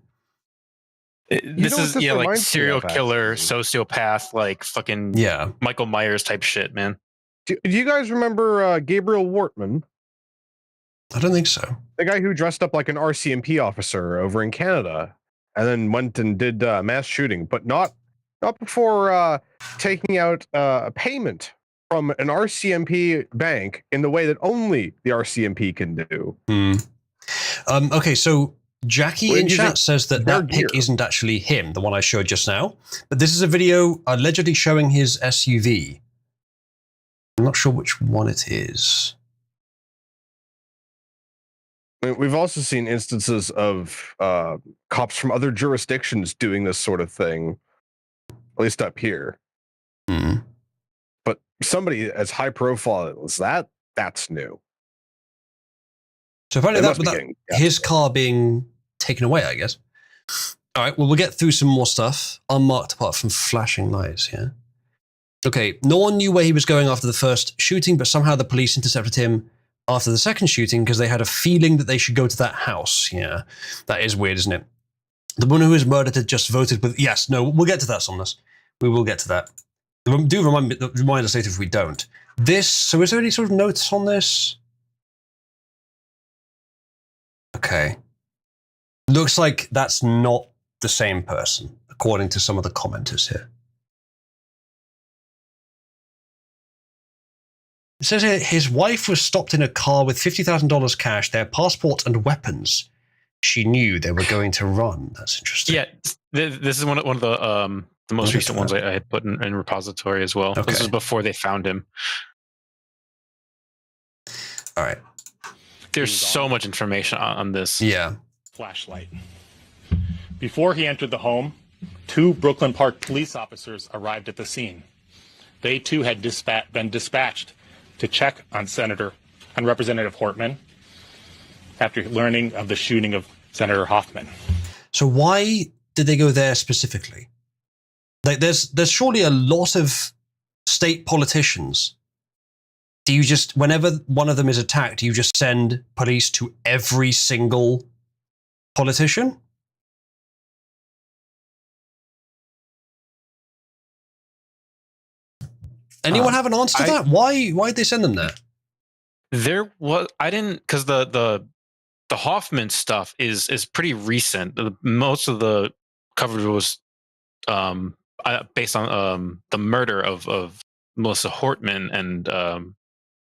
This is like serial killer, sociopath, like fucking Michael Myers type shit, man. Do you guys remember Gabriel Wortman? I don't think so. The guy who dressed up like an RCMP officer over in Canada and then went and did mass shooting, but not before taking out a payment from an RCMP bank in the way that only the RCMP can do. Okay, so Jackie in chat says that pic isn't actually him, the one I showed just now, but this is a video allegedly showing his SUV. I'm not sure which one it is. We've also seen instances of cops from other jurisdictions doing this sort of thing, at least up here. But somebody as high profile as that's new. So apparently his car being taken away, I guess. All right, well, we'll get through some more stuff, unmarked apart from flashing lights, yeah? Okay, no one knew where he was going after the first shooting, but somehow the police intercepted him after the second shooting because they had a feeling that they should go to that house. Yeah, that is weird, isn't it? The woman who was murdered had just voted with... Yes, no, we'll get to that, Somnus. We will get to that. Do remind us later if we don't. So is there any sort of notes on this? Okay. Looks like that's not the same person, according to some of the commenters here. It says here his wife was stopped in a car with $50,000 cash, their passports and weapons. She knew they were going to run. That's interesting. Yeah, this is one of the most recent ones I had put in repository as well. Okay. This is before they found him. All right. There's so much information on this. Yeah. Flashlight. Before he entered the home, 2 Brooklyn Park police officers arrived at the scene. They too had been dispatched to check on Representative Hortman after learning of the shooting of Senator Hoffman. So why did they go there specifically? Like, there's surely a lot of state politicians. Do you just, whenever one of them is attacked, do you just send police to every single politician? Anyone have an answer to that? Why'd they send them there? There was because the Hoffman stuff is pretty recent. Most of the coverage was based on the murder of Melissa Hortman and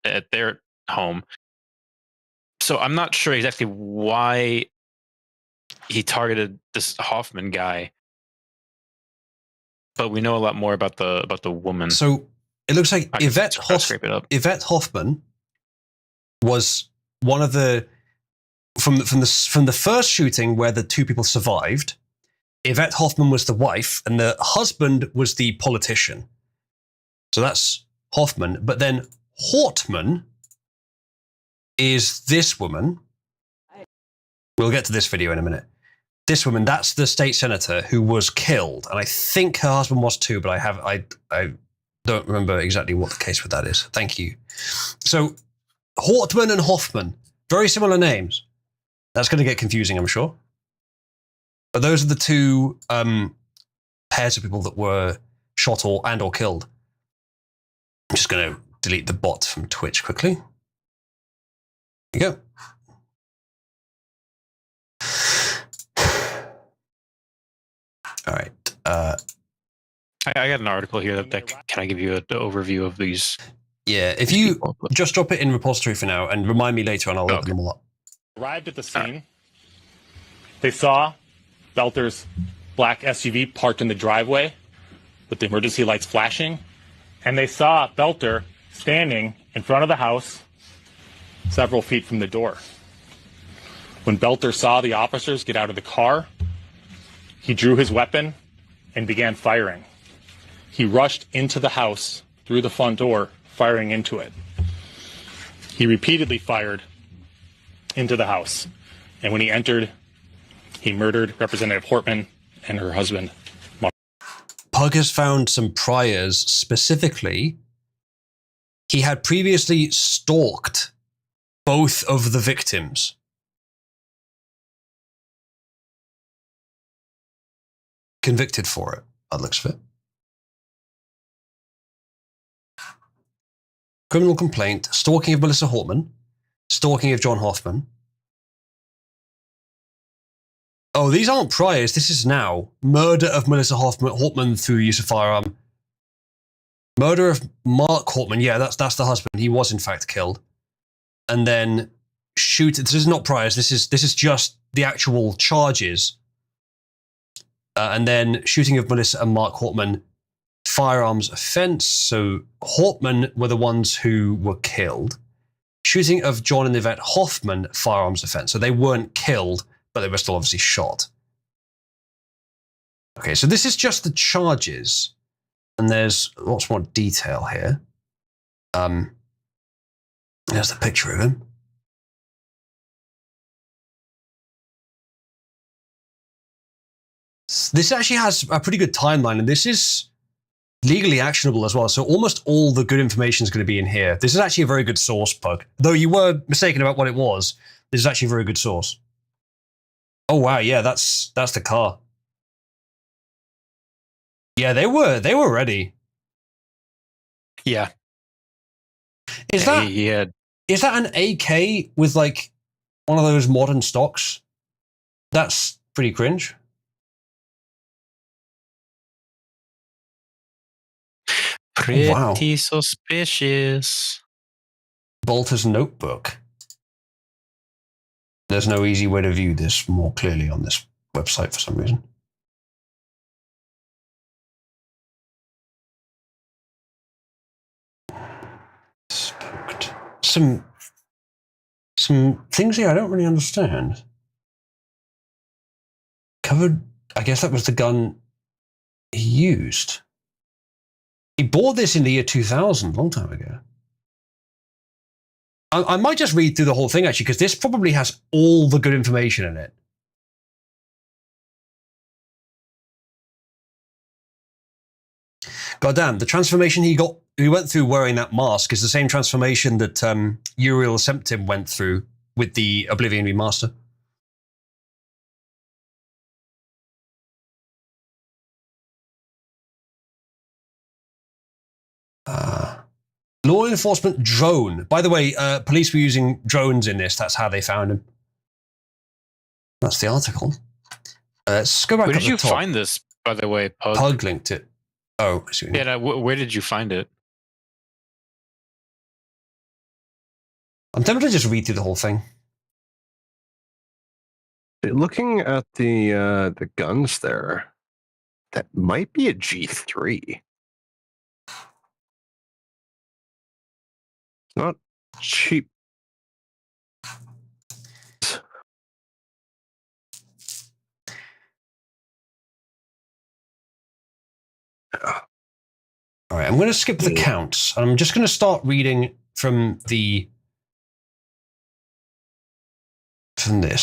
at their home. So I'm not sure exactly why he targeted this Hoffman guy, but we know a lot more about the woman. So it looks like Yvette Hoffman was one of the from the first shooting where the 2 people survived. Yvette Hoffman was the wife, and the husband was the politician. So that's Hoffman. But then Hortman is this woman. We'll get to this video in a minute. This woman, that's the state senator who was killed, and I think her husband was too, but I don't remember exactly what the case with that is. Thank you. So Hortman and Hoffman, very similar names. That's going to get confusing, I'm sure. But those are the 2 pairs of people that were shot or killed. I'm just going to delete the bot from Twitch quickly. There you go. All right. I got an article here that can I give you an overview of these? Yeah, if you just drop it in repository for now and remind me later and I'll open them all up. Arrived at the scene. They saw Belter's black SUV parked in the driveway with the emergency lights flashing, and they saw Belter standing in front of the house several feet from the door. When Belter saw the officers get out of the car, he drew his weapon and began firing. He rushed into the house through the front door, firing into it. He repeatedly fired into the house, and when he entered, he murdered Representative Hortman and her husband. Pug has found some priors. Specifically, he had previously stalked both of the victims. Convicted for it, that looks fit. Criminal complaint, stalking of Melissa Hortman, stalking of John Hoffman. Oh, these aren't priors, this is now. Murder of Melissa Hortman through use of firearm. Murder of Mark Hortman, yeah, that's the husband. He was in fact killed. And then shoot, this is not priors, this is just the actual charges. And then shooting of Melissa and Mark Hortman, firearms offense. So Hortman were the ones who were killed. Shooting of John and Yvette Hoffman, firearms offense. So they weren't killed, but they were still obviously shot. Okay, so this is just the charges. And there's lots more detail here. There's the picture of him. This actually has a pretty good timeline, and this is legally actionable as well. So almost all the good information is going to be in here. This is actually a very good source, Pug. Though you were mistaken about what it was, this is actually a very good source. Oh wow, yeah, that's the car. Yeah, they were ready. Yeah. Is that an AK with like one of those modern stocks? That's pretty cringe. Pretty suspicious. Bolter's notebook. There's no easy way to view this more clearly on this website for some reason. Spooked. Some things here I don't really understand. Covered, I guess that was the gun he used. He bought this in the year 2000, a long time ago. I might just read through the whole thing, actually, because this probably has all the good information in it. Goddamn, the transformation he went through wearing that mask is the same transformation that Uriel Semptim went through with the Oblivion Remaster. Law enforcement drone. By the way, police were using drones in this. That's how they found him. That's the article. Let's go back. Where did you find this, by the way, Pug? Pug linked it. Oh, I see. Yeah, no, where did you find it? I'm tempted to just read through the whole thing. Looking at the guns there, that might be a G3. Not cheap. All right, I'm going to skip the counts. I'm just going to start reading from this.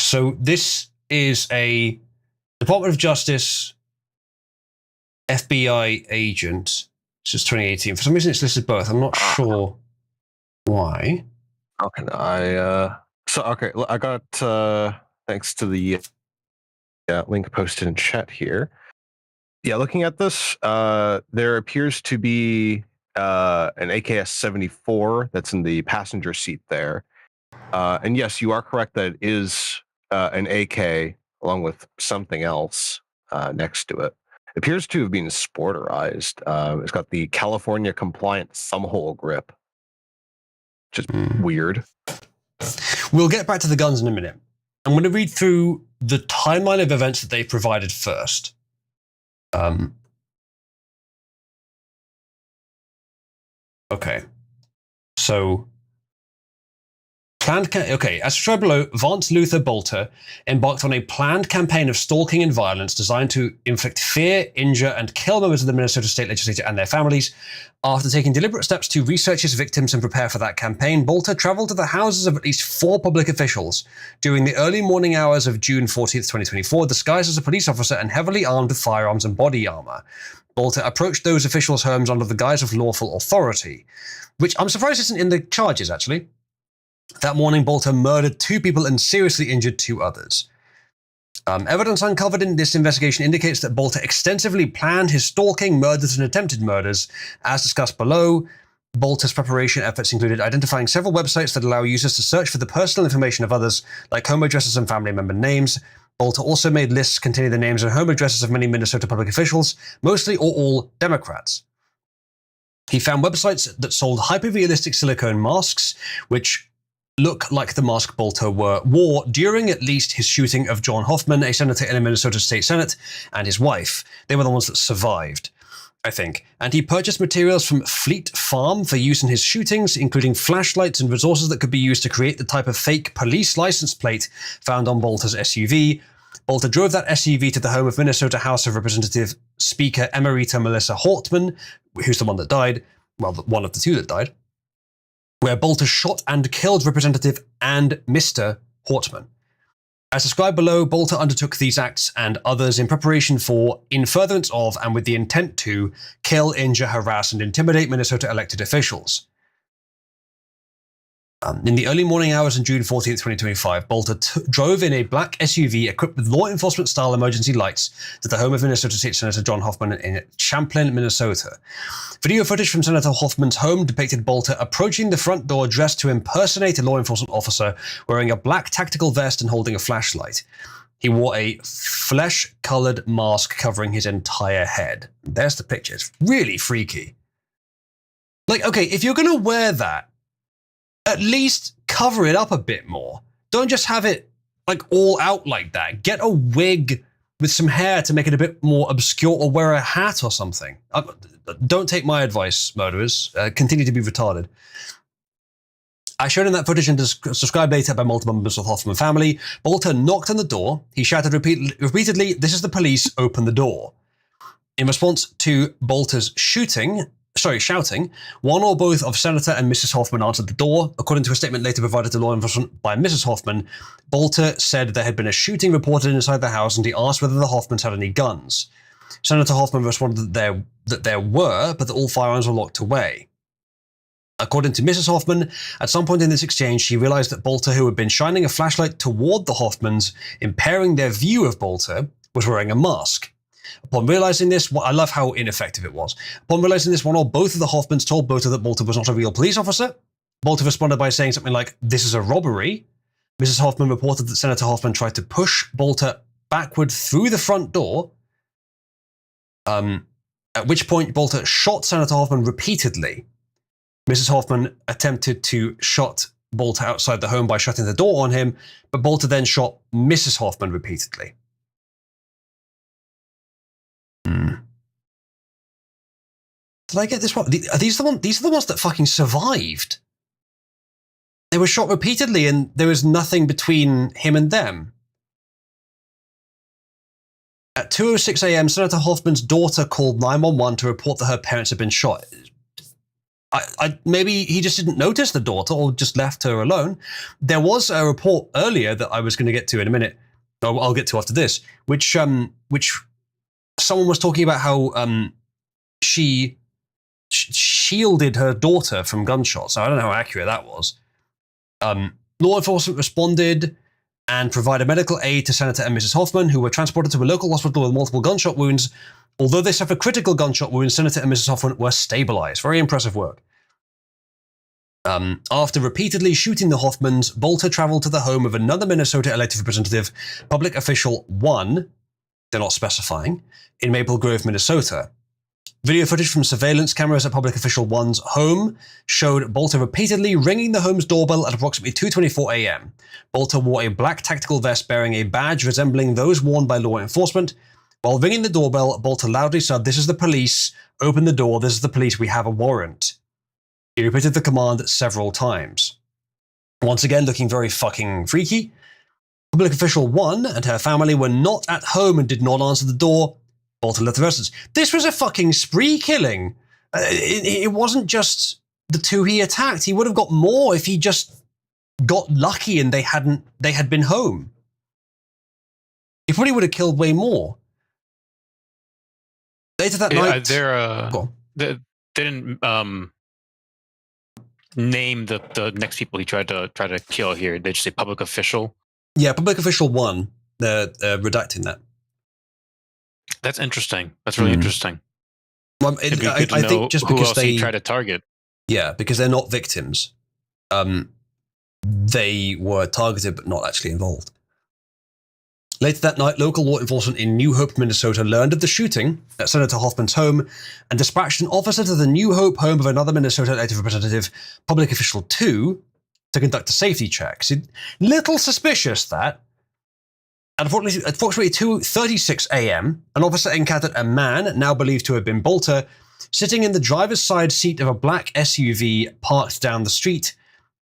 So this is a Department of Justice FBI agent. This is 2018. For some reason, it's listed both. I'm not sure why. Okay, I got thanks to the link posted in chat here. Yeah, looking at this, there appears to be an AKS-74 that's in the passenger seat there. And yes, you are correct that it is an AK along with something else next to it. It appears to have been sporterized. It's got the California compliant thumbhole grip. Just weird. We'll get back to the guns in a minute. I'm going to read through the timeline of events that they provided first. Okay. So, as described below, Vance Luther Bolter embarked on a planned campaign of stalking and violence designed to inflict fear, injure, and kill members of the Minnesota State Legislature and their families. After taking deliberate steps to research his victims and prepare for that campaign, Bolter traveled to the houses of at least 4 public officials during the early morning hours of June 14th, 2024, disguised as a police officer and heavily armed with firearms and body armor. Bolter approached those officials' homes under the guise of lawful authority, which I'm surprised isn't in the charges, actually. That morning, Bolter murdered 2 people and seriously injured 2 others. Evidence uncovered in this investigation indicates that Bolter extensively planned his stalking, murders, and attempted murders. As discussed below, Bolter's preparation efforts included identifying several websites that allow users to search for the personal information of others, like home addresses and family member names. Bolter also made lists containing the names and home addresses of many Minnesota public officials, mostly or all Democrats. He found websites that sold hyper-realistic silicone masks, which look like the mask Bolter wore during at least his shooting of John Hoffman, a senator in the Minnesota State Senate, and his wife. They were the ones that survived, I think. And he purchased materials from Fleet Farm for use in his shootings, including flashlights and resources that could be used to create the type of fake police license plate found on Bolter's SUV. Bolter drove that SUV to the home of Minnesota House of Representative Speaker Emerita Melissa Hortman, who's the one that died, well, one of the 2 that died, where Bolter shot and killed Representative and Mr. Hortman. As described below, Bolter undertook these acts and others in preparation for, in furtherance of, and with the intent to, kill, injure, harass, and intimidate Minnesota elected officials. In the early morning hours on June 14th, 2025, Bolter drove in a black SUV equipped with law enforcement-style emergency lights to the home of Minnesota State Senator John Hoffman in Champlin, Minnesota. Video footage from Senator Hoffman's home depicted Bolter approaching the front door dressed to impersonate a law enforcement officer, wearing a black tactical vest and holding a flashlight. He wore a flesh-colored mask covering his entire head. There's the picture. It's really freaky. Like, okay, if you're going to wear that, at least cover it up a bit more. Don't just have it like all out like that. Get a wig with some hair to make it a bit more obscure, or wear a hat or something. Don't take my advice, murderers. Continue to be retarded. As shown in that footage and described later by multiple members of the Hoffman family, Bolter knocked on the door. He shouted repeatedly, "This is the police, open the door." In response to Bolter's shouting, one or both of Senator and Mrs. Hoffman answered the door. According to a statement later provided to law enforcement by Mrs. Hoffman, Bolter said there had been a shooting reported inside the house, and he asked whether the Hoffmans had any guns. Senator Hoffman responded that there were, but that all firearms were locked away. According to Mrs. Hoffman, at some point in this exchange, she realized that Bolter, who had been shining a flashlight toward the Hoffmans, impairing their view of Bolter, was wearing a mask. Upon realizing this, I love how ineffective it was. Upon realizing this, one or both of the Hoffmans told Bolter that Bolter was not a real police officer. Bolter responded by saying something like, "This is a robbery." Mrs. Hoffman reported that Senator Hoffman tried to push Bolter backward through the front door, at which point Bolter shot Senator Hoffman repeatedly. Mrs. Hoffman attempted to shot Bolter outside the home by shutting the door on him, but Bolter then shot Mrs. Hoffman repeatedly. Did I get this wrong? These are the ones that fucking survived. They were shot repeatedly and there was nothing between him and them. At 2:06 a.m., Senator Hoffman's daughter called 911 to report that her parents had been shot. Maybe he just didn't notice the daughter or just left her alone. There was a report earlier that I was going to get to in a minute. I'll get to after this, which someone was talking about how she shielded her daughter from gunshots. I don't know how accurate that was. Law enforcement responded and provided medical aid to Senator and Mrs. Hoffman, who were transported to a local hospital with multiple gunshot wounds. Although they suffered critical gunshot wounds, Senator and Mrs. Hoffman were stabilized. Very impressive work. After repeatedly shooting the Hoffmans, Bolter traveled to the home of another Minnesota elected representative, Public Official 1, they're not specifying, in Maple Grove, Minnesota. Video footage from surveillance cameras at Public Official 1's home showed Bolter repeatedly ringing the home's doorbell at approximately 2:24 a.m. Bolter wore a black tactical vest bearing a badge resembling those worn by law enforcement. While ringing the doorbell, Bolter loudly said, "This is the police. Open the door. This is the police. We have a warrant." He repeated the command several times. Once again, looking very fucking freaky. Public Official 1 and her family were not at home and did not answer the door. Bolter left the residence. This was a fucking spree killing. It wasn't just the two he attacked. He would have got more if he just got lucky and they had been home. He probably would have killed way more. Later that night, they didn't name the next people he tried to kill here. They just say public official. Yeah, Public Official 1. They're redacting that. That's interesting. That's really interesting. Well, I think just who because else they he tried to target. Yeah, because they're not victims. They were targeted but not actually involved. Later that night, local law enforcement in New Hope, Minnesota learned of the shooting at Senator Hoffman's home and dispatched an officer to the New Hope home of another Minnesota elected representative, Public Official 2, to conduct a safety check. So, little suspicious that. At approximately 2:36 a.m., an officer encountered a man, now believed to have been Bolter, sitting in the driver's side seat of a black SUV parked down the street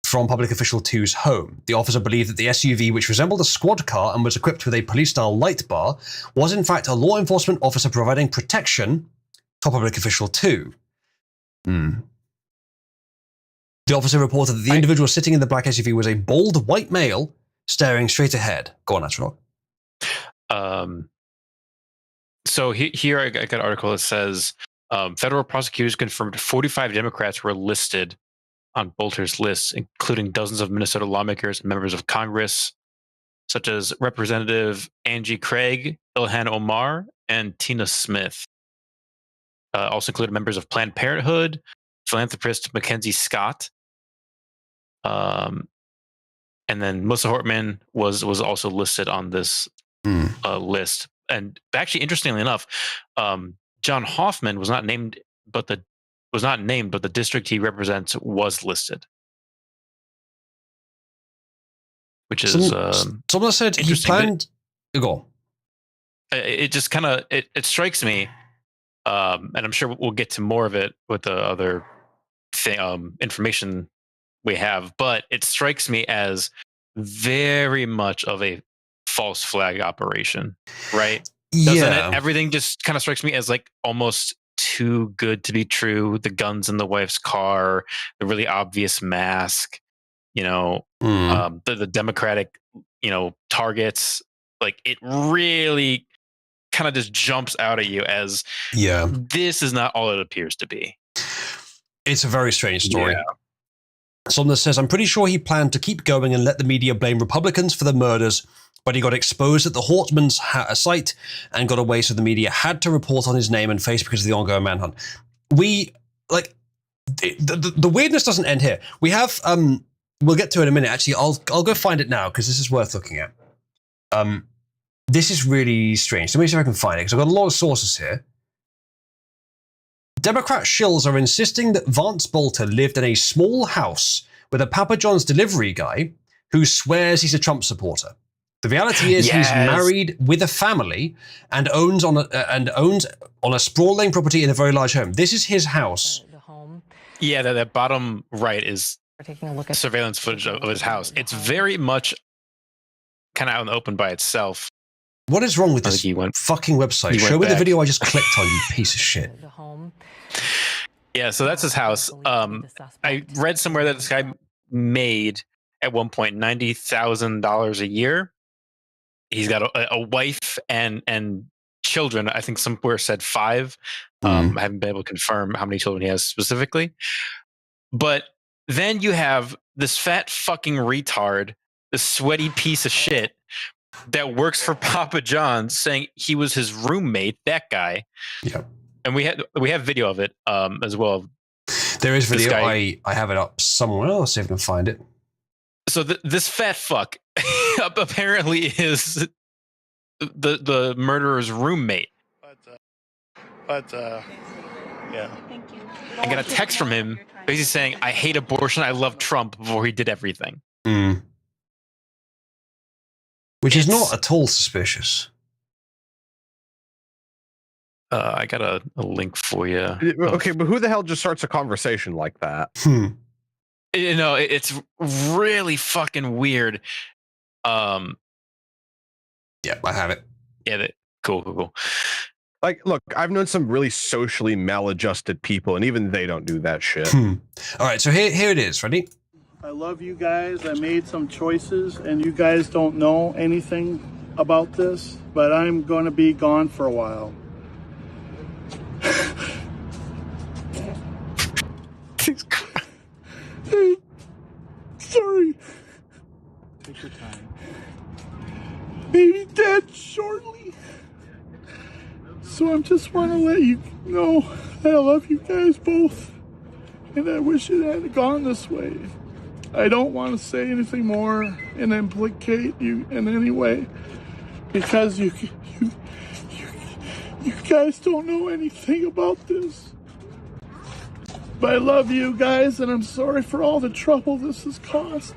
from Public Official 2's home. The officer believed that the SUV, which resembled a squad car and was equipped with a police-style light bar, was in fact a law enforcement officer providing protection to Public Official 2. The officer reported that the individual sitting in the black SUV was a bald white male staring straight ahead. Go on, Astronaut. So here I got an article that says federal prosecutors confirmed 45 Democrats were listed on Bolter's list, including dozens of Minnesota lawmakers and members of Congress, such as Representative Angie Craig, Ilhan Omar, and Tina Smith. Also included members of Planned Parenthood, philanthropist Mackenzie Scott, and then Melissa Hortman was also listed on this list. And actually, interestingly enough, John Hoffman was not named, but the district he represents was listed. which is someone said he planned. Go on. It just kind of it strikes me, and I'm sure we'll get to more of it with the other information we have, but it strikes me as very much of a false flag operation, right? Doesn't it? Everything just kind of strikes me as like almost too good to be true. The guns in the wife's car, the really obvious mask, the Democratic, targets. Like it really kind of just jumps out at you as this is not all it appears to be. It's a very strange story. Yeah. Someone says, I'm pretty sure he planned to keep going and let the media blame Republicans for the murders, but he got exposed at the Hortman's site and got away, so the media had to report on his name and face because of the ongoing manhunt. The weirdness doesn't end here. We have, we'll get to it in a minute. Actually, I'll go find it now because this is worth looking at. This is really strange. Let me see if I can find it because I've got a lot of sources here. Democrat shills are insisting that Vance Bolter lived in a small house with a Papa John's delivery guy who swears he's a Trump supporter. The reality is he's married with a family and owns on a sprawling property in a very large home. This is his house. Yeah, that bottom right is taking a look at surveillance footage of his house. It's very much kind of out in the open by itself. What is wrong with this fucking website? Show me the video I just clicked on, you piece of shit. Yeah, so that's his house. I read somewhere that this guy made at one point $90,000 a year. He's got a wife and children. I think somewhere said 5. I haven't been able to confirm how many children he has specifically. But then you have this fat fucking retard, this sweaty piece of shit that works for Papa John's saying he was his roommate, that guy. Yeah. And we have video of it as well. There is video. I have it up somewhere. Let's see if I can find it. So this fat fuck apparently is the murderer's roommate. But yeah. Thank you. I got a text from him basically saying, I hate abortion, I love Trump, before he did everything. Which is not at all suspicious. I got a link for you. Okay, but who the hell just starts a conversation like that? It's really fucking weird. Yeah, I have it. Yeah, cool. Like, look, I've known some really socially maladjusted people, and even they don't do that shit. All right, so here it is. Ready? I love you guys. I made some choices, and you guys don't know anything about this, but I'm going to be gone for a while. Sorry. Take your time. Maybe dead shortly. So I just want to let you know that I love you guys both, and I wish it had gone this way. I don't want to say anything more and implicate you in any way, because you guys don't know anything about this. But I love you guys, and I'm sorry for all the trouble this has caused.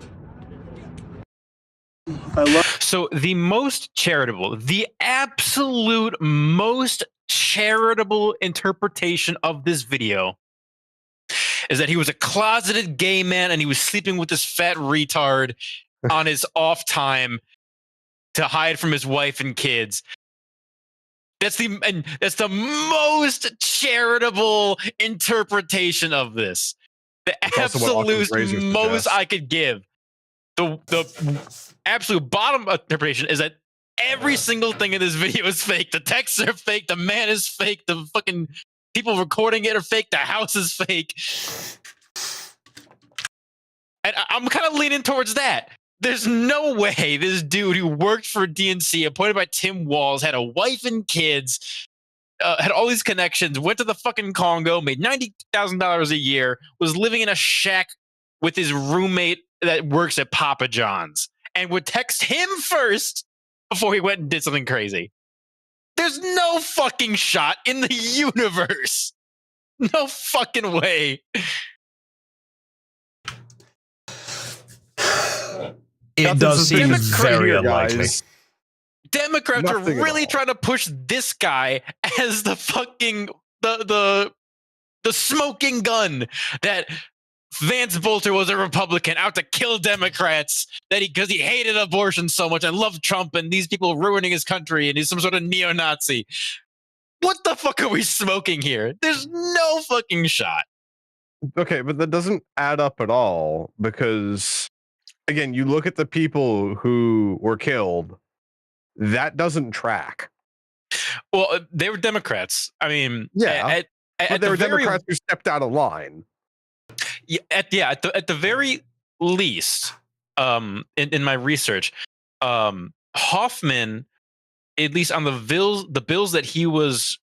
So the most charitable, the absolute most charitable interpretation of this video is that he was a closeted gay man and he was sleeping with this fat retard on his off time to hide from his wife and kids. That's the most charitable interpretation of this. The absolute most I could give. The absolute bottom interpretation is that every single thing in this video is fake. The texts are fake. The man is fake. The fucking people recording it are fake. The house is fake. And I'm kind of leaning towards that. There's no way this dude who worked for DNC, appointed by Tim Walz, had a wife and kids, had all these connections, went to the fucking Congo, made $90,000 a year, was living in a shack with his roommate that works at Papa John's, and would text him first before he went and did something crazy. There's no fucking shot in the universe. No fucking way. It does seem very unlikely. guys. Democrats are Nothing at really all. trying to push this guy as the fucking the smoking gun that Vance Bolter was a Republican out to kill Democrats because he hated abortion so much and loved Trump and these people ruining his country and he's some sort of neo-Nazi. What the fuck are we smoking here? There's no fucking shot. Okay, but that doesn't add up at all because, again, you look at the people who were killed, that doesn't track. Well, they were Democrats. I mean, Yeah, but they were Democrats who stepped out of line. At the very least, in my research, Hoffman, at least on the bills that he was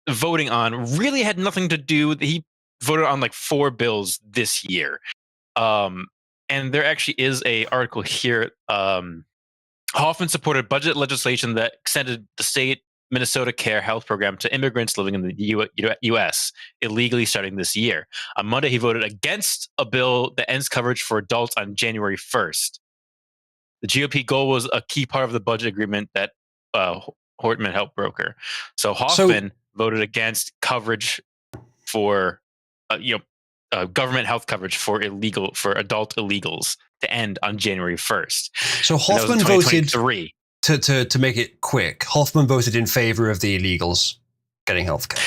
voting on, really had nothing to do. He voted on like 4 bills this year, and there actually is a article here. Hoffman supported budget legislation that extended the state Minnesota Care Health Program to immigrants living in the U.S. illegally starting this year. On Monday, he voted against a bill that ends coverage for adults on January 1st. The GOP goal was a key part of the budget agreement that Hortman helped broker. So Hoffman voted against coverage for, government health coverage for adult illegals to end on January 1st. So Hoffman voted to make it quick. Hoffman voted in favor of the illegals getting healthcare.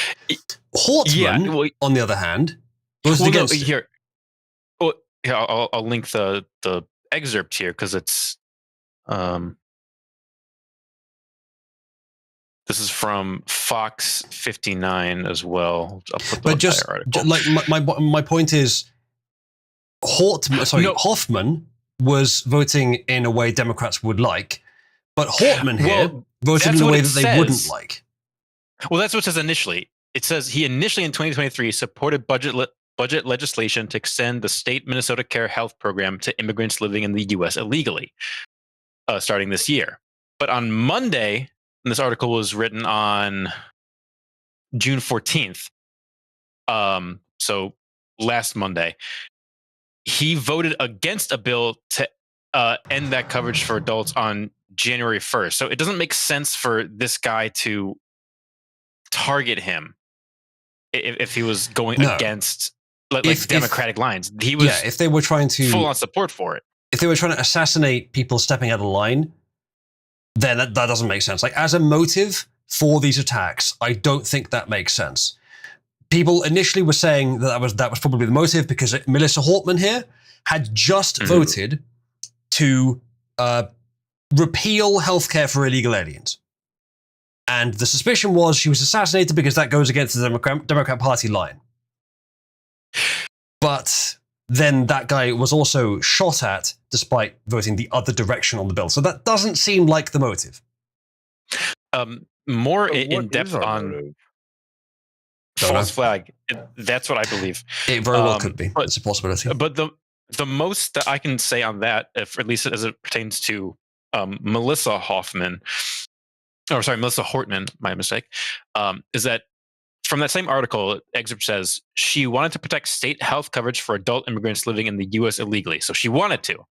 Hortman, on the other hand, voted against it. Here. Well, yeah, I'll link the excerpt here because it's this is from Fox 59 as well. I'll put the entire article. Like my point is, Hoffman was voting in a way Democrats would like, but Hortman here voted in a way that they wouldn't like. Well, that's what it says initially. It says he initially in 2023 supported budget legislation to extend the state Minnesota Care Health Program to immigrants living in the U.S. illegally, starting this year. But on Monday, and this article was written on June 14th, so last Monday, he voted against a bill to end that coverage for adults on January 1st. So it doesn't make sense for this guy to target him if he was going against Democratic lines. He was if they were trying to full on support for it. If they were trying to assassinate people stepping out of line, then that doesn't make sense. Like as a motive for these attacks, I don't think that makes sense. People initially were saying that was probably the motive because Melissa Hortman here had just voted to repeal healthcare for illegal aliens. And the suspicion was she was assassinated because that goes against the Democrat Party line. But then that guy was also shot at despite voting the other direction on the bill. So that doesn't seem like the motive. More in depth on false flag. That's what I believe. It very well could be. It's a possibility. But the most that I can say on that, if at least as it pertains to Melissa Hortman, my mistake, is that from that same article, excerpt says she wanted to protect state health coverage for adult immigrants living in the U.S. illegally. So she wanted to.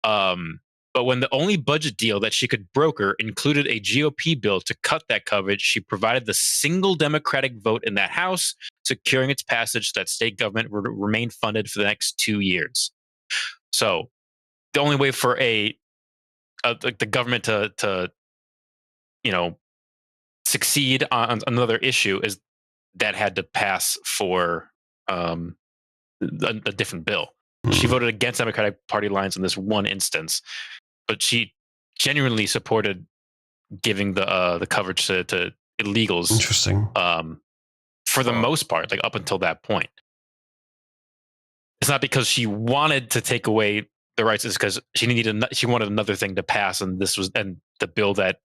But when the only budget deal that she could broker included a GOP bill to cut that coverage, she provided the single Democratic vote in that House, securing its passage so that state government would remain funded for the next 2 years. So the only way for the government to succeed on another issue is that had to pass for a different bill. She voted against Democratic Party lines in this one instance, but she genuinely supported giving the coverage to illegals. Interesting. For the most part, like up until that point. It's not because she wanted to take away the rights; it's because she wanted another thing to pass, and the bill that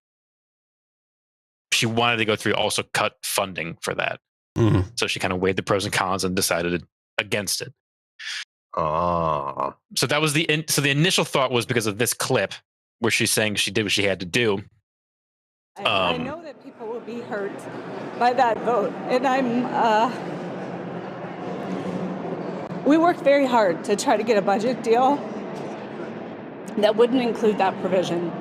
she wanted to go through also cut funding for that. So she kind of weighed the pros and cons and decided against it. So that was the initial thought was because of this clip where she's saying she did what she had to do. I know that people will be hurt by that vote, and we worked very hard to try to get a budget deal, that wouldn't include that provision.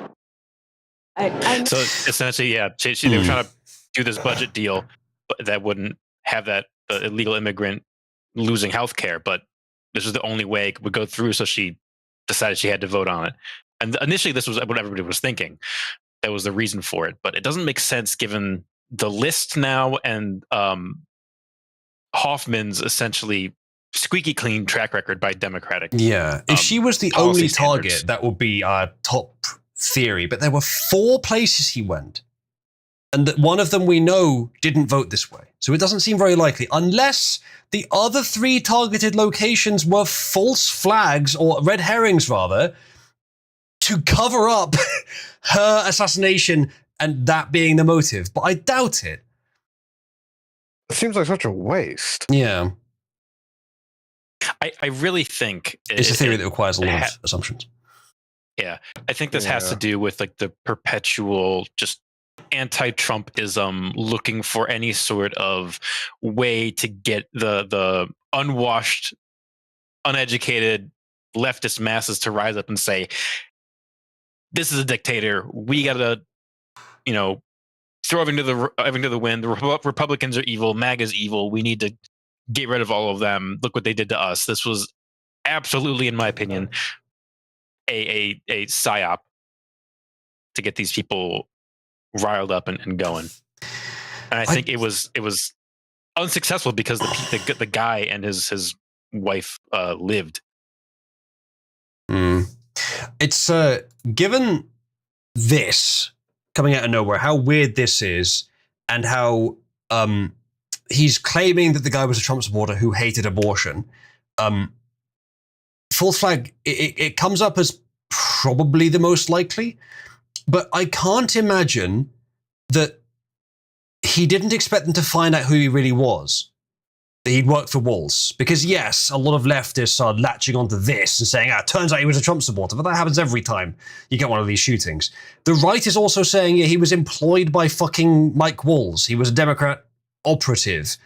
So essentially, yeah, they were trying to do this budget deal, but that wouldn't have that illegal immigrant losing health care. But this was the only way it would go through, so she decided she had to vote on it. And initially, this was what everybody was thinking. That was the reason for it. But it doesn't make sense given the list now and Hoffman's essentially squeaky clean track record by Democratic. Yeah. If she was the only target, that would be our top theory. But there were 4 places he went. And that one of them we know didn't vote this way. So it doesn't seem very likely. Unless the other 3 targeted locations were false flags, or red herrings rather, to cover up her assassination and that being the motive. But I doubt it. It seems like such a waste. Yeah. I really think it's a theory that requires a lot of assumptions. Yeah. I think this has to do with like the perpetual just anti-Trumpism, looking for any sort of way to get the unwashed, uneducated leftist masses to rise up and say, this is a dictator. We got to, throw everything to the wind. The Republicans are evil. MAGA's evil. We need to get rid of all of them. Look what they did to us. This was absolutely, in my opinion, a psyop to get these people riled up and going. And I think it was unsuccessful because the guy and his wife lived. It's given this coming out of nowhere, how weird this is, and how he's claiming that the guy was a Trump supporter who hated abortion. False flag, it comes up as probably the most likely, but I can't imagine that he didn't expect them to find out who he really was, that he'd worked for Walz. Because yes, a lot of leftists are latching onto this and saying, turns out he was a Trump supporter, but that happens every time you get one of these shootings. The right is also saying, he was employed by fucking Mike Walz. He was a Democrat operative.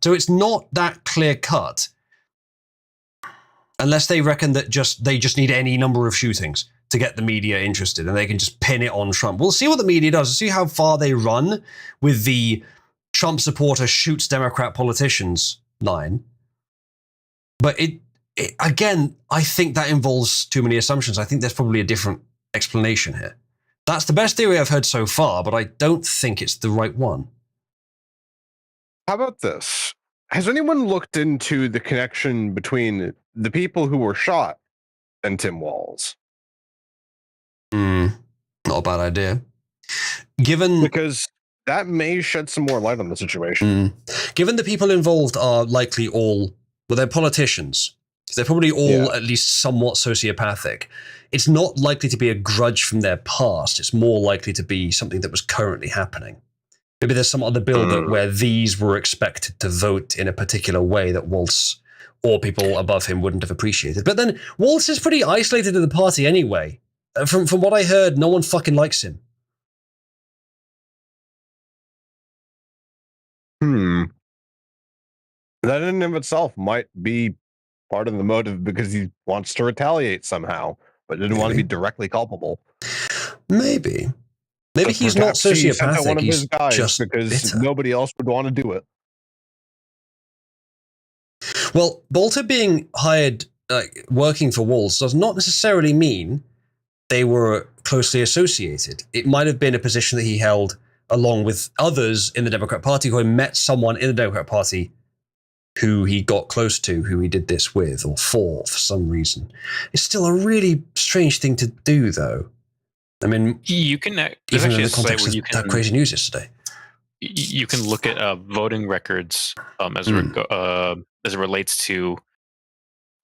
So it's not that clear cut. Unless they reckon that they just need any number of shootings to get the media interested and they can just pin it on Trump. We'll see what the media does. We'll see how far they run with the Trump supporter shoots Democrat politicians line. But it again, I think that involves too many assumptions. I think there's probably a different explanation here. That's the best theory I've heard so far, but I don't think it's the right one. How about this? Has anyone looked into the connection between the people who were shot and Tim Walz? Not a bad idea. Because that may shed some more light on the situation. Given the people involved are likely they're politicians. They're probably all at least somewhat sociopathic. It's not likely to be a grudge from their past. It's more likely to be something that was currently happening. Maybe there's some other bill where these were expected to vote in a particular way that Walz or people above him wouldn't have appreciated. But then Walz is pretty isolated in the party anyway. From what I heard, no one fucking likes him. That in and of itself might be part of the motive because he wants to retaliate somehow, but didn't want to be directly culpable. Maybe he's not sociopathic. One of he's his guys just because bitter. Nobody else would want to do it. Well, Bolter being hired, working for Walz, does not necessarily mean they were closely associated. It might have been a position that he held along with others in the Democrat Party who had met someone in the Democrat Party who he got close to, who he did this with or for some reason. It's still a really strange thing to do, though. I mean, you can even in the context of that crazy news yesterday. You can look at voting records as it relates to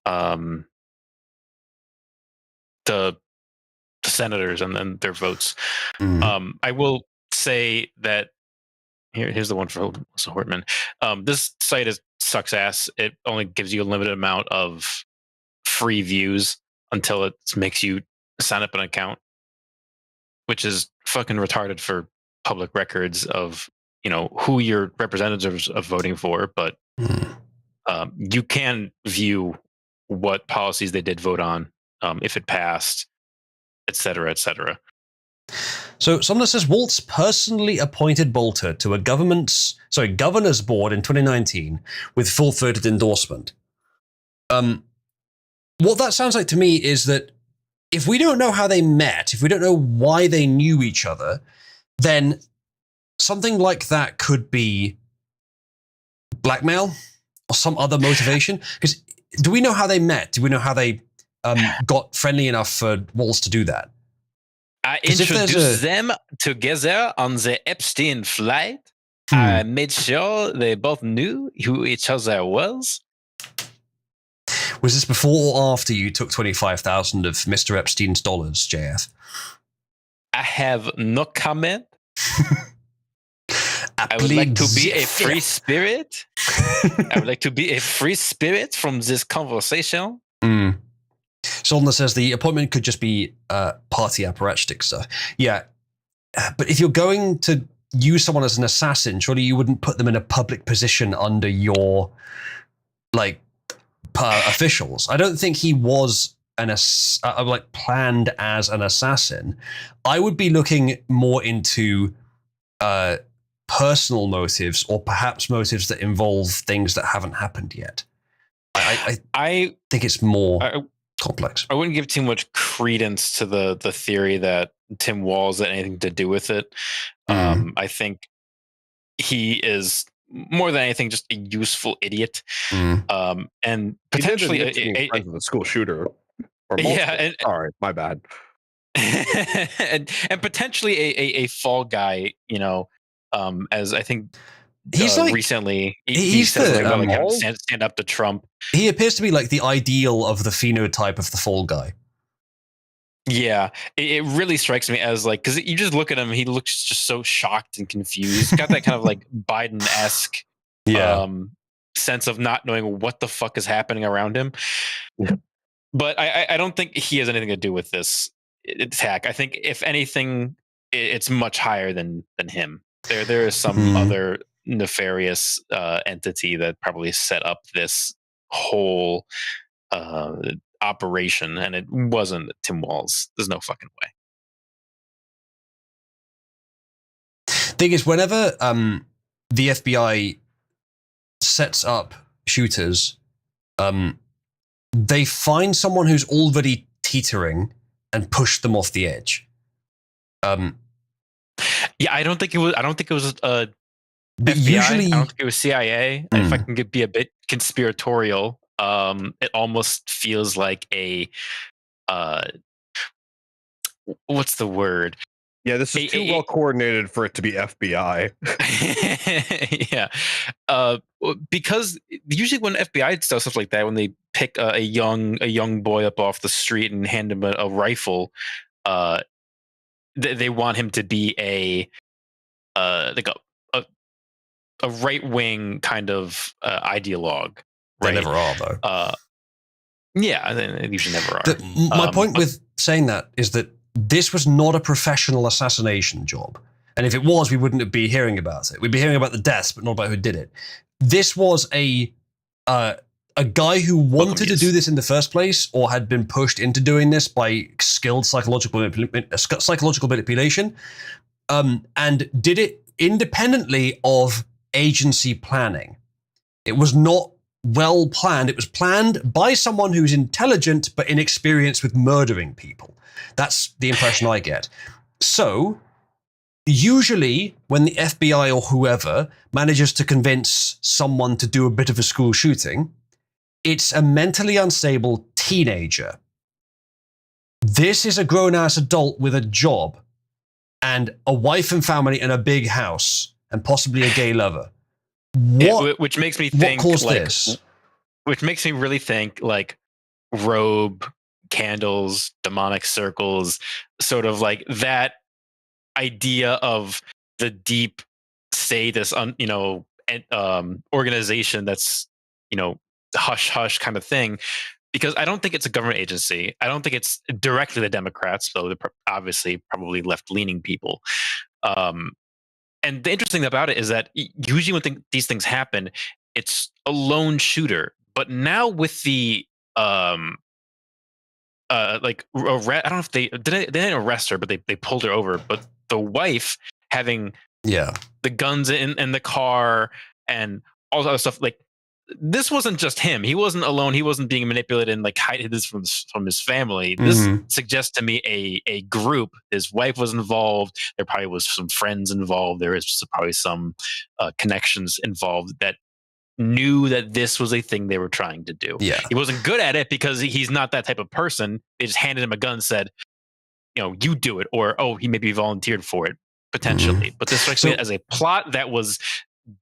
the senators and then their votes. I will say that here's the one for Melissa Hortman. This site sucks ass. It only gives you a limited amount of free views until it makes you sign up an account, which is fucking retarded for public records of who your representatives are voting for. But you can view what policies they did vote on if it passed. etc., etc. So someone says Waltz personally appointed Bolter to a governor's board in 2019 with full-throated endorsement. What that sounds like to me is that if we don't know how they met, if we don't know why they knew each other, then something like that could be blackmail or some other motivation. Because do we know how they met? Do we know how they got friendly enough for Waltz to do that? I introduced them together on the Epstein flight. I made sure they both knew who each other was. Was this before or after you took 25,000 of Mr. Epstein's dollars, JF? I have no comment. I would like to be a free spirit. I would like to be a free spirit from this conversation. Solna says the appointment could just be party apparatchik stuff. Yeah, but if you're going to use someone as an assassin, surely you wouldn't put them in a public position under your officials. I don't think he was planned as an assassin. I would be looking more into personal motives, or perhaps motives that involve things that haven't happened yet. I think it's more complex. I wouldn't give too much credence to the theory that Tim Walz had anything to do with it. I think he is more than anything just a useful idiot, and potentially a school shooter. Or sorry, my bad. and potentially a fall guy. As I think he's recently he says stand up to Trump. He appears to be like the ideal of the phenotype of the fall guy. Yeah, it really strikes me as because you just look at him, he looks just so shocked and confused. He's got that kind of Biden-esque sense of not knowing what the fuck is happening around him. Yeah. But I don't think he has anything to do with this attack. I think if anything, it's much higher than him. There is some other nefarious entity that probably set up this whole operation, and it wasn't Tim Walz. There's no fucking way. Thing is, whenever the FBI sets up shooters, they find someone who's already teetering and push them off the edge. Yeah, I don't think it was FBI. Usually, I don't think it was CIA. If I can be a bit conspiratorial, it almost feels like a what's the word? Yeah, this is too well coordinated for it to be FBI. Yeah, because usually when FBI does stuff like that, when they pick a young boy up off the street and hand him a rifle, they want him to be a right wing kind of ideologue. They never are, though. Yeah, they usually never are. My point with saying that is that this was not a professional assassination job. And if it was, we wouldn't be hearing about it. We'd be hearing about the deaths, but not about who did it. This was a guy who wanted to do this in the first place, or had been pushed into doing this by skilled psychological manipulation, and did it independently of agency planning. It was not well planned. It was planned by someone who's intelligent but inexperienced with murdering people. That's the impression I get. So, usually when the FBI or whoever manages to convince someone to do a bit of a school shooting, it's a mentally unstable teenager. This is a grown-ass adult with a job and a wife and family and a big house and possibly a gay lover. Which makes me think, what caused this? Which makes me really think robe, candles, demonic circles, sort of that idea of the deep state, this organization that's hush hush kind of thing. Because I don't think it's a government agency. I don't think it's directly the Democrats, though they're obviously probably left-leaning people. And the interesting thing about it is that usually when these things happen, it's a lone shooter. But now with the I don't know if they didn't arrest her, but they pulled her over. But the wife having the guns in the car and all that other stuff, like this wasn't just him. He wasn't alone. He wasn't being manipulated and like hiding this from his family. This suggests to me a group. His wife was involved. There probably was some friends involved. There is probably some connections involved that knew that this was a thing they were trying to do. Yeah. He wasn't good at it because he's not that type of person. They just handed him a gun and said, you do it, or, oh, he maybe volunteered for it, potentially. But this strikes me as a plot that was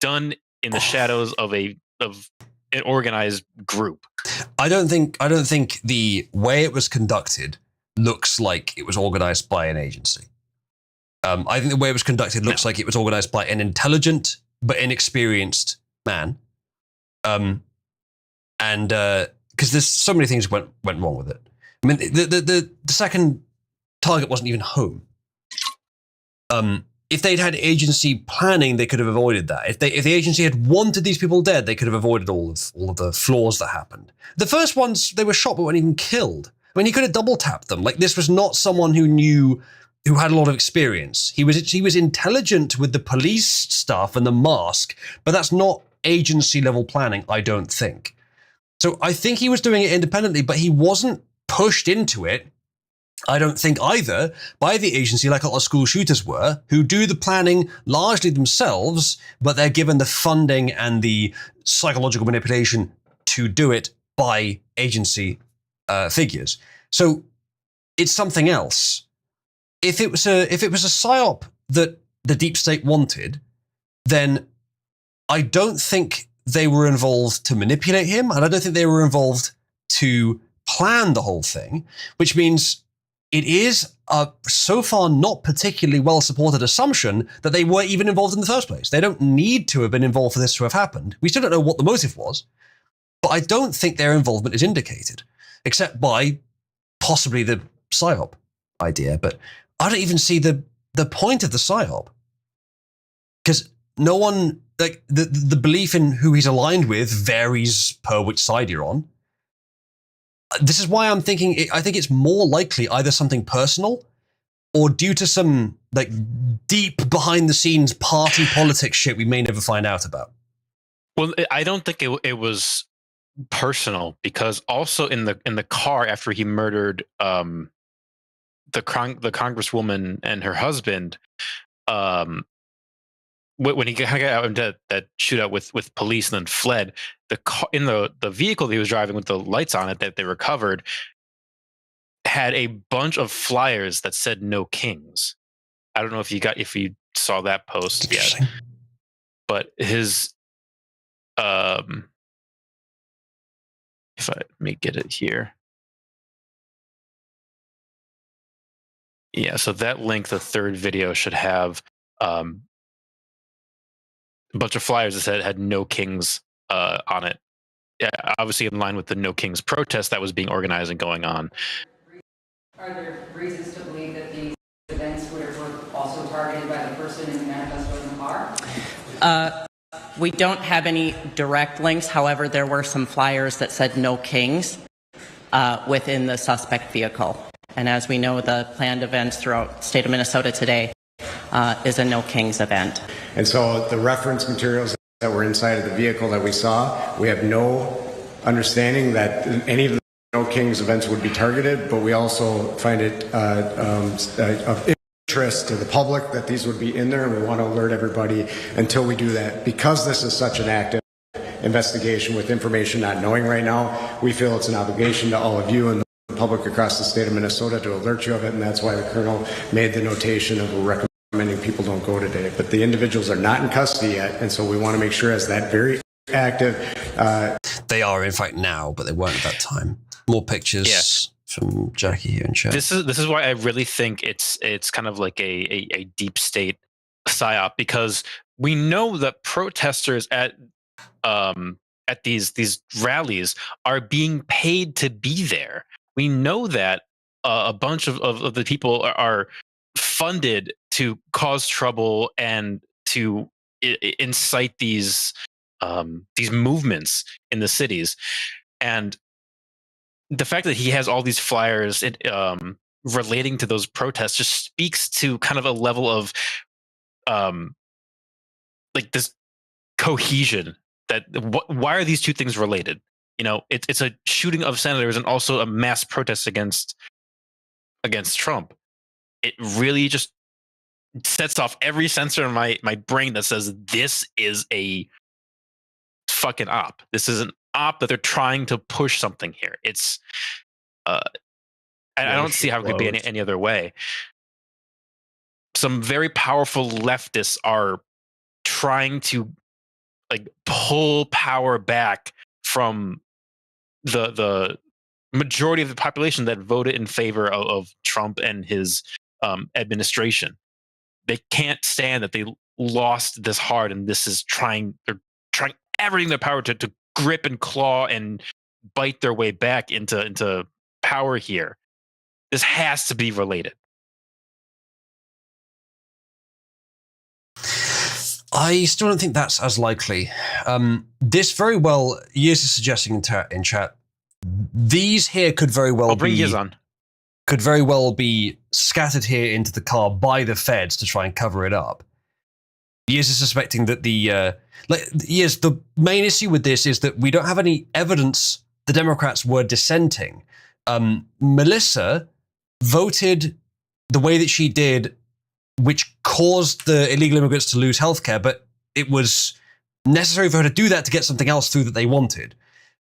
done in the shadows of an organized group. I don't think the way it was conducted looks like it was organized by an agency. I think the way it was conducted looks like it was organized by an intelligent but inexperienced man. And because there's so many things went wrong with it. I mean, the second target wasn't even home. If they'd had agency planning, they could have avoided that. If the agency had wanted these people dead, they could have avoided all of the flaws that happened. The first ones, they were shot but weren't even killed. I mean, he could have double tapped them. Like, this was not someone who had a lot of experience. He was intelligent with the police stuff and the mask, but that's not agency level planning, I don't think. So I think he was doing it independently, but he wasn't pushed into it, I don't think, either by the agency like a lot of school shooters were, who do the planning largely themselves, but they're given the funding and the psychological manipulation to do it by agency figures. So it's something else. If it was a psyop that the deep state wanted, then I don't think they were involved to manipulate him, and I don't think they were involved to plan the whole thing, which means it is a so far not particularly well-supported assumption that they were even involved in the first place. They don't need to have been involved for this to have happened. We still don't know what the motive was, but I don't think their involvement is indicated, except by possibly the PSYOP idea. But I don't even see the point of the PSYOP, because no one, like, the belief in who he's aligned with varies per which side you're on. This is why I'm thinking, I think it's more likely either something personal or due to some like deep behind the scenes party politics shit we may never find out about. Well, I don't think it was personal, because also in the car after he murdered the congresswoman and her husband, when he got out into that shootout with police and then fled, in the vehicle that he was driving with the lights on it that they recovered had a bunch of flyers that said "No Kings." I don't know if you saw that post yet, but his if I may get it here. Yeah, so that link, the third video, should have a bunch of flyers that said had "No Kings" on it. Yeah, obviously in line with the No Kings protest that was being organized and going on. Are there reasons to believe that these events were also targeted by the person in the manifesto in the car? We don't have any direct links. However, there were some flyers that said "No Kings" within the suspect vehicle. And as we know, the planned events throughout the state of Minnesota today is a No Kings event. And so the reference materials that were inside of the vehicle that we saw, we have no understanding that any of the No Kings events would be targeted, but we also find it of interest to the public that these would be in there, and we want to alert everybody until we do that. Because this is such an active investigation with information not knowing right now, we feel it's an obligation to all of you and the public across the state of Minnesota to alert you of it, and that's why the Colonel made the notation of recommending people don't go today. But the individuals are not in custody yet, and so we want to make sure as that very active... They are, in fact, now, but they weren't at that time. More pictures from Jackie here in chat. This is why I really think it's kind of like a deep state psyop, because we know that protesters at these rallies are being paid to be there. We know that a bunch of the people are funded to cause trouble and to incite these movements in the cities. And the fact that he has all these flyers relating to those protests just speaks to kind of a level of like this cohesion. That why are these two things related? You know, it's a shooting of senators and also a mass protest against Trump. It really just sets off every sensor in my brain that says this is a fucking op. This is an op that they're trying to push something here. It's I don't see how it could be any other way. Some very powerful leftists are trying to like pull power back from the majority of the population that voted in favor of Trump and his administration. They can't stand that they lost this hard, and they're trying everything in their power to grip and claw and bite their way back into power here. This has to be related. I still don't think that's as likely. This very well, Years is suggesting in chat, these here could very well could very well be scattered here into the car by the feds to try and cover it up. Years is suspecting that the main issue with this is that we don't have any evidence the Democrats were dissenting. Melissa voted the way that she did, which caused the illegal immigrants to lose healthcare, but it was necessary for her to do that to get something else through that they wanted.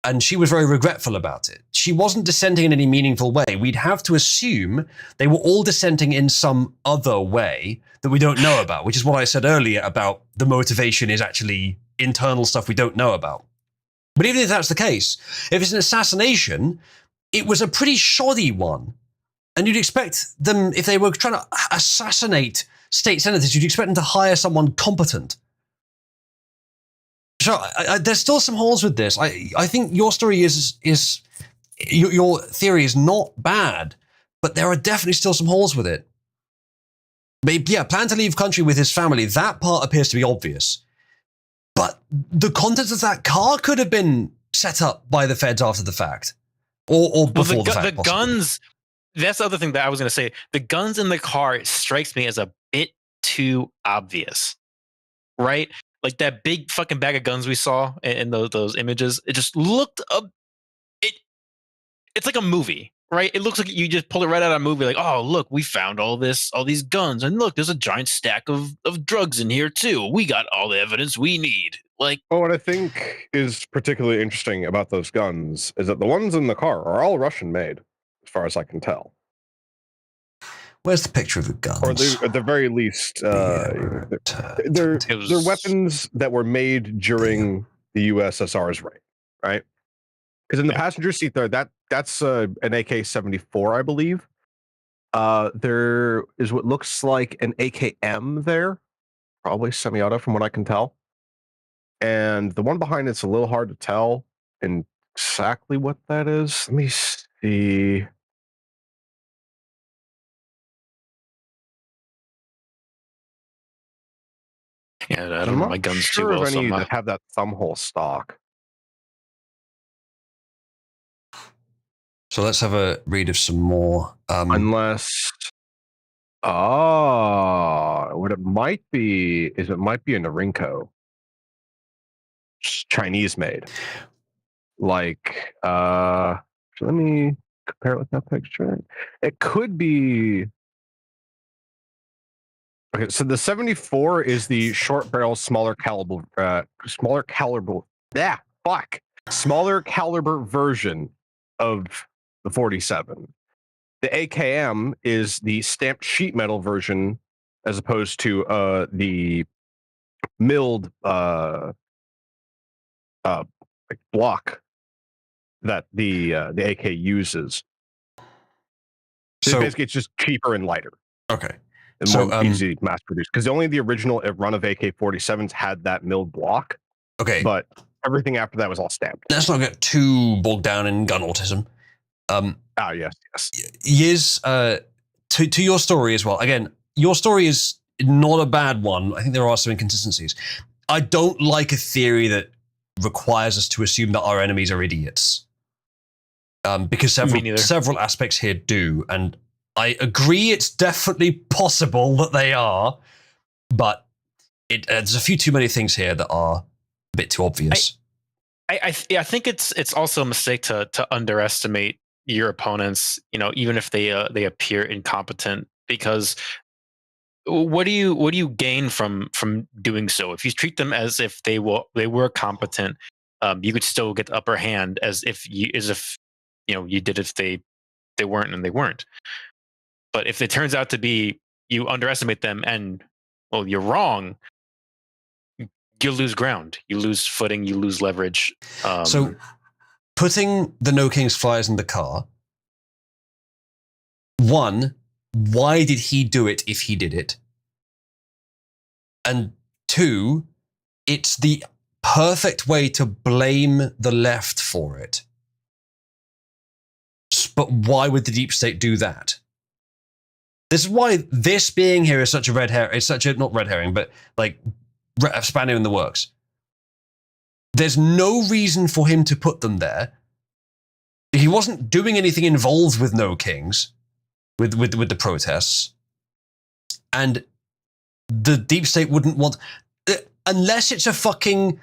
And she was very regretful about it. She wasn't dissenting in any meaningful way. We'd have to assume they were all dissenting in some other way that we don't know about, which is what I said earlier about the motivation is actually internal stuff we don't know about. But even if that's the case, if it's an assassination, it was a pretty shoddy one. And you'd expect them, if they were trying to assassinate state senators, you'd expect them to hire someone competent. So there's still some holes with this. I think your story is your theory is not bad, but there are definitely still some holes with it. But yeah, plan to leave country with his family. That part appears to be obvious. But the contents of that car could have been set up by the feds after the fact. Or before the fact. The guns, that's the other thing that I was going to say. The guns in the car strikes me as a bit too obvious, right? Like that big fucking bag of guns we saw in those images, it just looked it's like a movie, right? It looks like you just pulled it right out of a movie, like, oh, look, we found all these guns, and look, there's a giant stack of drugs in here too. We got all the evidence we need. Like, what I think is particularly interesting about those guns is that the ones in the car are all Russian made, as far as I can tell. Where's the picture of the guns? Or at the very least, they're weapons that were made during the USSR's reign, right? Because in the passenger seat there, that's an AK-74, I believe. There is what looks like an AKM there, probably semi-auto from what I can tell. And the one behind it's a little hard to tell exactly what that is. Let me see. Yeah, I don't know my guns too well. Any that have that thumbhole stock. So let's have a read of some more. Unless, what it might be is it might be a Norinco, Chinese made. Like, so let me compare it with that picture. It could be. Okay, so the 74 is the short barrel, smaller caliber version of the 47. The AKM is the stamped sheet metal version, as opposed to the milled block that the AK uses. So basically, it's just cheaper and lighter. Okay. And more easy to mass produce, because only the original run of AK-47s had that milled block. Okay, but everything after that was all stamped. Let's not get too bogged down in gun autism. Yes. Yiz, to your story as well. Again, your story is not a bad one. I think there are some inconsistencies. I don't like a theory that requires us to assume that our enemies are idiots. because several aspects here do, and I agree it's definitely possible that they are, but there's a few too many things here that are a bit too obvious. I think it's also a mistake to underestimate your opponents, even if they appear incompetent, because what do you gain from doing so? If you treat them as if they were competent, you could still get the upper hand as if you did if they weren't and they weren't. But if it turns out to be you underestimate them and you're wrong, you lose ground, you lose footing, you lose leverage. So putting the No Kings flyers in the car, one, why did he do it if he did it? And two, it's the perfect way to blame the left for it. But why would the deep state do that? This is why this being here is such a red herring. It's such a, not red herring, but like a spanner in the works. There's no reason for him to put them there. He wasn't doing anything involved with No Kings, with the protests. And the deep state wouldn't want, unless it's a fucking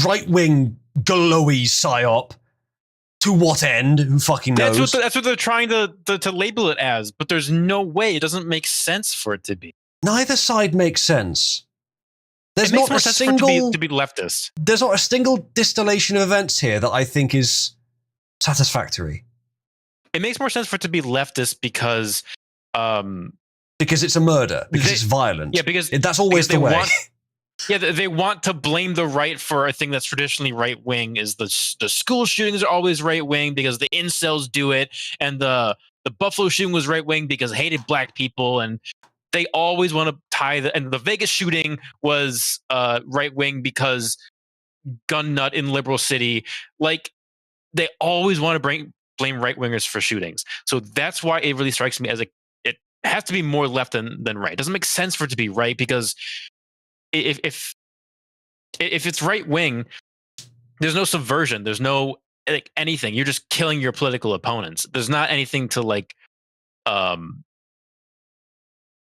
right-wing glowy psyop. To what end? Who fucking knows? That's what they're trying to label it as, but there's no way. It doesn't make sense for it to be. Neither side makes sense. There's it makes not more a sense single for it to be leftist. There's not a single distillation of events here that I think is satisfactory. It makes more sense for it to be leftist because it's a murder, because it's violent. Yeah, because that's always the way. They want to blame the right for a thing that's traditionally right wing. Is the school shootings are always right wing because the incels do it, and the Buffalo shooting was right wing because it hated black people, and they always want to tie and the Vegas shooting was right wing because gun nut in liberal city. Like they always want to blame right wingers for shootings. So that's why it really strikes me as it has to be more left than right. It doesn't make sense for it to be right because if it's right wing, there's no subversion. There's no anything. You're just killing your political opponents. There's not anything to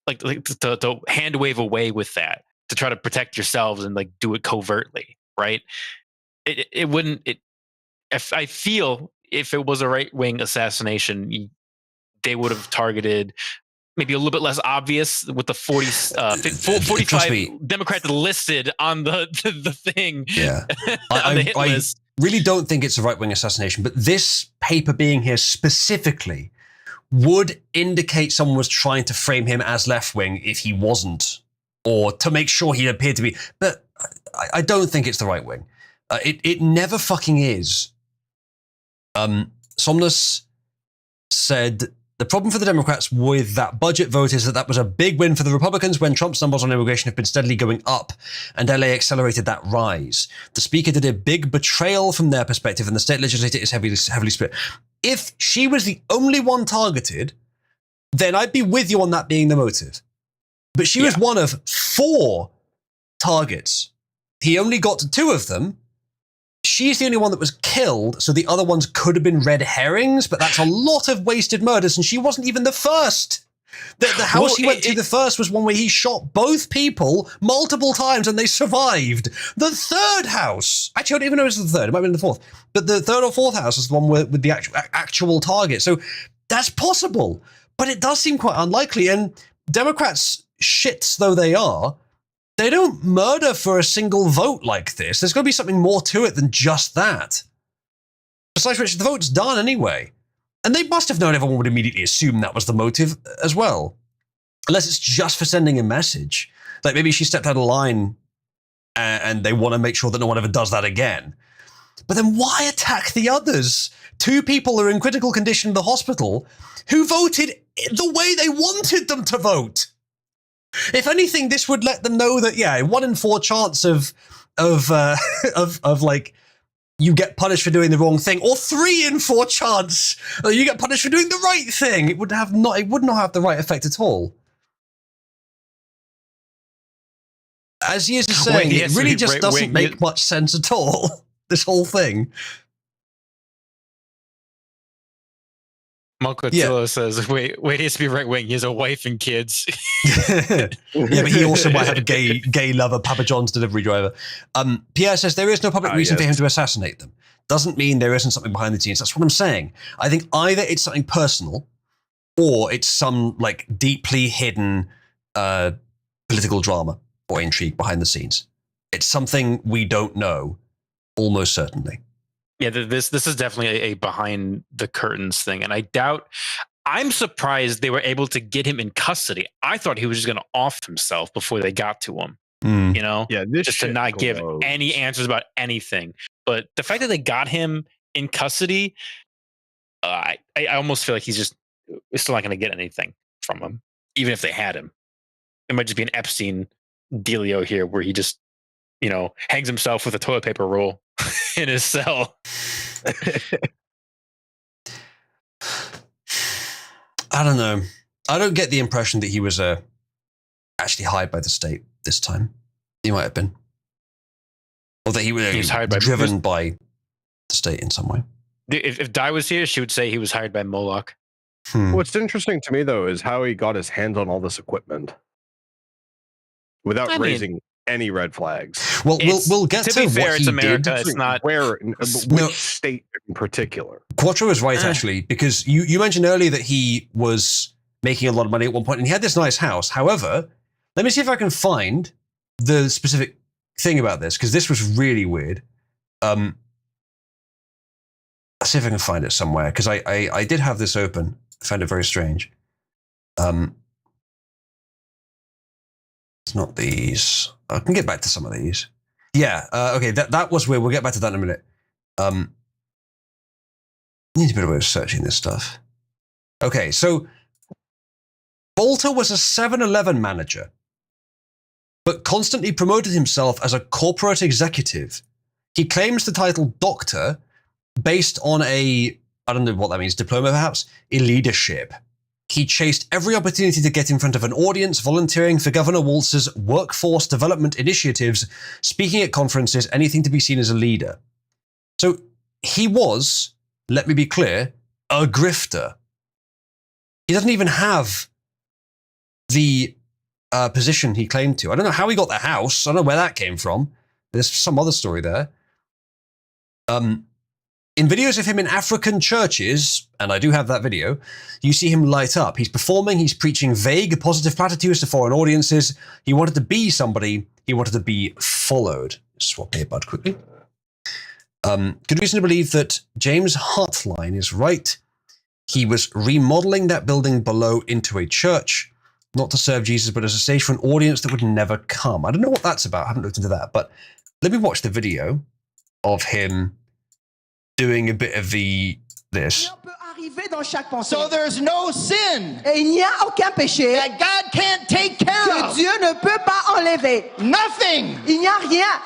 to hand wave away with that to try to protect yourselves and do it covertly, right? It wouldn't. If I feel if it was a right wing assassination, they would have targeted. Maybe a little bit less obvious with the 45 Democrats listed on the thing. Yeah, on the hit list. Really don't think it's a right-wing assassination, but this paper being here specifically would indicate someone was trying to frame him as left-wing if he wasn't, or to make sure he appeared to be. But I don't think it's the right wing. It never fucking is. Somnus said, the problem for the Democrats with that budget vote is that was a big win for the Republicans when Trump's numbers on immigration have been steadily going up, and LA accelerated that rise. The speaker did a big betrayal from their perspective, and the state legislature is heavily split. If she was the only one targeted, then I'd be with you on that being the motive. But she was one of 4 targets. He only got 2 of them. She's the only one that was killed, so the other ones could have been red herrings, but that's a lot of wasted murders, and she wasn't even the first. The house he went to the first was one where he shot both people multiple times and they survived. The third house, actually I don't even know if it was the third, it might have been the fourth, but the third or fourth house is the one with the actual target. So that's possible, but it does seem quite unlikely, and Democrats, shits though they are, they don't murder for a single vote like this. There's got to be something more to it than just that. Besides which, the vote's done anyway. And they must have known everyone would immediately assume that was the motive as well. Unless it's just for sending a message. Like maybe she stepped out of line and they want to make sure that no one ever does that again. But then why attack the others? 2 people are in critical condition in the hospital who voted the way they wanted them to vote. If anything, this would let them know that, 1 in 4 chance of like you get punished for doing the wrong thing, or 3 in 4 chance you get punished for doing the right thing. It would not have the right effect at all. As Years is saying, it really just doesn't make much sense at all. This whole thing. Mokotillo says, wait, he has to be right wing. He has a wife and kids. Yeah, but he also might have a gay lover, Papa John's delivery driver. Pierre says there is no public reason for him to assassinate them. Doesn't mean there isn't something behind the scenes. That's what I'm saying. I think either it's something personal or it's some like deeply hidden political drama or intrigue behind the scenes. It's something we don't know, almost certainly. Yeah, this is definitely a behind the curtains thing, and I'm surprised they were able to get him in custody. I thought he was just going to off himself before they got to him. You know, just to not give any answers about anything. But the fact that they got him in custody, I almost feel like he's still not going to get anything from him, even if they had him. It might just be an Epstein dealio here, where he just, hangs himself with a toilet paper roll in his cell. I don't know. I don't get the impression that he was actually hired by the state this time. He might have been. Or that he was driven by the state in some way. If Di was here, she would say he was hired by Moloch. What's interesting to me, though, is how he got his hands on all this equipment without raising any red flags. Well, we'll get to be fair, what it's he America. did. It's not which state in particular. Quattro is right, actually, because you mentioned earlier that he was making a lot of money at one point and he had this nice house. However, let me see if I can find the specific thing about this, because this was really weird. Let's see if I can find it somewhere, because I did have this open. I found it very strange. It's not these. I can get back to some of these. Yeah, okay, that was weird. We'll get back to that in a minute. Need a bit of a way of searching this stuff. Okay, so Bolter was a 7-Eleven manager, but constantly promoted himself as a corporate executive. He claims the title doctor based on I don't know what that means, diploma perhaps, in leadership. He chased every opportunity to get in front of an audience, volunteering for Governor Walz's workforce development initiatives, speaking at conferences, anything to be seen as a leader. So he was, let me be clear, a grifter. He doesn't even have the position he claimed to. I don't know how he got the house. I don't know where that came from. There's some other story there. In videos of him in African churches, and I do have that video, you see him light up. He's performing, he's preaching vague, positive platitudes to foreign audiences. He wanted to be somebody, he wanted to be followed. Swap earbud quickly. Good reason to believe that James Hartline is right. He was remodeling that building below into a church, not to serve Jesus, but as a stage for an audience that would never come. I don't know what that's about. I haven't looked into that, but let me watch the video of him doing a bit of this. So there's no sin. Et il n'y a aucun péché that God can't take care que of. Dieu ne peut pas enlever. Nothing. Il n'y a rien.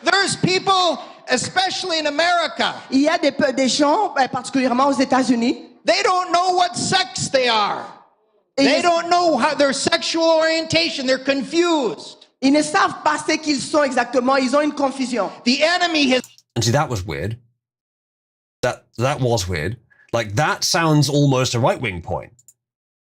There's people, especially in America. Il y a des gens, particulièrement aux États-Unis. They don't know what sex they are. They don't know how their sexual orientation. They're confused. Ils ne savent pas ce qu'ils sont exactement. Ils ont une confusion. The enemy has. And see, that was weird. That was weird. Like, that sounds almost a right-wing point.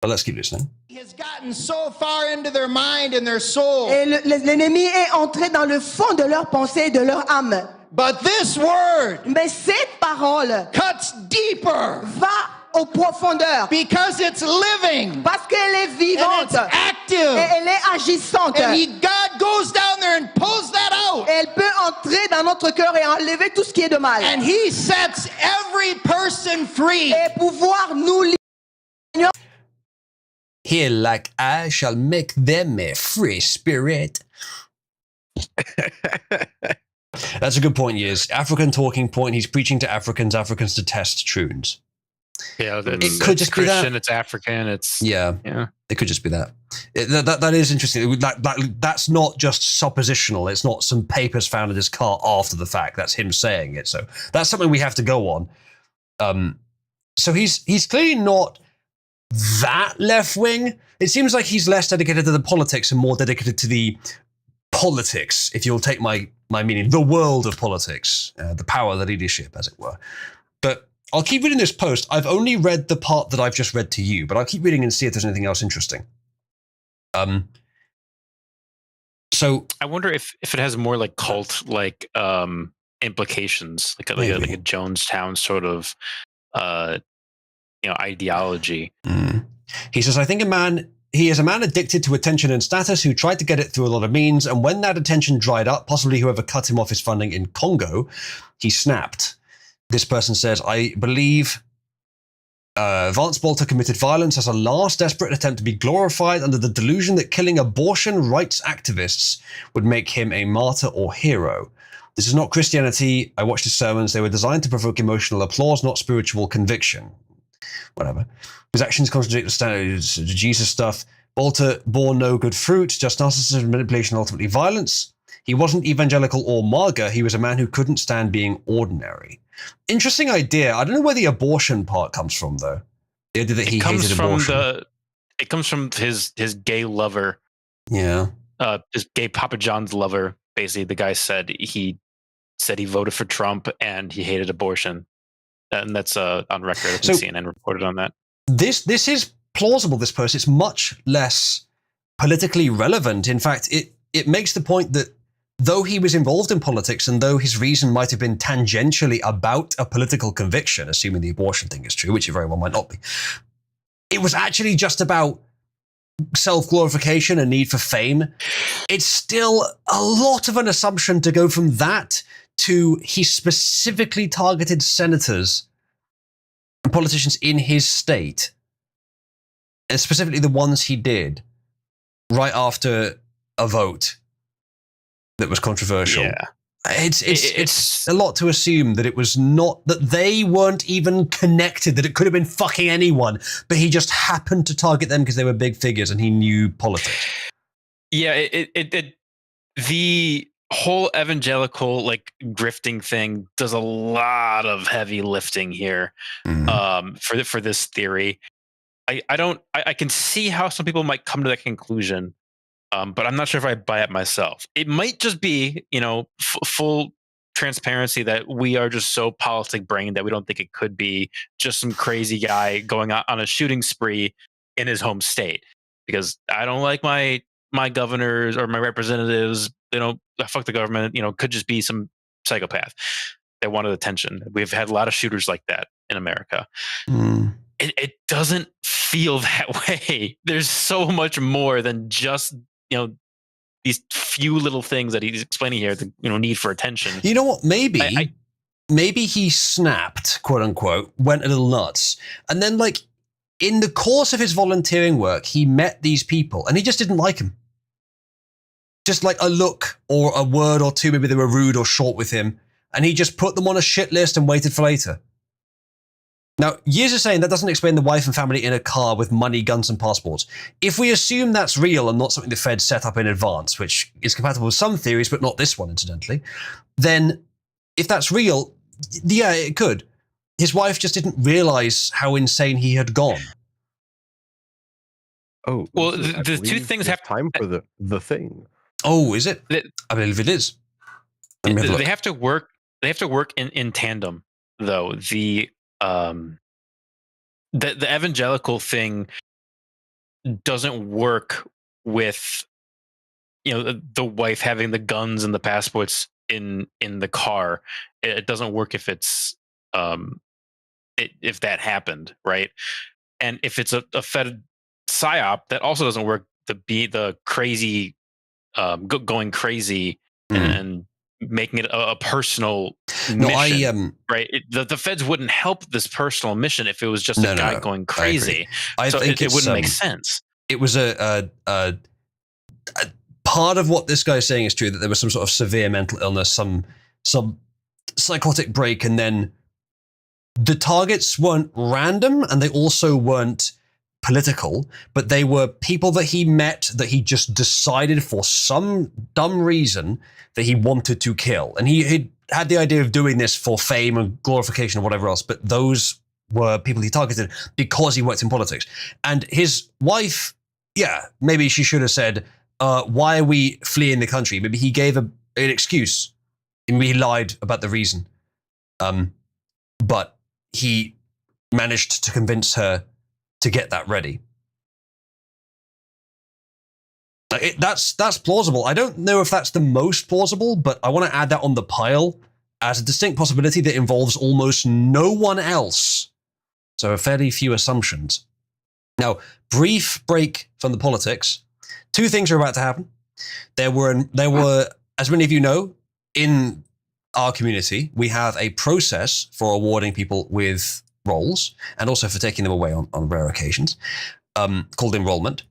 But let's keep listening. Has gotten so far into their mind and their soul. Et l'ennemi est entré dans le fond de leur pensée et de leur âme. But this word, mais cette parole, cuts deeper. Va aux profondeurs. Because it's living. Parce qu'elle est vivante. And it's active. Et elle est agissante. And God goes down there and pulls that out. Et elle peut entrer dans notre cœur et enlever tout ce qui est de mal. And he sets every person free. Et pouvoir nous libérer. Here, like I shall make them a free spirit. That's a good point, yes. African talking point. He's preaching to Africans, Africans to test troons. Yeah, it could just Christian, be that. It's African. It's yeah. It could just be that. That is interesting. That's not just suppositional. It's not some papers found in his car after the fact. That's him saying it. So that's something we have to go on. So he's clearly not that left wing. It seems like he's less dedicated to the politics and more dedicated to the politics, if you'll take my meaning, the world of politics, the power, the leadership, as it were. But I'll keep reading this post. I've only read the part that I've just read to you, but I'll keep reading and see if there's anything else interesting. So I wonder if it has more like cult like implications, like a Jonestown sort of ideology. He says, I think he is a man addicted to attention and status who tried to get it through a lot of means, and when that attention dried up, possibly whoever cut him off his funding in Congo, he snapped. This person says, I believe Vance Bolter committed violence as a last desperate attempt to be glorified under the delusion that killing abortion rights activists would make him a martyr or hero. This is not Christianity. I watched his sermons. They were designed to provoke emotional applause, not spiritual conviction. Whatever. His actions contradict the standards of Jesus stuff. Bolter bore no good fruit, just narcissism, manipulation, and ultimately violence. He wasn't evangelical or MAGA. He was a man who couldn't stand being ordinary. Interesting idea. I don't know where the abortion part comes from, though. The idea that he hated abortion. It comes from his gay lover. Yeah. His gay Papa John's lover. Basically, the guy said he voted for Trump and he hated abortion. And that's on record. I think CNN reported on that. This is plausible, this post. It's much less politically relevant. In fact, it makes the point that though he was involved in politics and though his reason might have been tangentially about a political conviction, assuming the abortion thing is true, which it very well might not be, it was actually just about self-glorification and need for fame. It's still a lot of an assumption to go from that to he specifically targeted senators and politicians in his state, and specifically the ones he did right after a vote that was controversial. Yeah. It's a lot to assume that it was not, that they weren't even connected, that it could have been fucking anyone, but he just happened to target them because they were big figures and he knew politics. Yeah, the whole evangelical like grifting thing does a lot of heavy lifting here for this theory. I can see how some people might come to that conclusion. But I'm not sure if I buy it myself. It might just be, full transparency that we are just so politic brained that we don't think it could be just some crazy guy going on a shooting spree in his home state. Because I don't like my governors or my representatives. They don't fuck the government. Could just be some psychopath that wanted attention. We've had a lot of shooters like that in America. It doesn't feel that way. There's so much more than just these few little things that he's explaining here, the need for attention. You know what? Maybe he snapped, quote unquote, went a little nuts. And then like in the course of his volunteering work, he met these people and he just didn't like them. Just like a look or a word or two, maybe they were rude or short with him. And he just put them on a shit list and waited for later. Now, years are saying that doesn't explain the wife and family in a car with money, guns, and passports. If we assume that's real and not something the Fed set up in advance, which is compatible with some theories, but not this one, incidentally, then if that's real, yeah, it could. His wife just didn't realize how insane he had gone. Oh, well, the two things have time for the thing. Oh, is it? I believe it is. They have to work. They have to work in tandem, though. The evangelical thing doesn't work with the wife having the guns and the passports in the car. It doesn't work if it's if that happened, right? And if it's a Fed psyop, that also doesn't work. The crazy going crazy and making it a personal mission, right? The Feds wouldn't help this personal mission if it was just a guy going crazy. I think it wouldn't make sense. It was a part of what this guy's saying is true, that there was some sort of severe mental illness, some psychotic break, and then the targets weren't random and they also weren't political, but they were people that he met that he just decided for some dumb reason that he wanted to kill. And he had the idea of doing this for fame and glorification or whatever else, but those were people he targeted because he worked in politics. And his wife, yeah, maybe she should have said, why are we fleeing the country? Maybe he gave an excuse. Maybe he lied about the reason. But he managed to convince her to get that ready. That's plausible. I don't know if that's the most plausible, but I want to add that on the pile as a distinct possibility that involves almost no one else. So fairly few assumptions. Now, brief break from the politics. Two things are about to happen. There were, as many of you know, in our community, we have a process for awarding people with roles and also for taking them away on rare occasions, called enrollment.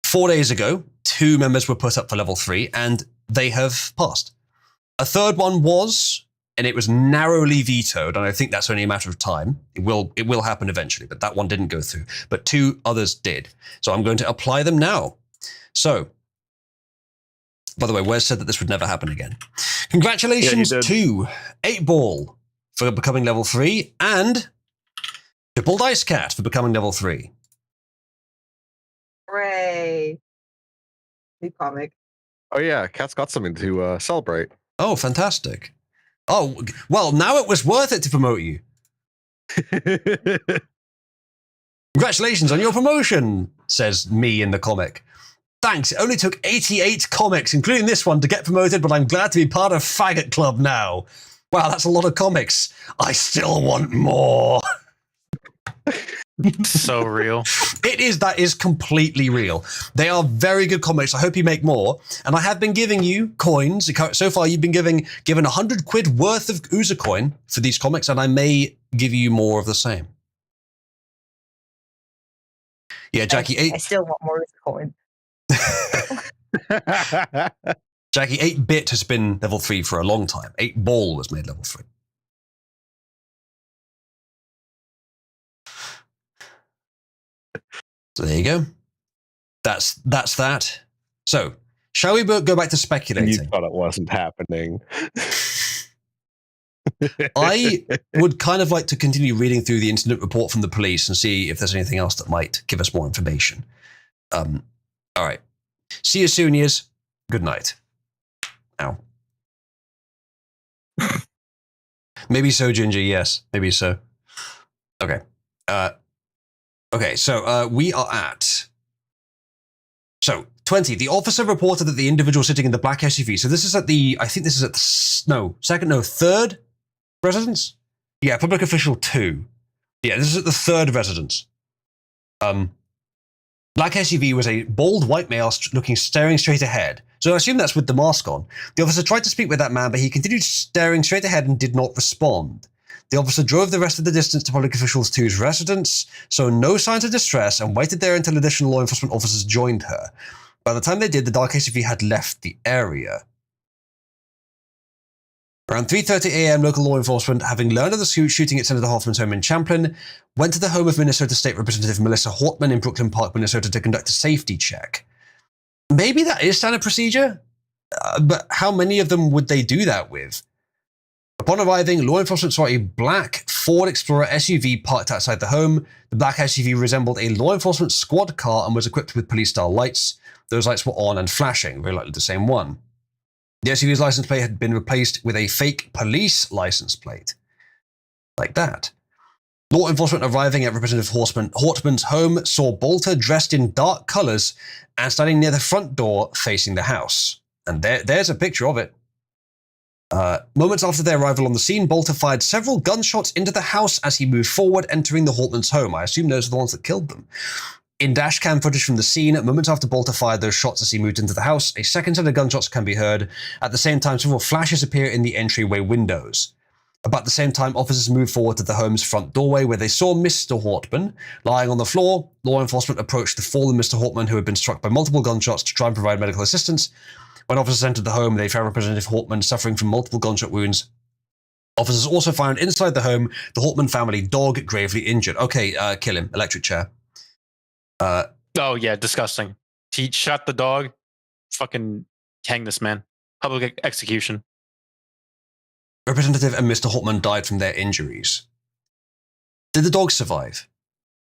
4 days ago, 2 members were put up for level 3 and they have passed. A third one was, and it was narrowly vetoed, and I think that's only a matter of time. It will happen eventually, but that one didn't go through. But 2 others did. So I'm going to apply them now. So, by the way, Wes said that this would never happen again. Congratulations to 8Ball for becoming level 3 and Triple Dice Cat for becoming level 3. Hooray. New comic. Oh yeah, Cat's got something to celebrate. Oh, fantastic. Oh, well, now it was worth it to promote you. Congratulations on your promotion, says me in the comic. Thanks, it only took 88 comics, including this one, to get promoted, but I'm glad to be part of Faggot Club now. Wow, that's a lot of comics. I still want more. So real. That is completely real. They are very good comics. I hope you make more. And I have been giving you coins. So far, you've been given 100 quid worth of Oozer coin for these comics, and I may give you more of the same. Yeah, Jackie, I still want more coin. Jackie, 8-bit has been level 3 for a long time. 8Ball was made level 3. So there you go. That's that. So, shall we go back to speculating? You thought it wasn't happening. I would kind of like to continue reading through the incident report from the police and see if there's anything else that might give us more information. All right. See you soon, Yez. Good night. Ow. Maybe so, Ginger. Yes, maybe so. Okay. Okay, so we are at... So, 20. The officer reported that the individual sitting in the black SUV... So this is at the... I think this is at the... third residence? Yeah, public official 2. Yeah, this is at the third residence. Black SUV was a bald white male staring straight ahead. So I assume that's with the mask on. The officer tried to speak with that man, but he continued staring straight ahead and did not respond. The officer drove the rest of the distance to Public Official 2's residence, saw no signs of distress, and waited there until additional law enforcement officers joined her. By the time they did, the dark SUV had left the area. Around 3:30 a.m., local law enforcement, having learned of the shooting at Senator Hoffman's home in Champlin, went to the home of Minnesota State Representative Melissa Hortman in Brooklyn Park, Minnesota, to conduct a safety check. Maybe that is standard procedure, but how many of them would they do that with? Upon arriving, law enforcement saw a black Ford Explorer SUV parked outside the home. The black SUV resembled a law enforcement squad car and was equipped with police-style lights. Those lights were on and flashing, very likely the same one. The SUV's license plate had been replaced with a fake police license plate. Like that. Law enforcement arriving at Representative Hortman's home saw Bolter dressed in dark colors and standing near the front door facing the house. And there's a picture of it. Moments after their arrival on the scene, Bolter fired several gunshots into the house as he moved forward, entering the Hortman's home. I assume those are the ones that killed them. In dashcam footage from the scene, moments after Bolter fired those shots as he moved into the house, a second set of gunshots can be heard. At the same time, several flashes appear in the entryway windows. About the same time, officers moved forward to the home's front doorway where they saw Mr. Hortman lying on the floor. Law enforcement approached the fallen Mr. Hortman, who had been struck by multiple gunshots, to try and provide medical assistance. When officers entered the home, they found Representative Hortman suffering from multiple gunshot wounds. Officers also found inside the home the Hortman family dog gravely injured. Okay, kill him. Electric chair. Oh, yeah, disgusting. He shot the dog. Fucking hang this man. Public execution. Representative and Mr. Hortman died from their injuries. Did the dog survive?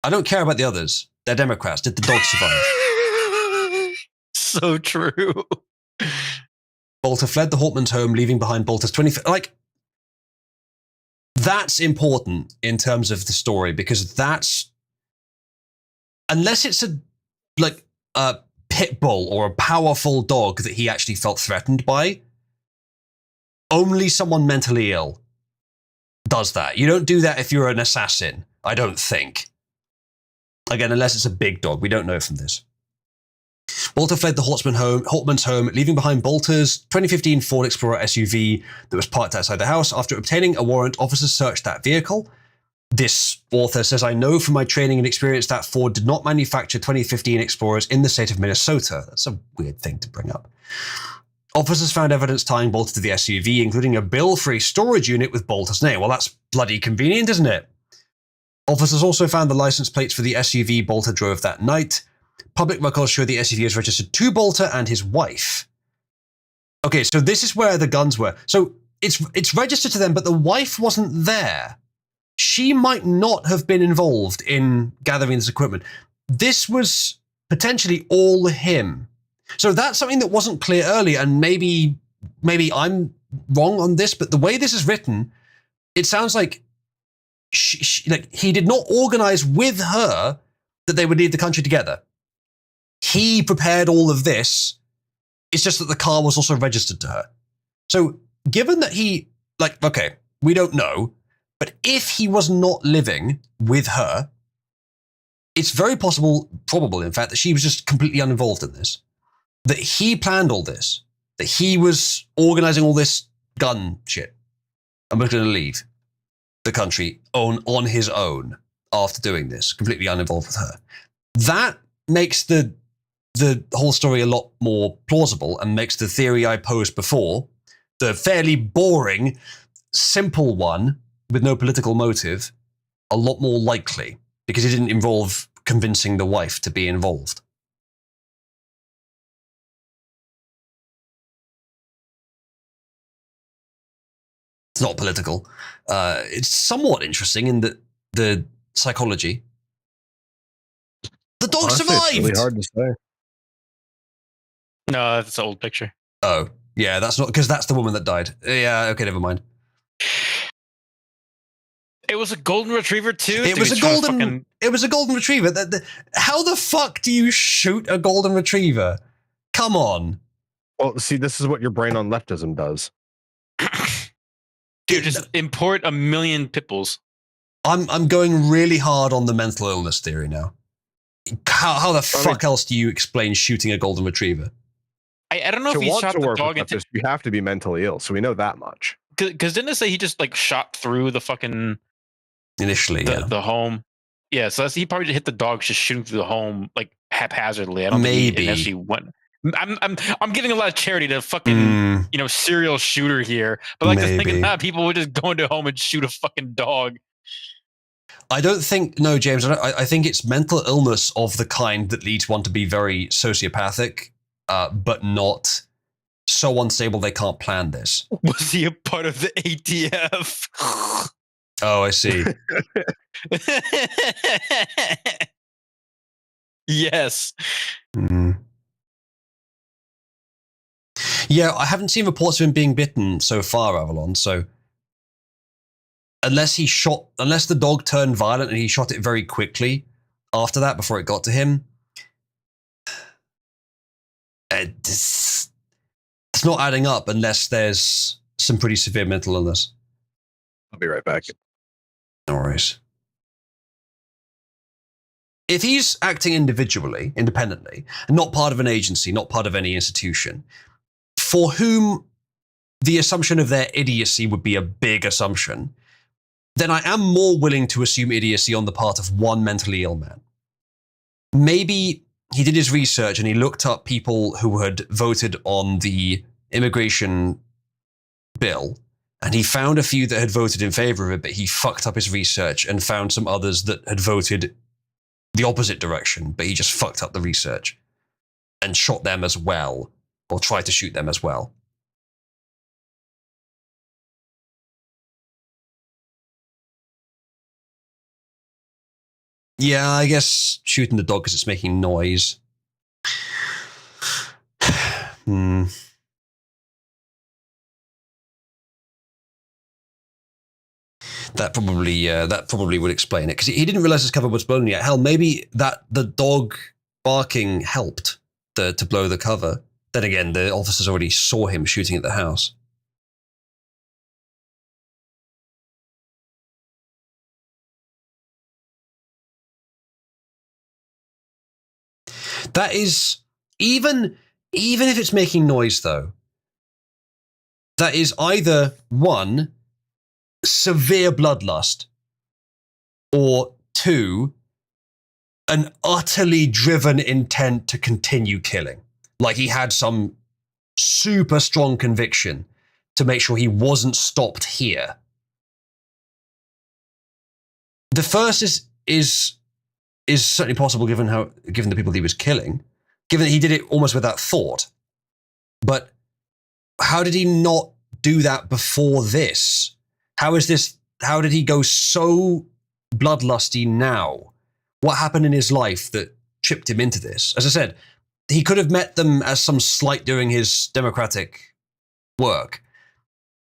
I don't care about the others. They're Democrats. Did the dog survive? So true. Bolter fled the Hortman's home, leaving behind Bolter's 20... Like, That's important in terms of the story, because that's, unless it's a pit bull or a powerful dog that he actually felt threatened by, only someone mentally ill does that. You don't do that if you're an assassin, I don't think. Again, unless it's a big dog. We don't know from this. Bolter fled the Hortman's home, leaving behind Bolter's 2015 Ford Explorer SUV that was parked outside the house. After obtaining a warrant, officers searched that vehicle. This author says, I know from my training and experience that Ford did not manufacture 2015 Explorers in the state of Minnesota. That's a weird thing to bring up. Officers found evidence tying Bolter to the SUV, including a bill for a storage unit with Bolter's name. Well, that's bloody convenient, isn't it? Officers also found the license plates for the SUV Bolter drove that night. Public records show the SUV is registered to Bolter and his wife. Okay, so this is where the guns were. So it's registered to them, but the wife wasn't there. She might not have been involved in gathering this equipment. This was potentially all him. So that's something that wasn't clear earlier, and maybe I'm wrong on this, but the way this is written, it sounds like he did not organize with her that they would leave the country together. He prepared all of this. It's just that the car was also registered to her. So given that he, okay, we don't know, but if he was not living with her, it's very possible, probable in fact, that she was just completely uninvolved in this. That he planned all this. That he was organizing all this gun shit. And was going to leave the country on his own after doing this, completely uninvolved with her. That makes the whole story a lot more plausible and makes the theory I posed before, the fairly boring, simple one with no political motive, a lot more likely, because it didn't involve convincing the wife to be involved. It's not political. It's somewhat interesting in the psychology. The dog survived! It's really hard to say. No, that's an old picture. Oh, yeah, that's not, because that's the woman that died. Yeah, okay, never mind. It was a golden retriever too? It was a golden retriever. How the fuck do you shoot a golden retriever? Come on. Well, see, this is what your brain on leftism does. Dude, just import 1 million pit bulls. I'm going really hard on the mental illness theory now. How the fuck else do you explain shooting a golden retriever? I don't know if he shot the dog into... This, you have to be mentally ill, so we know that much. Because didn't it say he just shot through the fucking... Initially, the home? Yeah, so he probably just hit the dog just shooting through the home haphazardly. I don't think he actually went... I'm giving a lot of charity to fucking serial shooter here, but just thinking people would just go into a home and shoot a fucking dog. I don't think, no, James, I think it's mental illness of the kind that leads one to be very sociopathic, but not so unstable they can't plan this. Was he a part of the ATF? Oh, I see. Yes. Yeah, I haven't seen reports of him being bitten so far, Avalon, so unless the dog turned violent and he shot it very quickly after that, before it got to him, it's not adding up unless there's some pretty severe mental illness. I'll be right back. No worries. If he's acting individually, independently, and not part of an agency, not part of any institution, for whom the assumption of their idiocy would be a big assumption, then I am more willing to assume idiocy on the part of one mentally ill man. Maybe he did his research and he looked up people who had voted on the immigration bill, and he found a few that had voted in favor of it, but he fucked up his research and found some others that had voted the opposite direction, but he just fucked up the research and shot them as well, or tried to shoot them as well. Yeah, I guess shooting the dog because it's making noise. That probably would explain it, because he didn't realize his cover was blown yet. Hell, maybe that the dog barking helped to blow the cover. Then again, the officers already saw him shooting at the house. That is, even if it's making noise, though, that is either one, severe bloodlust, or two, an utterly driven intent to continue killing. Like he had some super strong conviction to make sure he wasn't stopped here. The first is certainly possible given the people he was killing, given that he did it almost without thought. But how did he not do that before this? How did he go so bloodlusty now? What happened in his life that chipped him into this? As I said, he could have met them as some slight doing his democratic work,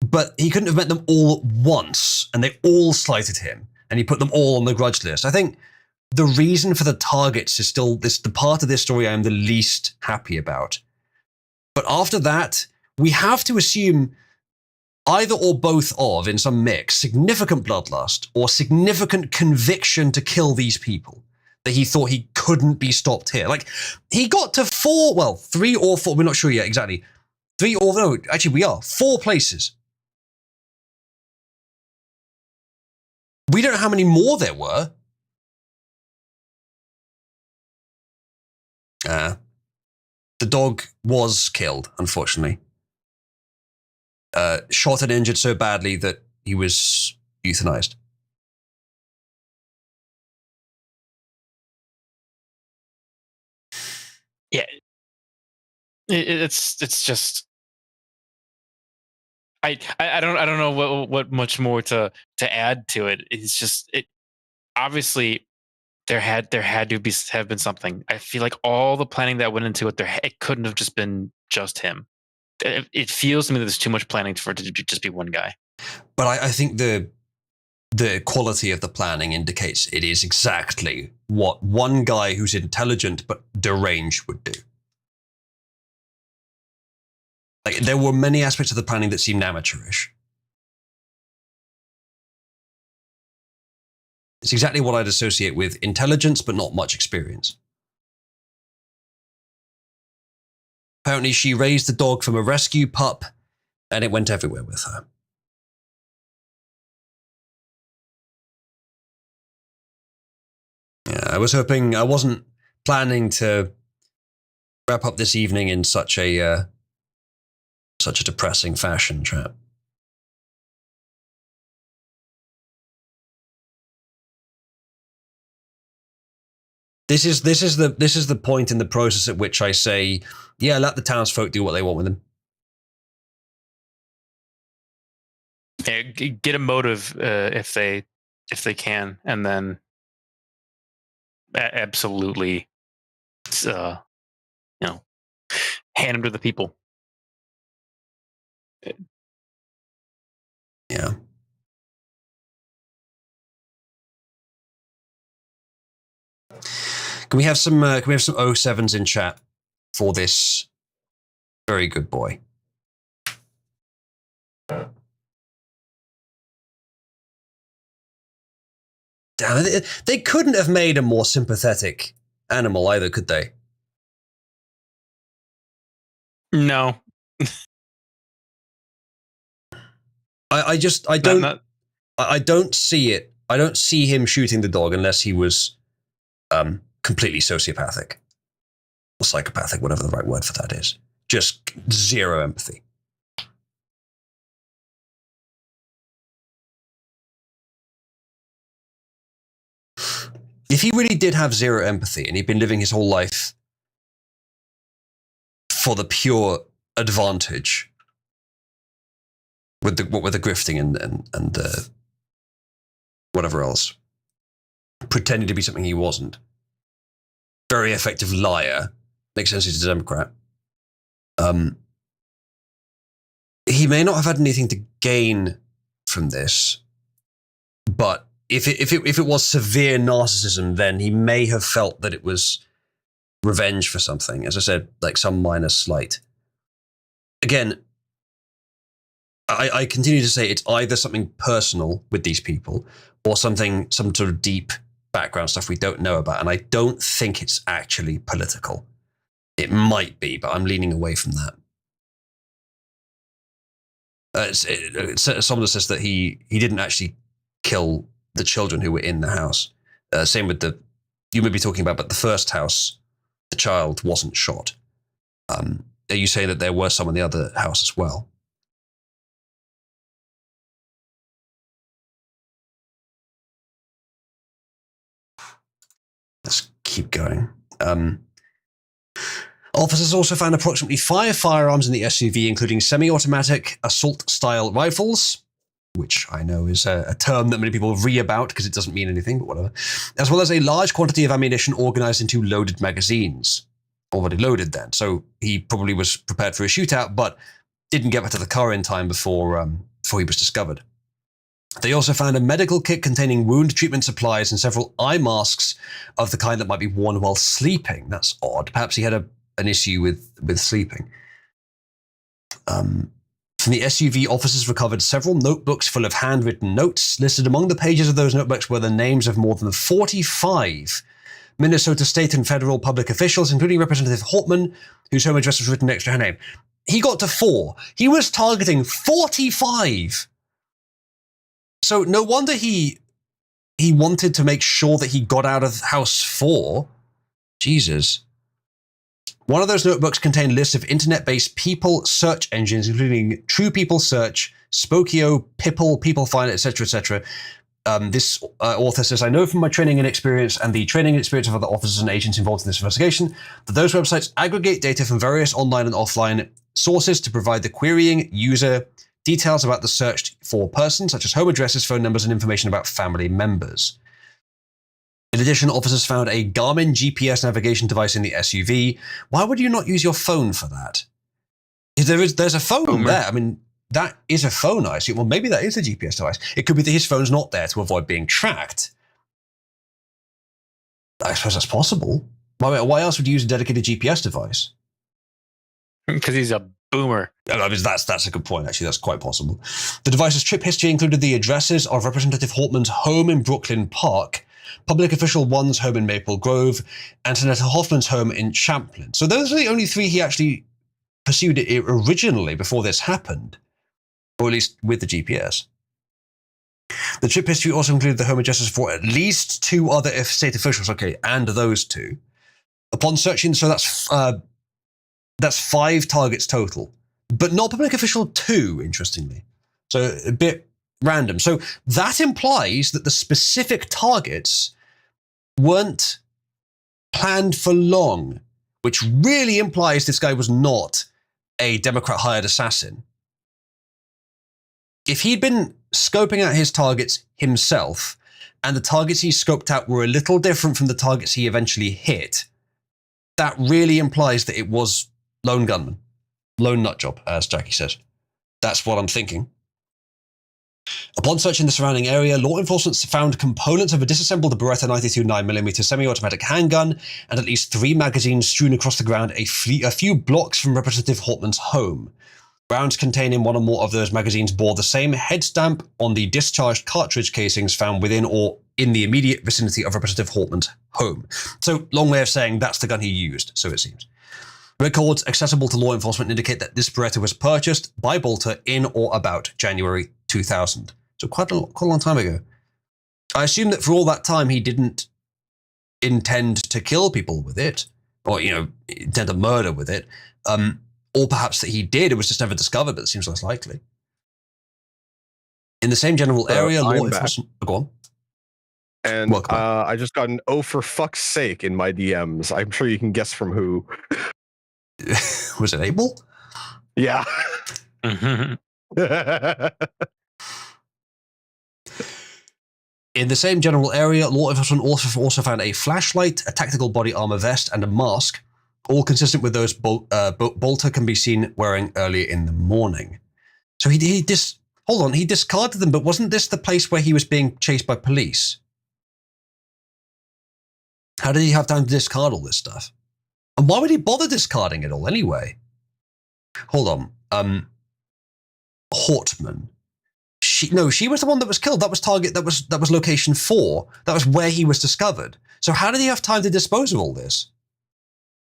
but he couldn't have met them all at once, and they all slighted him, and he put them all on the grudge list. I think the reason for the targets is still the part of this story I am the least happy about. But after that, we have to assume either or both of, in some mix, significant bloodlust or significant conviction to kill these people, that he thought he couldn't be stopped here. Like, he got to 3 or 4, we're not sure yet exactly. 4 places. We don't know how many more there were. The dog was killed, unfortunately. Shot and injured so badly that he was euthanized. Yeah, it's just I don't know what much more to add to it. It's just obviously there had to have been something. I feel like all the planning that went into it, it couldn't have just been just him. It feels to me that there's too much planning for it to just be one guy. But I think the quality of the planning indicates it is exactly what one guy who's intelligent but deranged would do. Like, there were many aspects of the planning that seemed amateurish. It's exactly what I'd associate with intelligence but not much experience. Apparently, she raised the dog from a rescue pup, and it went everywhere with her. Yeah, I wasn't planning to wrap up this evening in such a depressing fashion, Trap. This is the point in the process at which I say, yeah, let the townsfolk do what they want with him. Yeah, get a motive if they can, and then absolutely, hand them to the people. Yeah. Can we have some 07s in chat for this very good boy? Damn it, they couldn't have made a more sympathetic animal either, could they? No. I don't see it. I don't see him shooting the dog unless he was completely sociopathic or psychopathic, whatever the right word for that is. Just zero empathy. If he really did have zero empathy and he'd been living his whole life for the pure advantage with the grifting and whatever else, pretending to be something he wasn't, very effective liar, makes sense he's a Democrat. He may not have had anything to gain from this, But if it was severe narcissism, then he may have felt that it was revenge for something. As I said, like some minor slight. Again, I continue to say it's either something personal with these people or some sort of deep background stuff we don't know about. And I don't think it's actually political. It might be, but I'm leaning away from that. Someone says that he didn't actually kill the children who were in the house. Same with you may be talking about, but the first house, the child wasn't shot. Are you saying that there were some in the other house as well? Let's keep going. Officers also found approximately 5 firearms in the SUV, including semi-automatic assault-style rifles, which I know is a term that many people re about because it doesn't mean anything, but whatever, as well as a large quantity of ammunition organized into loaded magazines. Already loaded then, so he probably was prepared for a shootout, but didn't get back to the car in time before he was discovered. They also found a medical kit containing wound treatment supplies and several eye masks of the kind that might be worn while sleeping. That's odd. Perhaps he had an issue with sleeping. From the SUV, officers recovered several notebooks full of handwritten notes. Listed among the pages of those notebooks were the names of more than 45 Minnesota state and federal public officials, including Representative Holtman, whose home address was written next to her name. He got to 4. He was targeting 45. So no wonder he wanted to make sure that he got out of house 4. Jesus. One of those notebooks contained lists of internet-based people search engines, including True People Search, Spokeo, Pipple, People Find, etc., etc. This author says, I know from my training and experience and the training and experience of other officers and agents involved in this investigation that those websites aggregate data from various online and offline sources to provide the querying user details about the searched for person, such as home addresses, phone numbers, and information about family members. In addition, officers found a Garmin GPS navigation device in the SUV. Why would you not use your phone for that? There's a phone there. I mean, that is a phone, I assume. Well, maybe that is a GPS device. It could be that his phone's not there to avoid being tracked. I suppose that's possible. Why else would you use a dedicated GPS device? Because he's a boomer. I mean, that's a good point, actually. That's quite possible. The device's trip history included the addresses of Representative Holtman's home in Brooklyn Park, Public Official 1's home in Maple Grove, and Senator Hoffman's home in Champlin. So those are the only 3 he actually pursued it originally before this happened, or at least with the GPS. The trip history also included the home addresses for at least 2 other state officials, okay, and those 2. Upon searching, so that's 5 targets total, but not Public Official 2, interestingly. So a bit random. So that implies that the specific targets weren't planned for long, which really implies this guy was not a Democrat-hired assassin. If he'd been scoping out his targets himself, and the targets he scoped out were a little different from the targets he eventually hit, that really implies that it was lone gunman. Lone nut job, as Jackie says. That's what I'm thinking. Upon searching the surrounding area, law enforcement found components of a disassembled Beretta 92 9mm semi-automatic handgun and at least 3 magazines strewn across the ground a few blocks from Representative Holtman's home. Rounds containing one or more of those magazines bore the same head stamp on the discharged cartridge casings found within or in the immediate vicinity of Representative Holtman's home. So, long way of saying that's the gun he used, so it seems. Records accessible to law enforcement indicate that this Beretta was purchased by Bolter in or about January 2000. So quite a long time ago. I assume that for all that time he didn't intend to kill people with it, or, intend to murder with it. Or perhaps that he did, it was just never discovered, but it seems less likely. In the same general area, law enforcement... Go on. And I just got an "oh for fuck's sake" in my DMs. I'm sure you can guess from who. Was it Abel? Yeah. In the same general area, law enforcement also found a flashlight, a tactical body armor vest, and a mask, all consistent with those Bolter can be seen wearing earlier in the morning. So he Hold on, he discarded them, but wasn't this the place where he was being chased by police? How did he have time to discard all this stuff? And why would he bother discarding it all anyway? Hold on. Hortman. She was the one that was killed. That was target. That was location 4. That was where he was discovered. So how did he have time to dispose of all this?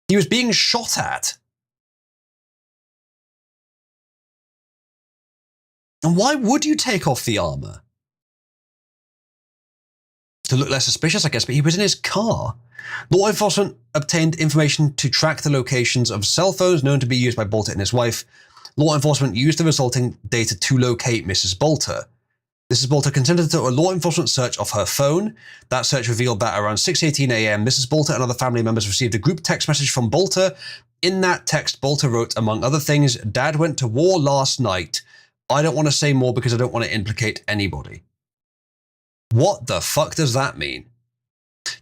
He was being shot at. And why would you take off the armor? To look less suspicious, I guess, but he was in his car. Law enforcement obtained information to track the locations of cell phones known to be used by Bolter and his wife. Law enforcement used the resulting data to locate Mrs. Bolter. Mrs. Bolter consented to a law enforcement search of her phone. That search revealed that around 6:18 a.m., Mrs. Bolter and other family members received a group text message from Bolter. In that text, Bolter wrote, among other things, "Dad went to war last night. I don't want to say more because I don't want to implicate anybody." What the fuck does that mean?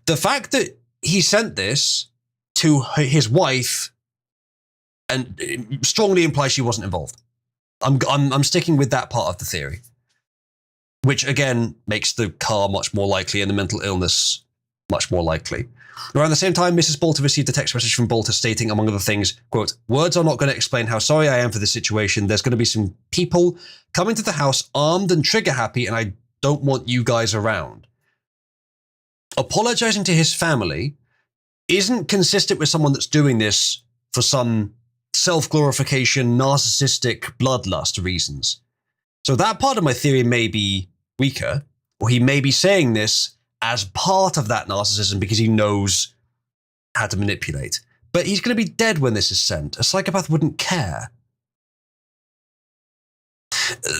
The fact that he sent this to his wife and strongly implies she wasn't involved. I'm sticking with that part of the theory, which again makes the car much more likely and the mental illness much more likely. Around the same time, Mrs. Bolter received a text message from Bolter stating, among other things, quote, "Words are not going to explain how sorry I am for this situation. There's going to be some people coming to the house armed and trigger happy, and I don't want you guys around." Apologizing to his family isn't consistent with someone that's doing this for some self-glorification, narcissistic bloodlust reasons. So that part of my theory may be weaker, or he may be saying this as part of that narcissism because he knows how to manipulate. But he's going to be dead when this is sent. A psychopath wouldn't care.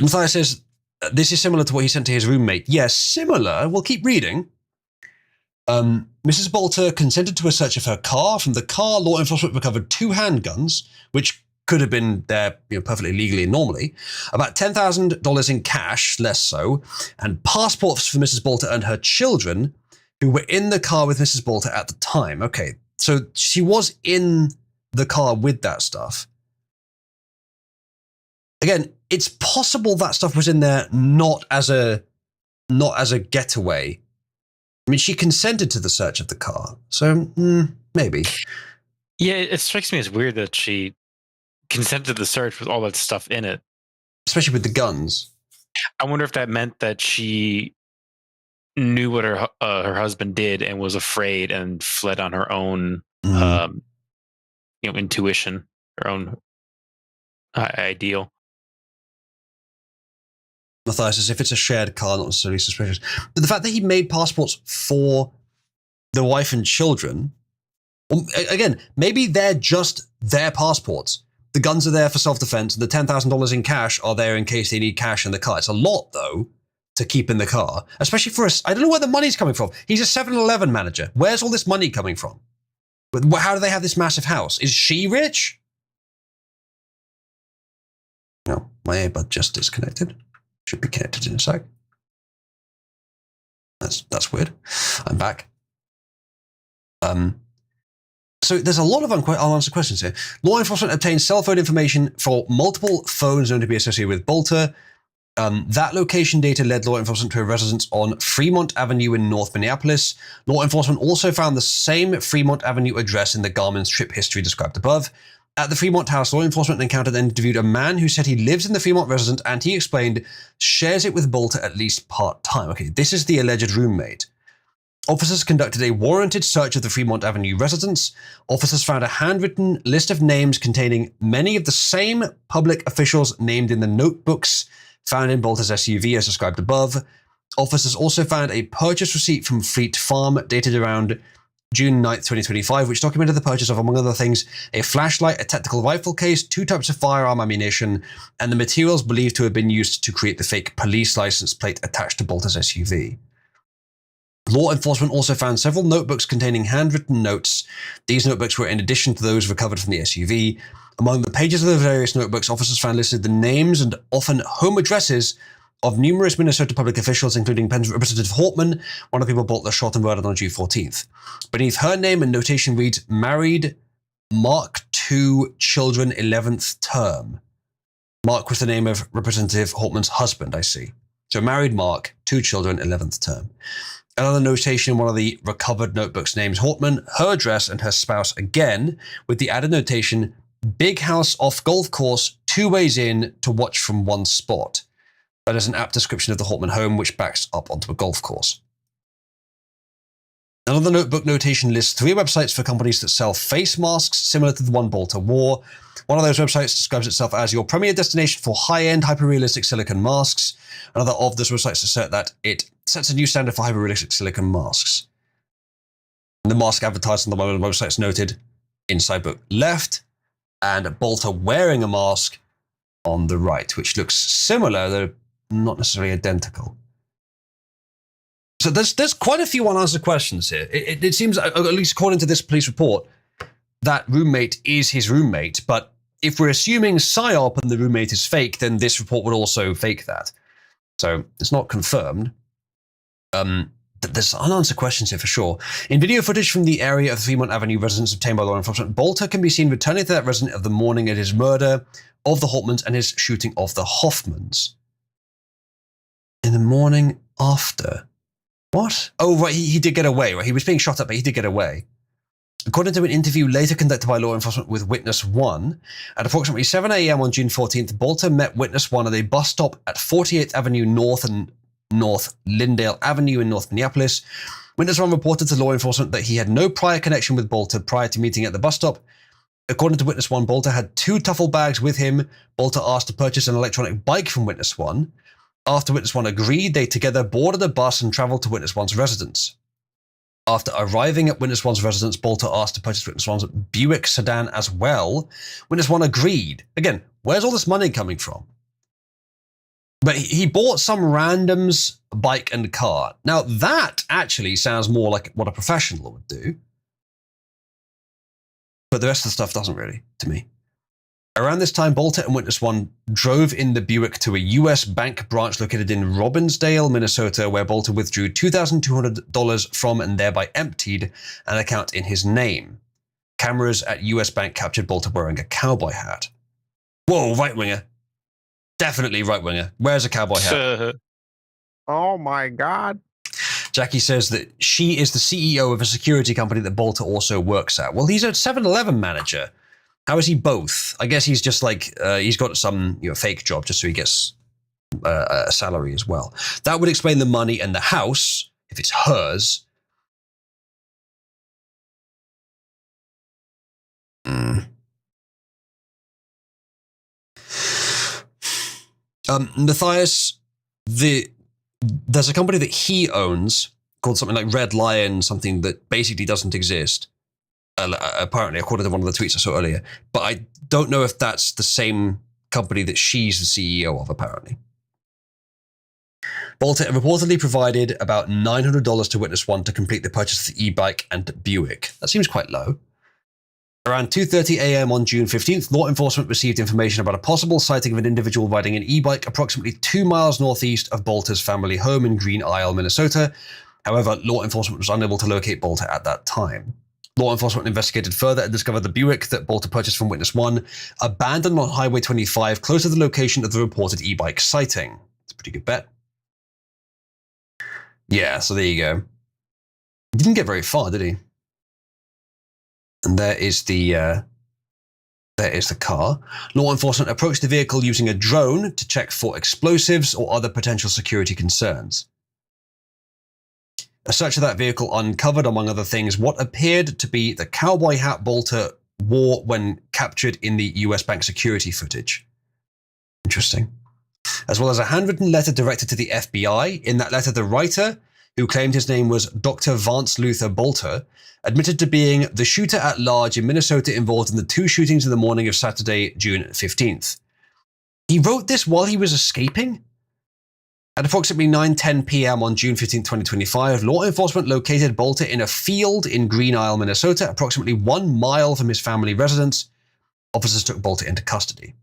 Matthias says, this is similar to what he sent to his roommate. Yes, similar. We'll keep reading. Mrs. Bolter consented to a search of her car. From the car, law enforcement recovered 2 handguns, which could have been there perfectly legally and normally, about $10,000 in cash, less so, and passports for Mrs. Bolter and her children, who were in the car with Mrs. Bolter at the time. Okay, so she was in the car with that stuff. Again, it's possible that stuff was in there not as a getaway. I mean, she consented to the search of the car, so maybe. Yeah, it strikes me as weird that she consented to the search with all that stuff in it. Especially with the guns. I wonder if that meant that she knew what her husband did and was afraid and fled on her own intuition, her own ideal. Matthias says, if it's a shared car, not necessarily suspicious. But the fact that he made passports for the wife and children, again, maybe they're just their passports. The guns are there for self-defense, and the $10,000 in cash are there in case they need cash in the car. It's a lot, though, to keep in the car, especially for us. I don't know where the money's coming from. He's a 7-Eleven manager. Where's all this money coming from? How do they have this massive house? Is she rich? No, my earbud just disconnected. Should be connected in a sec. That's weird. I'm back. So there's a lot of unanswered questions here. Law enforcement obtained cell phone information for multiple phones known to be associated with Bolter. That location data led law enforcement to a residence on Fremont Avenue in North Minneapolis. Law enforcement also found the same Fremont Avenue address in the Garmin's trip history described above. At the Fremont house, law enforcement encountered and interviewed a man who said he lives in the Fremont residence and he explained shares it with Bolter at least part-time. Okay, this is the alleged roommate. Officers conducted a warranted search of the Fremont Avenue residence. Officers found a handwritten list of names containing many of the same public officials named in the notebooks found in Bolter's SUV as described above. Officers also found a purchase receipt from Fleet Farm dated around June 9th, 2025, which documented the purchase of, among other things, a flashlight, a tactical rifle case, 2 types of firearm ammunition, and the materials believed to have been used to create the fake police license plate attached to Bolter's SUV. Law enforcement also found several notebooks containing handwritten notes. These notebooks were in addition to those recovered from the SUV. Among the pages of the various notebooks, officers found listed the names and often home addresses of numerous Minnesota public officials, including Penn's Representative Hortman, one of the people Bolter shot and murdered on June 14th. Beneath her name, a notation reads, married, Mark II children 11th term. Mark was the name of Representative Holtman's husband, I see. So married Mark, 2 children, 11th term. Another notation in one of the recovered notebooks names Holtman, her address, and her spouse again, with the added notation, big house off golf course, 2 ways in to watch from one spot. That is an apt description of the Holtman home, which backs up onto a golf course. Another notebook notation lists 3 websites for companies that sell face masks similar to the one Bolter wore. One of those websites describes itself as your premier destination for high-end, hyper-realistic silicone masks. Another of those websites assert that it sets a new standard for hyper-realistic silicone masks. And the mask advertised on the one of the websites noted inside book left, and Bolter wearing a mask on the right, which looks similar, though not necessarily identical. So there's quite a few unanswered questions here. It seems, at least according to this police report, that roommate is his roommate. But if we're assuming PSYOP and the roommate is fake, then this report would also fake that. So it's not confirmed. There's unanswered questions here for sure. In video footage from the area of the Fremont Avenue residence obtained by law enforcement, Bolter can be seen returning to that resident of the morning of his murder of the Holtmans and his shooting of the Hoffmans. In the morning after. What? Oh, right, he did get away, right? He was being shot at, but he did get away. According to an interview later conducted by law enforcement with Witness 1, at approximately 7 a.m. on June 14th, Bolter met Witness 1 at a bus stop at 48th Avenue North and North Lindale Avenue in North Minneapolis. Witness 1 reported to law enforcement that he had no prior connection with Bolter prior to meeting at the bus stop. According to Witness 1, Bolter had 2 duffel bags with him. Bolter asked to purchase an electronic bike from Witness 1. After Witness 1 agreed, they together boarded a bus and traveled to Witness 1's residence. After arriving at Witness 1's residence, Bolter asked to purchase Witness 1's Buick sedan as well. Witness 1 agreed. Again, where's all this money coming from? But he bought some random's bike and car. Now, that actually sounds more like what a professional would do. But the rest of the stuff doesn't really, to me. Around this time, Bolter and Witness 1 drove in the Buick to a U.S. bank branch located in Robbinsdale, Minnesota, where Bolter withdrew $2,200 from and thereby emptied an account in his name. Cameras at U.S. Bank captured Bolter wearing a cowboy hat. Whoa, right-winger. Definitely right-winger. Wears a cowboy hat. Oh my God. Jackie says that she is the CEO of a security company that Bolter also works at. Well, he's a 7-Eleven manager. How is he both? I guess he's just like, he's got some fake job just so he gets a salary as well. That would explain the money and the house, if it's hers. Matthias, there's a company that he owns called something like Red Lion, something that basically doesn't exist. Apparently, according to one of the tweets I saw earlier. But I don't know if that's the same company that she's the CEO of, apparently. Bolter reportedly provided about $900 to Witness 1 to complete the purchase of the e-bike and Buick. That seems quite low. Around 2:30 a.m. on June 15th, law enforcement received information about a possible sighting of an individual riding an e-bike approximately 2 miles northeast of Bolter's family home in Green Isle, Minnesota. However, law enforcement was unable to locate Bolter at that time. Law enforcement investigated further and discovered the Buick that Bolter purchased from Witness 1 abandoned on Highway 25 close to the location of the reported e-bike sighting. It's a pretty good bet. Yeah, so there you go. He didn't get very far, did he? And there is the car. Law enforcement approached the vehicle using a drone to check for explosives or other potential security concerns. A search of that vehicle uncovered, among other things, what appeared to be the cowboy hat Bolter wore when captured in the US bank security footage. Interesting. As well as a handwritten letter directed to the FBI. In that letter, the writer, who claimed his name was Dr. Vance Luther Bolter, admitted to being the shooter at large in Minnesota involved in the 2 shootings in the morning of Saturday, June 15th. He wrote this while he was escaping? At approximately 9:10 p.m. on June 15, 2025, law enforcement located Bolter in a field in Green Isle, Minnesota, approximately 1 mile from his family residence. Officers took Bolter into custody.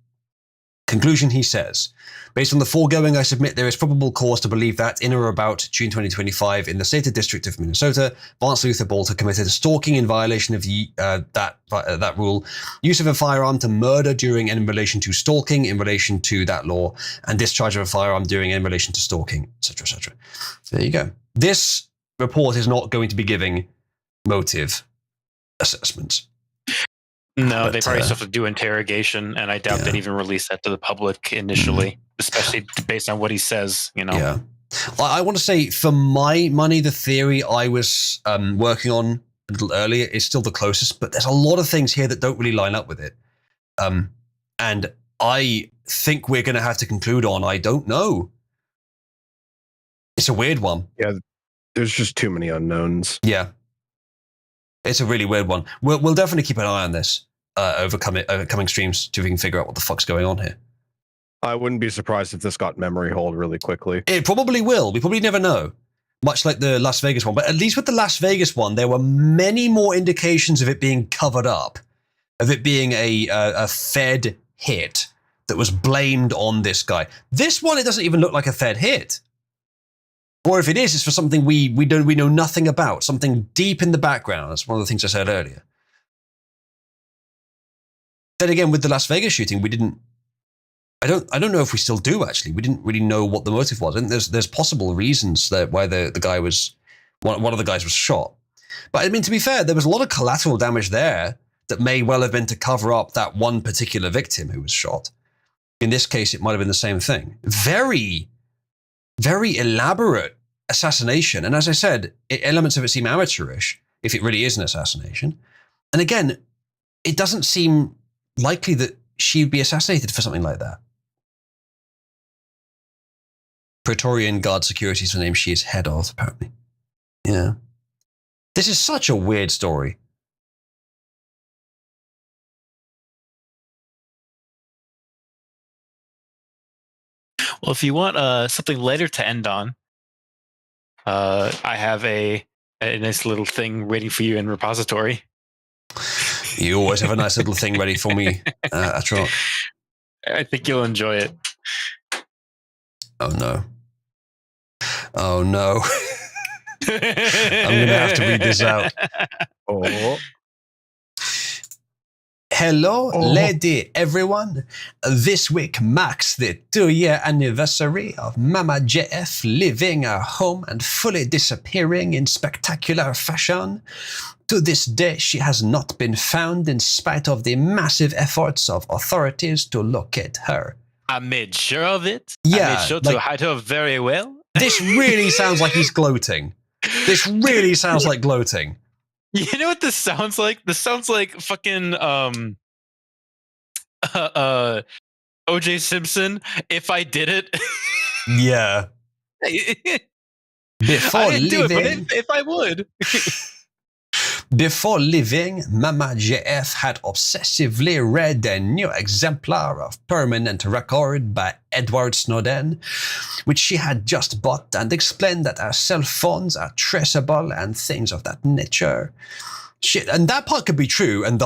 Conclusion, he says, based on the foregoing, I submit there is probable cause to believe that in or about June 2025 in the Stated District of Minnesota, Vance Luther Bolter committed stalking in violation of that rule, use of a firearm to murder during and in relation to stalking in relation to that law, and discharge of a firearm during and in relation to stalking, etc., etc. So there you go. This report is not going to be giving motive assessments. No, But, they probably still have to do interrogation, and I doubt they'd even release that to the public initially, especially based on what he says, you know. Yeah. I want to say, for my money, the theory I was working on a little earlier is still the closest, but there's a lot of things here that don't really line up with it. And I think we're going to have to conclude on, I don't know. It's a weird one. Yeah, there's just too many unknowns. Yeah. It's a really weird one. We'll definitely keep an eye on this over coming streams to we can figure out what the fuck's going on here. I wouldn't be surprised if this got memory hold really quickly. It probably will. We probably never know. Much like the Las Vegas one. But at least with the Las Vegas one, there were many more indications of it being covered up, of it being a Fed hit that was blamed on this guy. This one, it doesn't even look like a Fed hit. Or if it is, it's for something we know nothing about, something deep in the background. That's one of the things I said earlier. Then again, with the Las Vegas shooting, we didn't. I don't know if we still do. Actually, we didn't really know what the motive was. And there's possible reasons that why the guy was one of the guys was shot. But I mean, to be fair, there was a lot of collateral damage there that may well have been to cover up that one particular victim who was shot. In this case, it might have been the same thing. Very, very elaborate assassination. And as I said, elements of it seem amateurish, if it really is an assassination. And again, it doesn't seem likely that she'd be assassinated for something like that. Praetorian Guard Security is the name she is head of, apparently. Yeah. This is such a weird story. Well, if you want something lighter to end on, I have a nice little thing waiting for you in repository. You always have a nice little thing ready for me, Atroc. I think you'll enjoy it. Oh no. Oh no. I'm going to have to read this out. Oh. Hello, lady, everyone. This week marks the 2-year anniversary of Mama JF leaving her home and fully disappearing in spectacular fashion. To this day, she has not been found in spite of the massive efforts of authorities to locate her. I made sure of it. Yeah, I made sure to hide her very well. This really sounds like he's gloating. This really sounds like gloating. You know what this sounds like? This sounds like fucking OJ Simpson. If I did it. Yeah. Before I didn't do it, leaving, but if I would. Before leaving, Mama JF had obsessively read a new exemplar of Permanent Record by Edward Snowden, which she had just bought, and explained that our cell phones are traceable and things of that nature. And that part could be true, and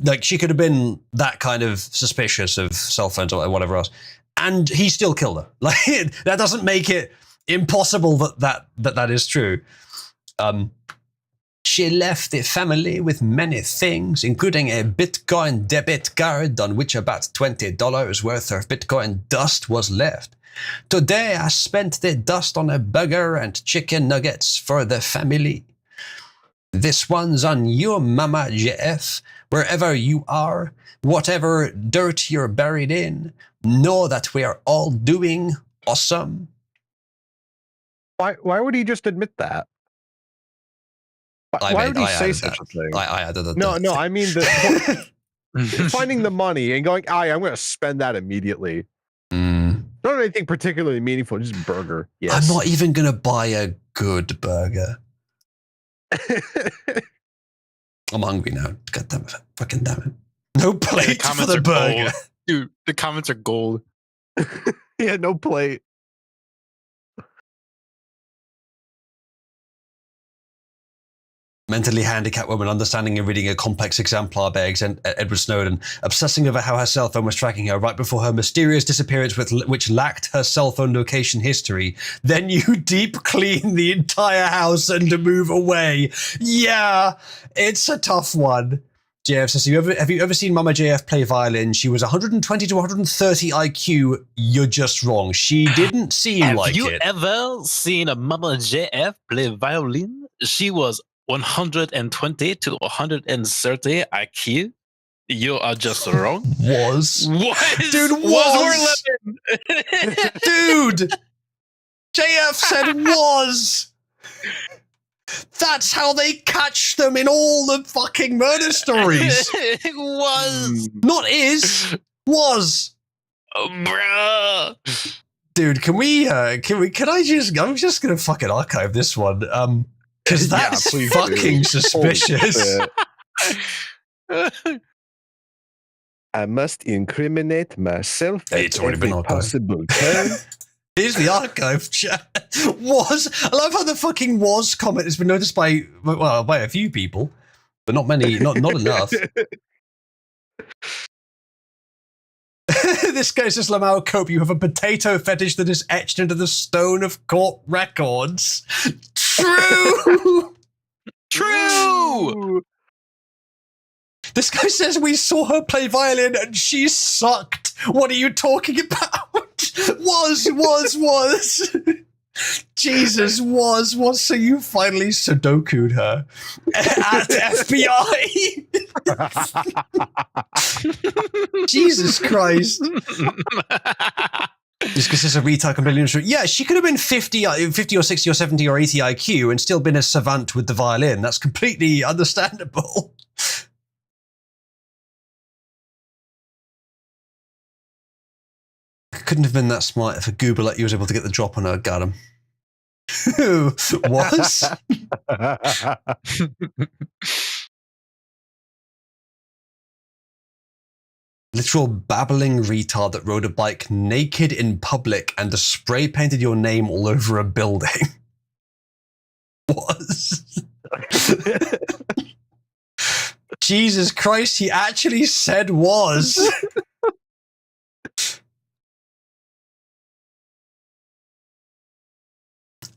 like she could have been that kind of suspicious of cell phones or whatever else, and he still killed her. Like that doesn't make it impossible that is true. She left the family with many things, including a Bitcoin debit card on which about $20 worth of Bitcoin dust was left. Today, I spent the dust on a burger and chicken nuggets for the family. This one's on you, Mama JF. Wherever you are, whatever dirt you're buried in, know that we are all doing awesome. Why would he just admit that? Why would he say such a thing? No, I mean finding the money and going, I'm going to spend that immediately. Not anything particularly meaningful, just burger. Yes. I'm not even going to buy a good burger. I'm hungry now. God damn it. Fucking damn it. No plate for the burger. Gold. Dude, the comments are gold. Yeah, no plate. Mentally handicapped woman understanding and reading a complex exemplar by Edward Snowden, obsessing over how her cell phone was tracking her right before her mysterious disappearance which lacked her cell phone location history. Then you deep clean the entire house and move away. Yeah, it's a tough one. JF says, have you ever seen Mama JF play violin? She was 120 to 130 IQ. You're just wrong. She didn't seem like it. Have you ever seen a Mama JF play violin? She was 120 to 130 IQ. You are just wrong. Was. Dude, was. Dude. JF said was. That's how they catch them in all the fucking murder stories. It was. Not is. Was. Oh, bruh. Dude, can I'm just gonna fucking archive this one. Because that's fucking suspicious. I must incriminate myself it's already been archived. Possible time. Here's the archive chat. Was. I love how the fucking was comment has been noticed by a few people, but not many, not enough. This guy says, Lamau Cope, you have a potato fetish that is etched into the stone of court records. True! True! This guy says we saw her play violin and she sucked. What are you talking about? Was. Jesus, was. So you finally Sudoku'd her at FBI. Jesus Christ. Just because it's a retard completely untrue. Yeah, she could have been 50 or 60 or 70 or 80 IQ and still been a savant with the violin. That's completely understandable. Couldn't have been that smart if a goober like you was able to get the drop on her. Got him. Was? Literal babbling retard that rode a bike naked in public and spray painted your name all over a building. Was? Jesus Christ, he actually said was.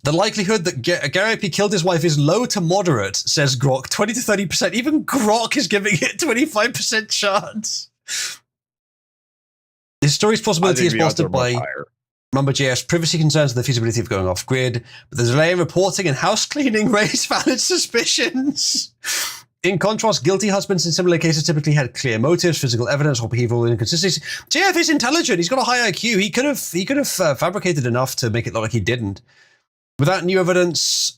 The likelihood that Gary P killed his wife is low to moderate, says Grok. 20 to 30%. Even Grok is giving it 25% chance. This story's possibility is bolstered by Mamba JS privacy concerns and the feasibility of going off grid, but the delay in reporting and house cleaning raised valid suspicions. In contrast, guilty husbands in similar cases typically had clear motives, physical evidence, or behavioral inconsistencies. JF is intelligent. He's got a high IQ. He could have fabricated enough to make it look like he didn't. Without new evidence,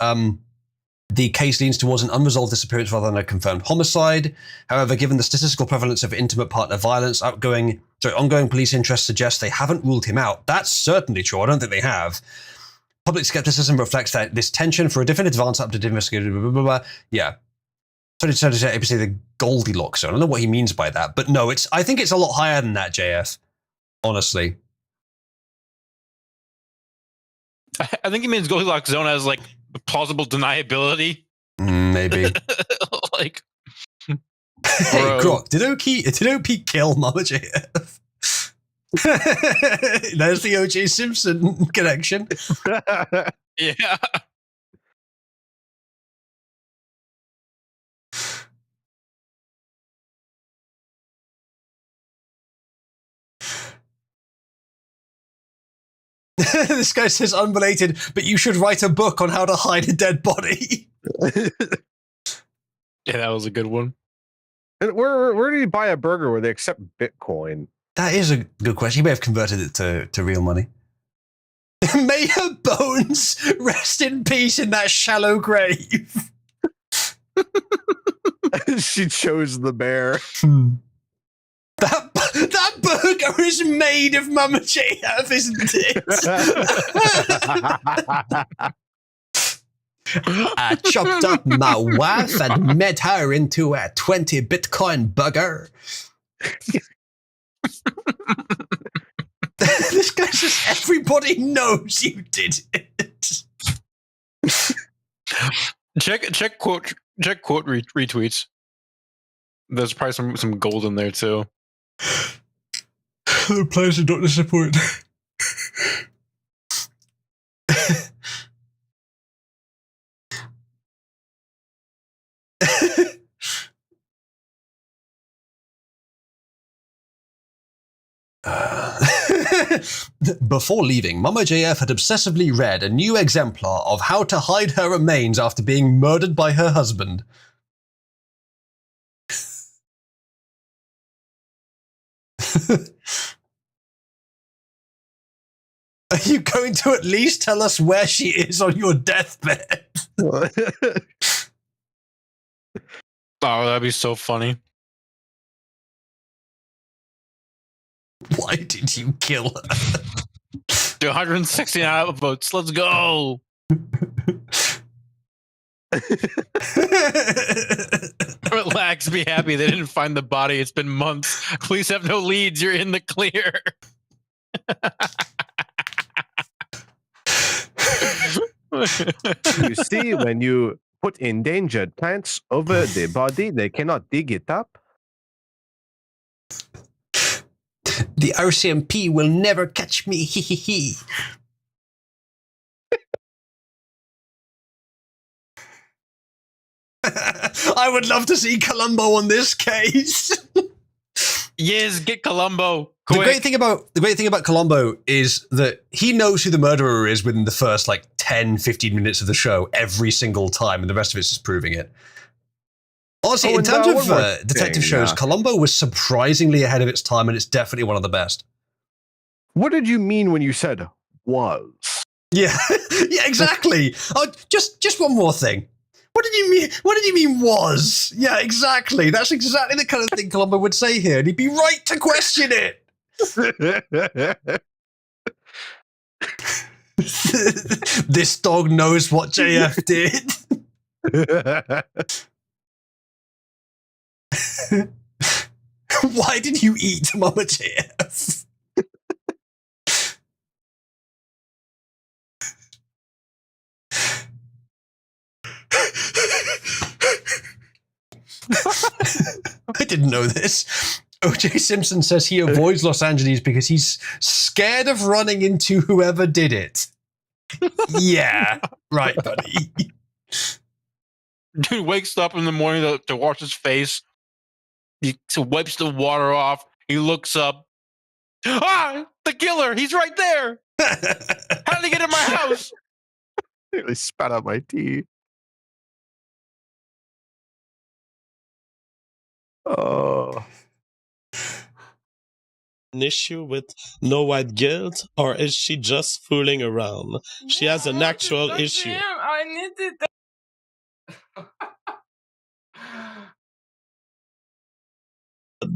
the case leans towards an unresolved disappearance rather than a confirmed homicide. However, given the statistical prevalence of intimate partner violence, ongoing police interest suggests they haven't ruled him out. That's certainly true. I don't think they have. Public skepticism reflects that this tension for a different advance up to investigated, blah, blah, blah, blah. Yeah. So to say the Goldilocks zone. I don't know what he means by that, but no, I think it's a lot higher than that, JF. Honestly. I think he means Goldilocks zone as like plausible deniability. Maybe. Like, hey, Grok, did OP kill Mama JF? There's the O.J. Simpson connection. Yeah. This guy says unrelated, but you should write a book on how to hide a dead body. Yeah, that was a good one. And where did he buy a burger where they accept Bitcoin? That is a good question. He may have converted it to real money. May her bones rest in peace in that shallow grave. She chose the bear. That burger is made of Mama JF, isn't it? I chopped up my wife and made her into a 20 Bitcoin burger. This guy says everybody knows you did it. check quote retweets. There's probably some gold in there too. The players do not disappoint. Before leaving, Mama JF had obsessively read a new exemplar of How to Hide Her Remains After Being Murdered by Her Husband. Are you going to at least tell us where she is on your deathbed? Oh, that'd be so funny. Why did you kill her? 169 votes. Let's go. Relax, be happy. They didn't find the body. It's been months. Please have no leads. You're in the clear. You see, when you put endangered plants over the body, they cannot dig it up. The RCMP will never catch me. Hee hee hee. I would love to see Columbo on this case. Yes, get Columbo. The great thing about Columbo is that he knows who the murderer is within the first 10, 15 minutes of the show every single time, and the rest of it's just proving it. Honestly, in terms of detective shows, Columbo was surprisingly ahead of its time, and it's definitely one of the best. What did you mean when you said was? Yeah, yeah, exactly. Just one more thing. What did you mean? What did you mean was? Yeah, exactly. That's exactly the kind of thing Columbo would say here, and he'd be right to question it. This dog knows what JF did. Why did you eat Mama JF? I didn't know this. O.J. Simpson says he avoids Los Angeles because he's scared of running into whoever did it. Yeah, right, buddy. Dude wakes up in the morning to wash his face. He wipes the water off. He looks up. Ah, the killer! He's right there. How did he get in my house? They spat out my tea. Oh. An issue with no white guilt, or is she just fooling around? She has an actual issue. I need it.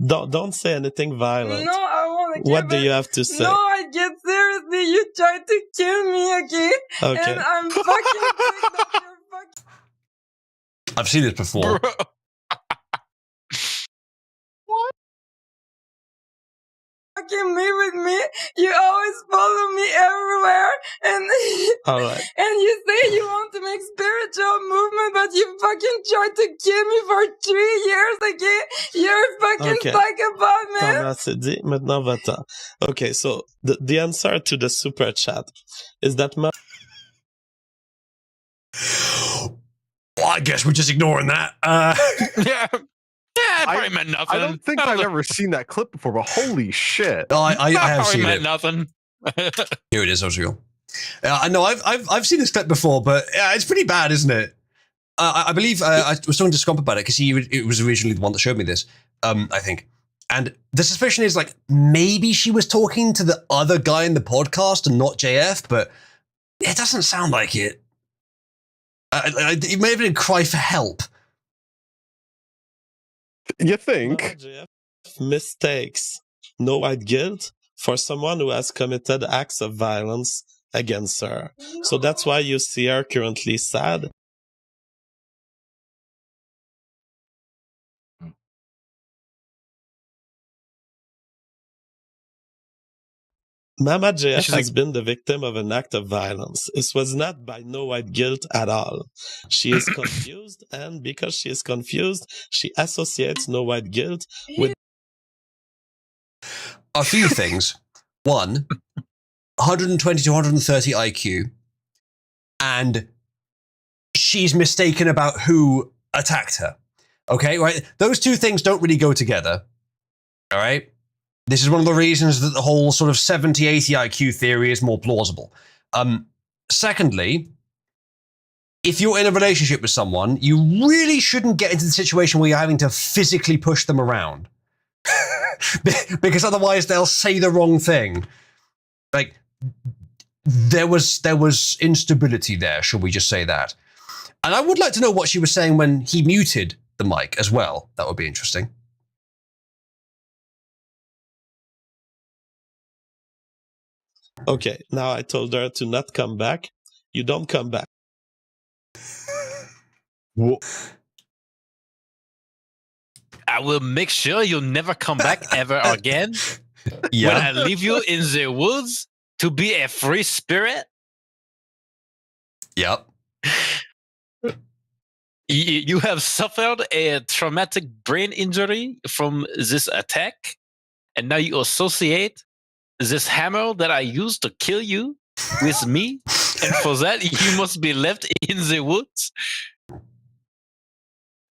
Don't say anything violent. No, I want to. What do you have to say? No, I get seriously. You tried to kill me again, Okay. and I'm fucking sick of your fucking. I've seen this before. Fucking me with me. You always follow me everywhere, and All right. and you say you want to make spiritual movement, but you fucking tried to kill me for 3 years again. You're fucking Okay. psychopath, man. T'en as assez dit, maintenant va-t'en. Okay, so the answer to the super chat is that Well, I guess we're just ignoring that. Yeah. Yeah, it probably meant nothing. I don't think I've ever seen that clip before, but holy shit. I have probably seen meant it. nothing. Here it is, Osriel. I know I've seen this clip before, but it's pretty bad, isn't it? I believe I was talking to Scomp about it because it was originally the one that showed me this. I think, and the suspicion is maybe she was talking to the other guy in the podcast and not JF, but it doesn't sound like it. It may have been a cry for help. You think? mistakes, no white guilt for someone who has committed acts of violence against her. So that's why you see her currently sad. Mama JF She's has like- been the victim of an act of violence. It was not by no white guilt at all. She is confused, and because she is confused, she associates no white guilt with A few things. One, 120 to 130 IQ, and she's mistaken about who attacked her. Okay, right? Those two things don't really go together. All right? This is one of the reasons that the whole sort of 70, 80 IQ theory is more plausible. Secondly, if you're in a relationship with someone, you really shouldn't get into the situation where you're having to physically push them around. Because otherwise they'll say the wrong thing. Like, there was instability there, shall we just say that? And I would like to know what she was saying when he muted the mic as well. That would be interesting. Okay, now I told her to not come back. You don't come back. I will make sure you'll never come back ever again. Yeah. When I leave you in the woods to be a free spirit. Yep. You have suffered a traumatic brain injury from this attack, and now you associate this hammer that I used to kill you with me, and for that you must be left in the woods.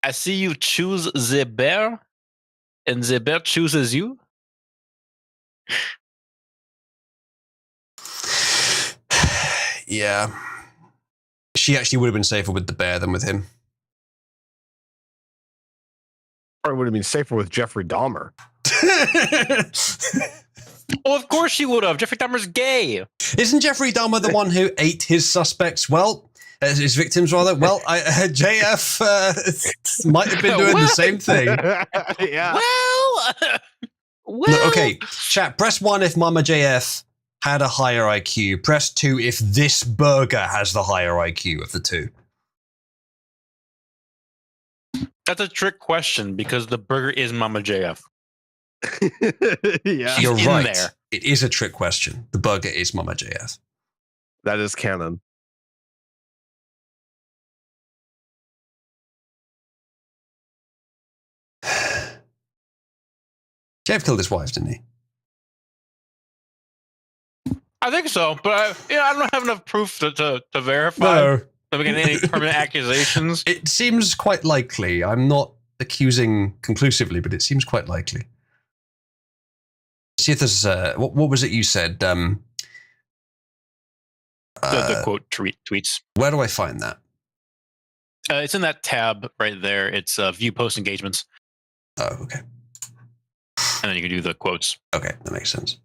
I see you choose the bear, and the bear chooses you. Yeah. She actually would have been safer with the bear than with him. Probably would have been safer with Jeffrey Dahmer. Oh, of course she would have. Jeffrey Dahmer's gay. Isn't Jeffrey Dahmer the one who ate his suspects? Well, his victims rather. Well, JF might have been doing the same thing. Yeah. Well, No, okay, chat. Press 1 if Mama JF had a higher IQ. Press 2 if this burger has the higher IQ of the two. That's a trick question because the burger is Mama JF. Yeah. You're in right. there. It is a trick question. The burger is Mama JF. That is canon. JF killed his wife, didn't he? I think so, but I don't have enough proof to verify. No. To make any permanent accusations. It seems quite likely. I'm not accusing conclusively, but it seems quite likely. See if there's what was it you said? The quote tweets. Where do I find that? It's in that tab right there. It's view post engagements. Oh, okay. And then you can do the quotes. Okay, that makes sense.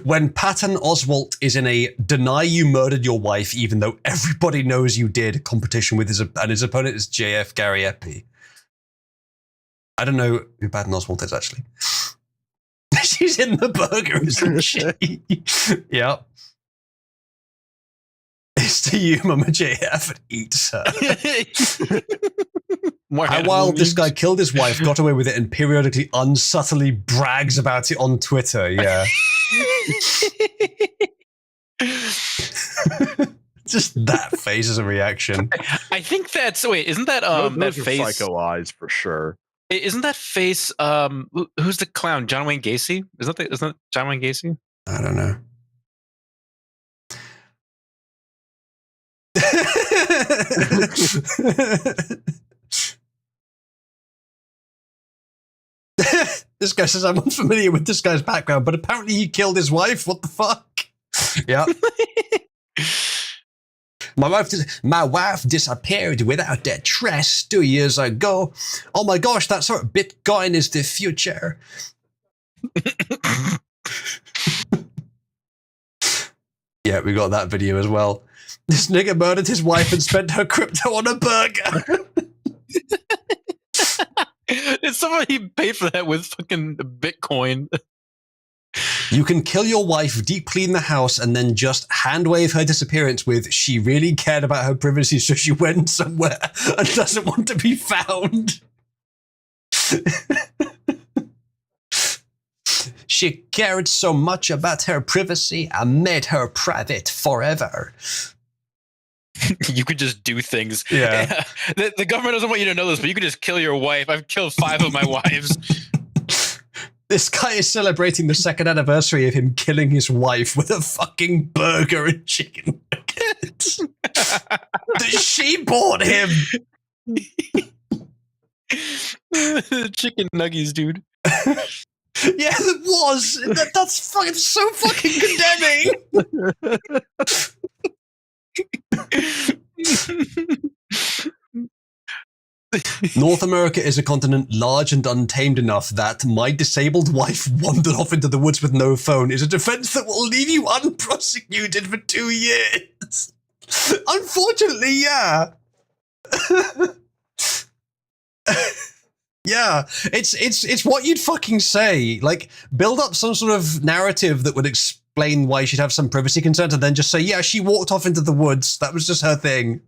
When Patton Oswalt is in a deny you murdered your wife even though everybody knows you did competition with his opponent is JF Gary Epi. I don't know who Patton Oswalt is actually. She's in the burger, isn't she? Yep. It's to you, Mama JF, and eats her. How wild this guy killed his wife, got away with it, and periodically unsubtly brags about it on Twitter. Yeah. Just that face as a reaction. I think that's isn't that Those that are face psycho eyes for sure. Isn't that face who's the clown? John Wayne Gacy? Isn't that John Wayne Gacy? I don't know. This guy says I'm unfamiliar with this guy's background, but apparently he killed his wife. What the fuck? Yeah. My wife disappeared without a trace 2 years ago. Oh my gosh, that's her. Bitcoin is the future. Yeah, we got that video as well. This nigga murdered his wife and spent her crypto on a burger. It's somebody paid for that with fucking Bitcoin. You can kill your wife, deep clean the house, and then just hand wave her disappearance with she really cared about her privacy, so she went somewhere and doesn't want to be found. She cared so much about her privacy, I made her private forever. You could just do things. Yeah. The government doesn't want you to know this, but you could just kill your wife. I've killed 5 of my wives. This guy is celebrating the 2nd anniversary of him killing his wife with a fucking burger and chicken nuggets. She bought him. Chicken nuggies, dude. Yeah, it was. That's fucking so fucking condemning. North America is a continent large and untamed enough that my disabled wife wandered off into the woods with no phone is a defense that will leave you unprosecuted for 2 years. Unfortunately, yeah. Yeah, it's what you'd fucking say. Like, build up some sort of narrative that would explain why she'd have some privacy concerns and then just say, yeah, she walked off into the woods. That was just her thing.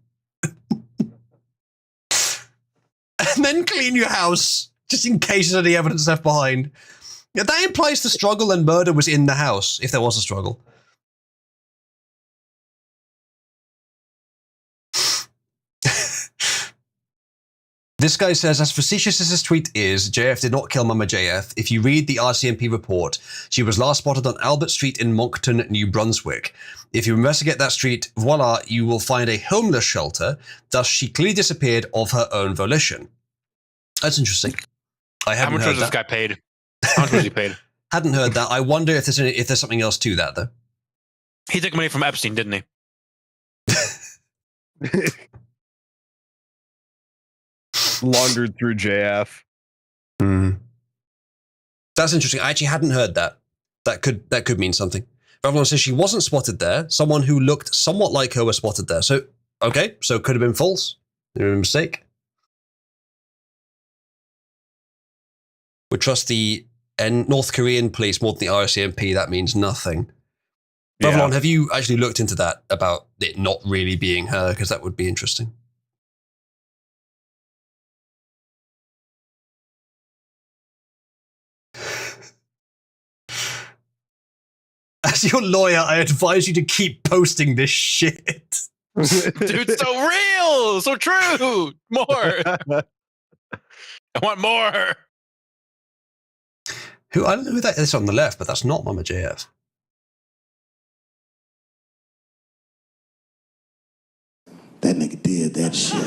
And then clean your house, just in case there's any evidence left behind. Yeah, that implies the struggle and murder was in the house, if there was a struggle. This guy says, as facetious as his tweet is, JF did not kill Mama JF. If you read the RCMP report, she was last spotted on Albert Street in Moncton, New Brunswick. If you investigate that street, voila, you will find a homeless shelter. Thus, she clearly disappeared of her own volition. That's interesting. I haven't How much heard was this that. guy paid? How much was he paid? Hadn't heard that. I wonder if there's something else to that, though. He took money from Epstein, didn't he? Laundered through JF. That's interesting. I actually hadn't heard that. That could mean something. Everyone says she wasn't spotted there. Someone who looked somewhat like her was spotted there. So, okay, so it could have been false. It was a mistake. We trust the North Korean police more than the RCMP. That means nothing. Revlon, have you actually looked into that about it not really being her? Because that would be interesting. As your lawyer, I advise you to keep posting this shit. Dude, so real, so true. More. I want more. I don't know who that is on the left, but that's not Mama JF. That nigga did that shit.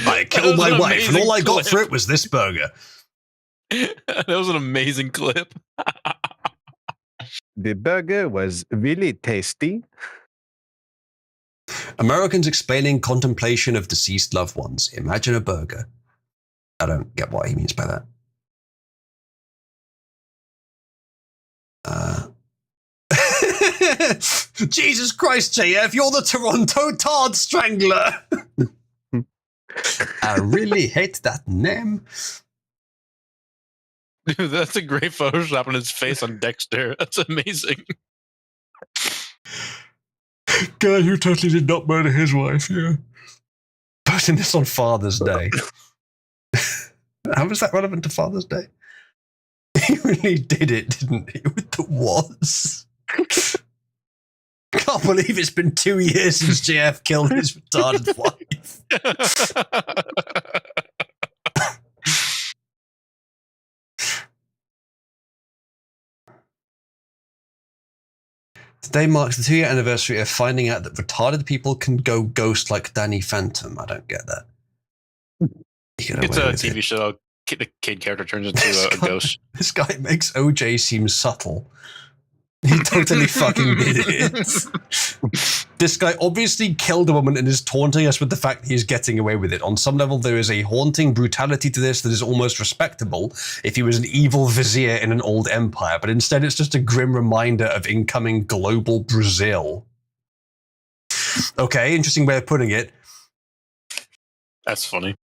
I killed my wife, and all I got for it was this burger. That was an amazing clip. The burger was really tasty. Americans explaining contemplation of deceased loved ones. Imagine a burger. I don't get what he means by that. Jesus Christ, JF, you're the Toronto Tard Strangler. I really hate that name. Dude, that's a great Photoshop on his face on Dexter. That's amazing. Guy who totally did not murder his wife, yeah. Posting this on Father's Day. How was that relevant to Father's Day? He really did it, didn't he, with the was? Can't believe it's been 2 years since JF killed his retarded wife. Today marks the 2-year anniversary of finding out that retarded people can go ghost like Danny Phantom. I don't get that. It's a TV show. The kid character turns into a ghost. This guy makes OJ seem subtle. He totally fucking did it. This guy obviously killed a woman and is taunting us with the fact that he's getting away with it. On some level, there is a haunting brutality to this that is almost respectable if he was an evil vizier in an old empire, but instead it's just a grim reminder of incoming global Brazil. Okay, interesting way of putting it. That's funny.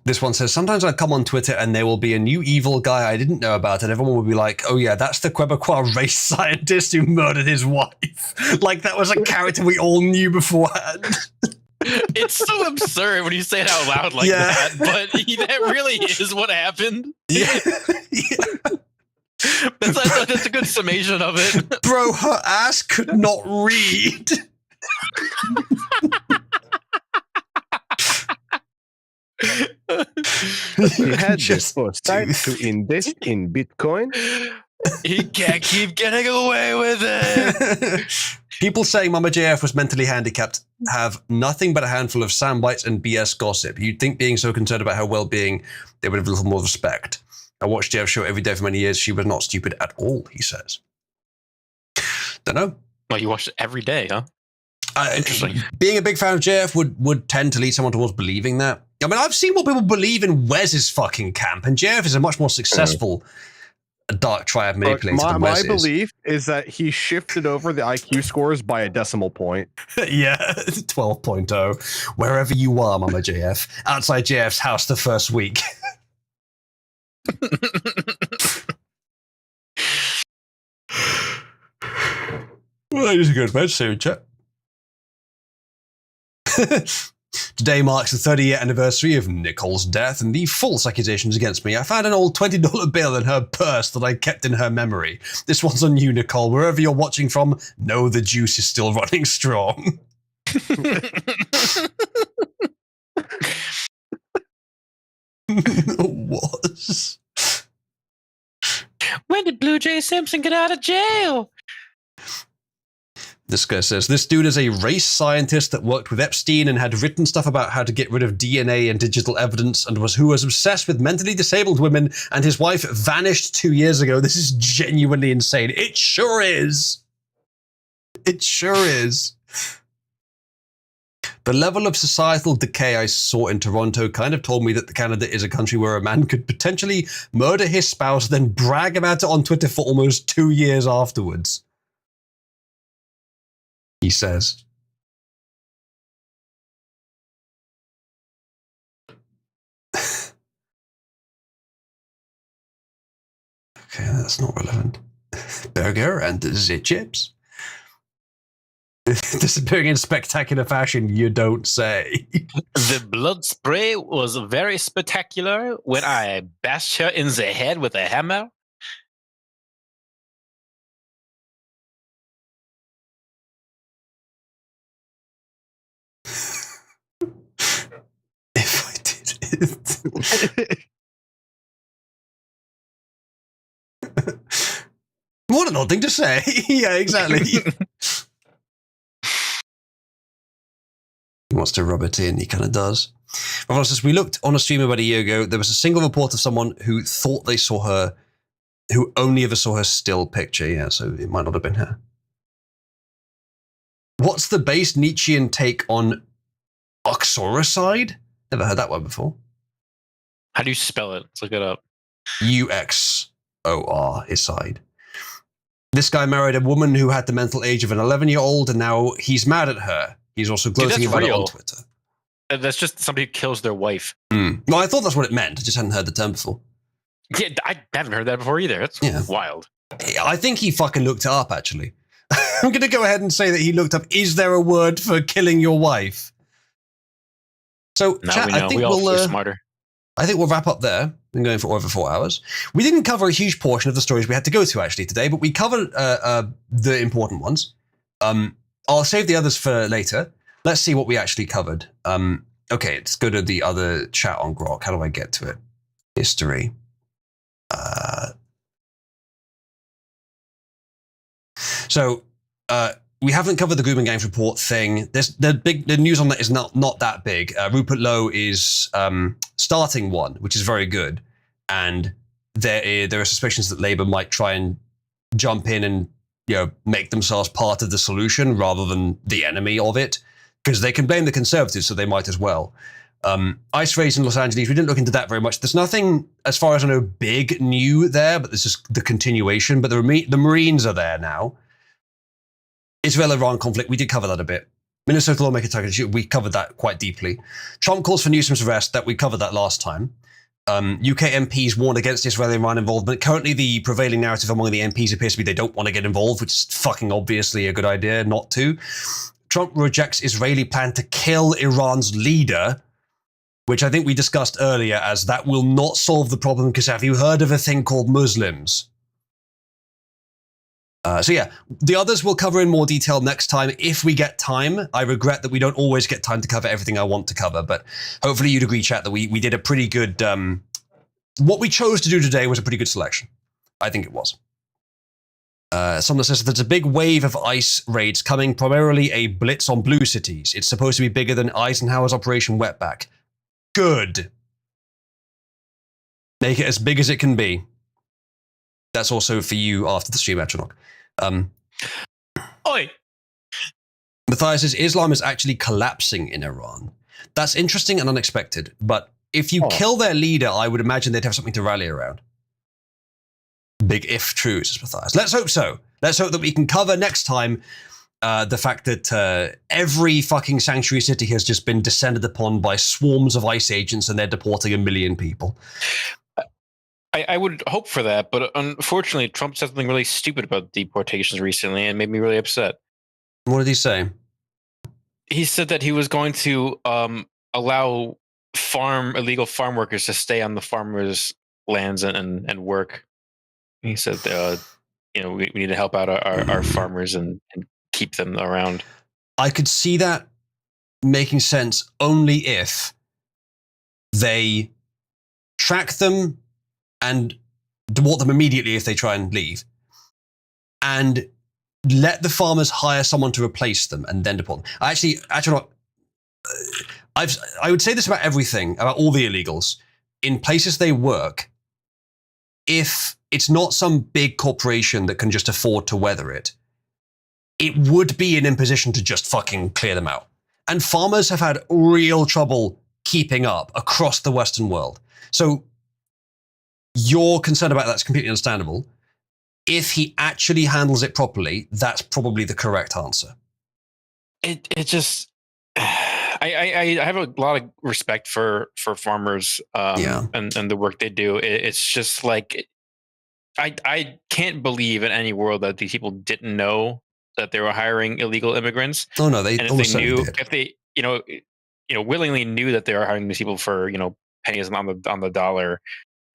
This one says, sometimes I come on Twitter and there will be a new evil guy I didn't know about and everyone will be like, oh yeah, that's the Quebecois race scientist who murdered his wife. Like that was a character we all knew beforehand. It's so absurd when you say it out loud like that, but that really is what happened. Yeah. That's a good summation of it. Bro, her ass could not read. He had this time to invest in Bitcoin. He can't keep getting away with it. People saying Mama JF was mentally handicapped have nothing but a handful of soundbites and BS gossip. You'd think being so concerned about her well-being, they would have a little more respect. I watched JF's show every day for many years. She was not stupid at all, he says. Don't know. Well, you watched it every day, huh? Interesting. Being a big fan of JF would tend to lead someone towards believing that. I mean, I've seen more people believe in Wes's fucking camp, and JF is a much more successful dark triad manipulator than Wes My belief is that he shifted over the IQ scores by a decimal point. Yeah, 12.0. Wherever you are, Mama JF. Outside JF's house the first week. Well, that is a good bed soon, chat. Today marks the 30-year anniversary of Nicole's death and the false accusations against me. I found an old $20 bill in her purse that I kept in her memory. This one's on you, Nicole. Wherever you're watching from, know the juice is still running strong. Was. When did Blue Jay Simpson get out of jail? This guy says, this dude is a race scientist that worked with Epstein and had written stuff about how to get rid of DNA and digital evidence and who was obsessed with mentally disabled women, and his wife vanished 2 years ago. This is genuinely insane. It sure is. It sure is. The level of societal decay I saw in Toronto kind of told me that Canada is a country where a man could potentially murder his spouse, then brag about it on Twitter for almost 2 years afterwards. He says. Okay, that's not relevant. Burger and the chips. Disappearing in spectacular fashion, you don't say. The blood spray was very spectacular when I bashed her in the head with a hammer. If I did it. What an odd thing to say. Yeah, exactly. He wants to rub it in. He kind of does. We looked on a stream about a year ago. There was a single report of someone who thought they saw her, who only ever saw her still picture. Yeah, so it might not have been her. What's the base Nietzschean take on uxoricide? Never heard that one before. How do you spell it? Let's look it up. UXOR-icide. This guy married a woman who had the mental age of an 11-year-old, and now he's mad at her. He's also gloating about it on Twitter. That's just somebody who kills their wife. Well, I thought that's what it meant. I just hadn't heard the term before. Yeah, I haven't heard that before either. That's wild. I think he fucking looked it up, actually. I'm going to go ahead and say that he looked up, is there a word for killing your wife? So, now chat, we know. I think we all we'll feel smarter. I think we'll wrap up there. Been going for over 4 hours. We didn't cover a huge portion of the stories we had to go to actually today, but we covered the important ones. I'll save the others for later. Let's see what we actually covered. Okay, let's go to the other chat on Grok. How do I get to it? History. So we haven't covered the Gooman Gangs report thing. The news on that is not that big. Rupert Lowe is starting one, which is very good, and there are suspicions that Labour might try and jump in and make themselves part of the solution rather than the enemy of it, because they can blame the Conservatives, so they might as well. ICE raids in Los Angeles, we didn't look into that very much. There's nothing, as far as I know, big new there, but there's just the continuation. But the Marines are there now. Israel-Iran conflict, we did cover that a bit. Minnesota lawmaker targeted, we covered that quite deeply. Trump calls for Newsom's arrest, that we covered that last time. UK MPs warned against Israel-Iran involvement. Currently, the prevailing narrative among the MPs appears to be they don't want to get involved, which is fucking obviously a good idea not to. Trump rejects Israeli plan to kill Iran's leader, which I think we discussed earlier as that will not solve the problem because have you heard of a thing called Muslims? So yeah, the others we'll cover in more detail next time if we get time. I regret that we don't always get time to cover everything I want to cover, but hopefully you'd agree, chat, that we did a pretty good... what we chose to do today was a pretty good selection. I think it was. Someone says there's a big wave of ICE raids coming, primarily a blitz on blue cities. It's supposed to be bigger than Eisenhower's Operation Wetback. Good. Make it as big as it can be. That's also for you after the stream, Atronach. Oi! Matthias says Islam is actually collapsing in Iran. That's interesting and unexpected, but if you kill their leader, I would imagine they'd have something to rally around. Big if true, says Matthias. Let's hope so. Let's hope that we can cover next time the fact that every fucking sanctuary city has just been descended upon by swarms of ICE agents and they're deporting 1 million people. I would hope for that, but unfortunately, Trump said something really stupid about deportations recently and made me really upset. What did he say? He said that he was going to allow illegal farm workers to stay on the farmers' lands and work. He said, we need to help out our farmers and keep them around. I could see that making sense only if they track them and deport them immediately if they try and leave, and let the farmers hire someone to replace them and then deport them. Actually not. I would say this about everything, about all the illegals. In places they work, if it's not some big corporation that can just afford to weather it, it would be an imposition to just fucking clear them out. And farmers have had real trouble keeping up across the Western world. So your concern about that's completely understandable. If he actually handles it properly, that's probably the correct answer. It just... I have a lot of respect for farmers and the work they do. It's just like I can't believe in any world that these people didn't know that they were hiring illegal immigrants. Oh no, they and if they knew did. If they willingly knew that they were hiring these people for pennies on the dollar,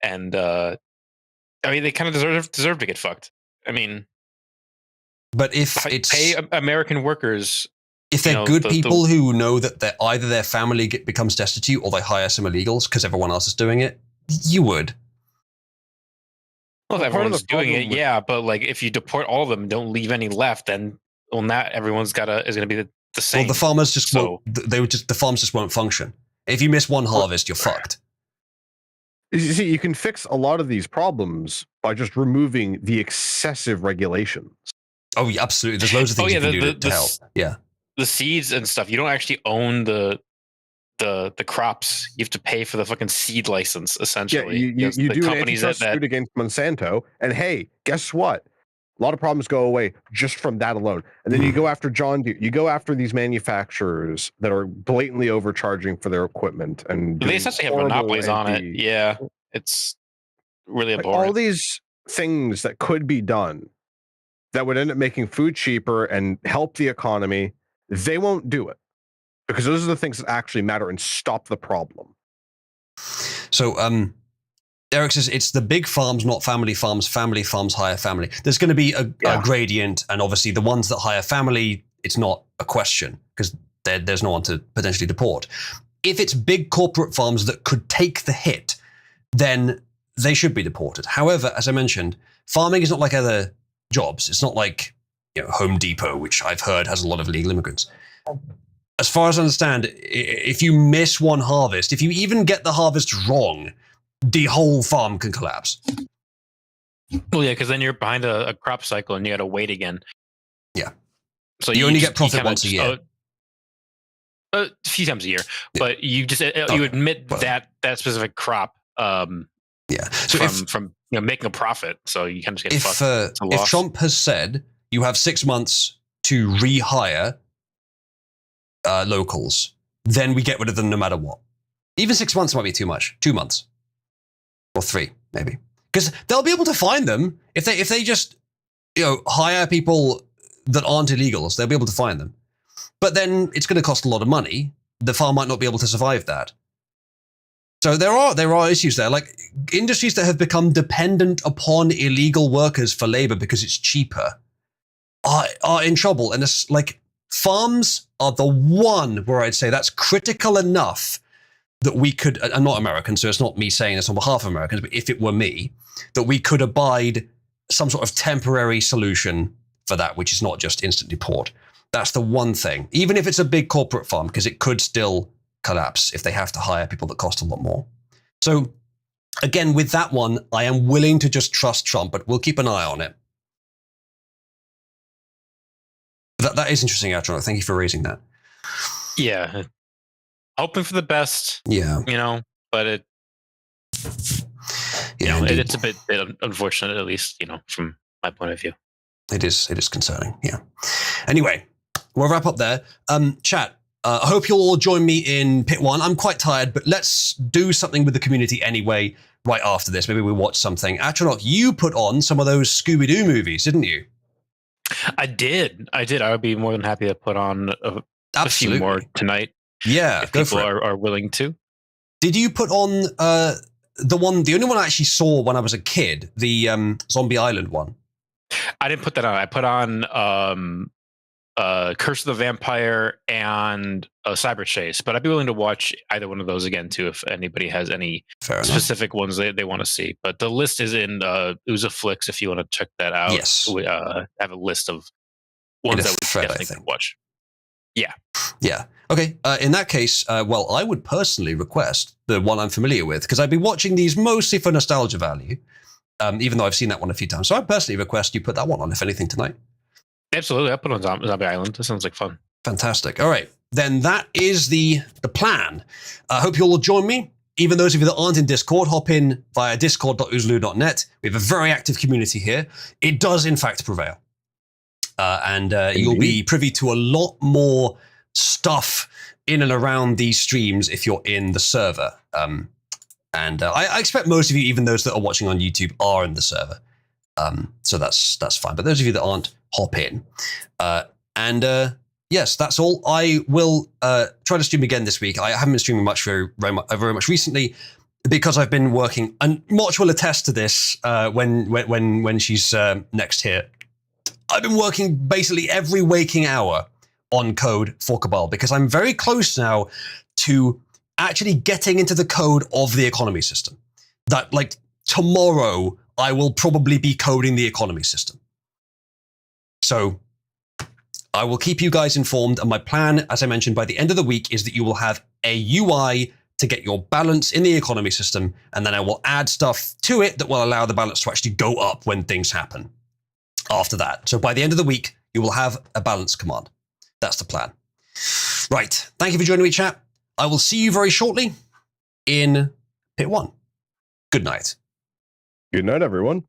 and they kind of deserve to get fucked. I mean, but if it's pay American workers. If they're good people who know that either their family becomes destitute or they hire some illegals because everyone else is doing it, you would. Well, if everyone's doing it, yeah. But like, if you deport all of them, and don't leave any left, then not everyone's is going to be the same. Well, the farmers just won't. The farms just won't function. If you miss one harvest, you're fucked. You see, you can fix a lot of these problems by just removing the excessive regulations. Oh, yeah, absolutely. There's loads of things you can do to help. Yeah. The seeds and stuff, you don't actually own the crops. You have to pay for the fucking seed license, essentially. Yeah, you do an antitrust suit against Monsanto, and hey, guess what? A lot of problems go away just from that alone. And then you go after John Deere. You go after these manufacturers that are blatantly overcharging for their equipment, and they essentially have monopolies on it. Yeah, it's really abhorrent. All these things that could be done that would end up making food cheaper and help the economy. They won't do it because those are the things that actually matter and stop the problem. So, Eric says it's the big farms, not family farms. Family farms hire family. There's going to be a gradient, and obviously the ones that hire family, it's not a question because there's no one to potentially deport. If it's big corporate farms that could take the hit, then they should be deported. However, as I mentioned, farming is not like other jobs. It's not like Home Depot, which I've heard has a lot of illegal immigrants. As far as I understand, if you miss one harvest, if you even get the harvest wrong, the whole farm can collapse. Well, yeah, because then you're behind a crop cycle and you got to wait again. Yeah. So you only get profit once a year. A few times a year, but you just you admit that specific crop. So from making a profit, so you kind of just get fucked. If Trump has said you have 6 months to rehire locals, then we get rid of them no matter what. Even 6 months might be too much. 2 months or 3 maybe, because they'll be able to find them if they just hire people that aren't illegals. They'll be able to find them. but then it's going to cost a lot of money. The farm might not be able to survive that. So there are issues there, like industries that have become dependent upon illegal workers for labor because it's cheaper are in trouble. And it's like farms are the one where I'd say that's critical enough that we could, I'm not American, so it's not me saying this on behalf of Americans, but if it were me, that we could abide some sort of temporary solution for that, which is not just instant deport. That's the one thing, even if it's a big corporate farm, because it could still collapse if they have to hire people that cost a lot more. So again, with that one, I am willing to just trust Trump, but we'll keep an eye on it. That is interesting, Atron. Thank you for raising that. Yeah. Hoping for the best. Yeah. But it, it's a bit unfortunate, at least, from my point of view. It is concerning. Yeah. Anyway, we'll wrap up there. Chat. I hope you'll all join me in pit 1. I'm quite tired, but let's do something with the community anyway right after this. Maybe we'll watch something. Atronach, you put on some of those Scooby-Doo movies, didn't you? I did. I would be more than happy to put on a few more tonight. Yeah, if people are willing to. Did you put on the only one I actually saw when I was a kid, the Zombie Island one? I didn't put that on. I put on Curse of the Vampire and Cyber Chase, but I'd be willing to watch either one of those again too if anybody has any specific ones they want to see. But the list is in Oozaflix if you want to check that out. Yes. We have a list of ones that we definitely could watch. Yeah. Yeah. Okay. In that case, well, I would personally request the one I'm familiar with, because I've been watching these mostly for nostalgia value, even though I've seen that one a few times. So I personally request you put that one on, if anything, tonight. Absolutely. I'll put on Zombie Island. That sounds like fun. Fantastic. All right. Then that is the plan. I hope you all will join me. Even those of you that aren't in Discord, hop in via discord.oozloo.net. We have a very active community here. It does, in fact, prevail. And you'll be privy to a lot more stuff in and around these streams if you're in the server. And I expect most of you, even those that are watching on YouTube, are in the server. So that's fine. But those of you that aren't, hop in. Yes, that's all. I will try to stream again this week. I haven't been streaming much very much recently because I've been working, and Motch will attest to this when she's next here. I've been working basically every waking hour on code for Cabal because I'm very close now to actually getting into the code of the economy system. That, like, tomorrow I will probably be coding the economy system. So I will keep you guys informed. And my plan, as I mentioned, by the end of the week is that you will have a UI to get your balance in the economy system. And then I will add stuff to it that will allow the balance to actually go up when things happen after that. So by the end of the week, you will have a balance command. That's the plan. Right. Thank you for joining me, chat. I will see you very shortly in pit 1. Good night. Good night, everyone.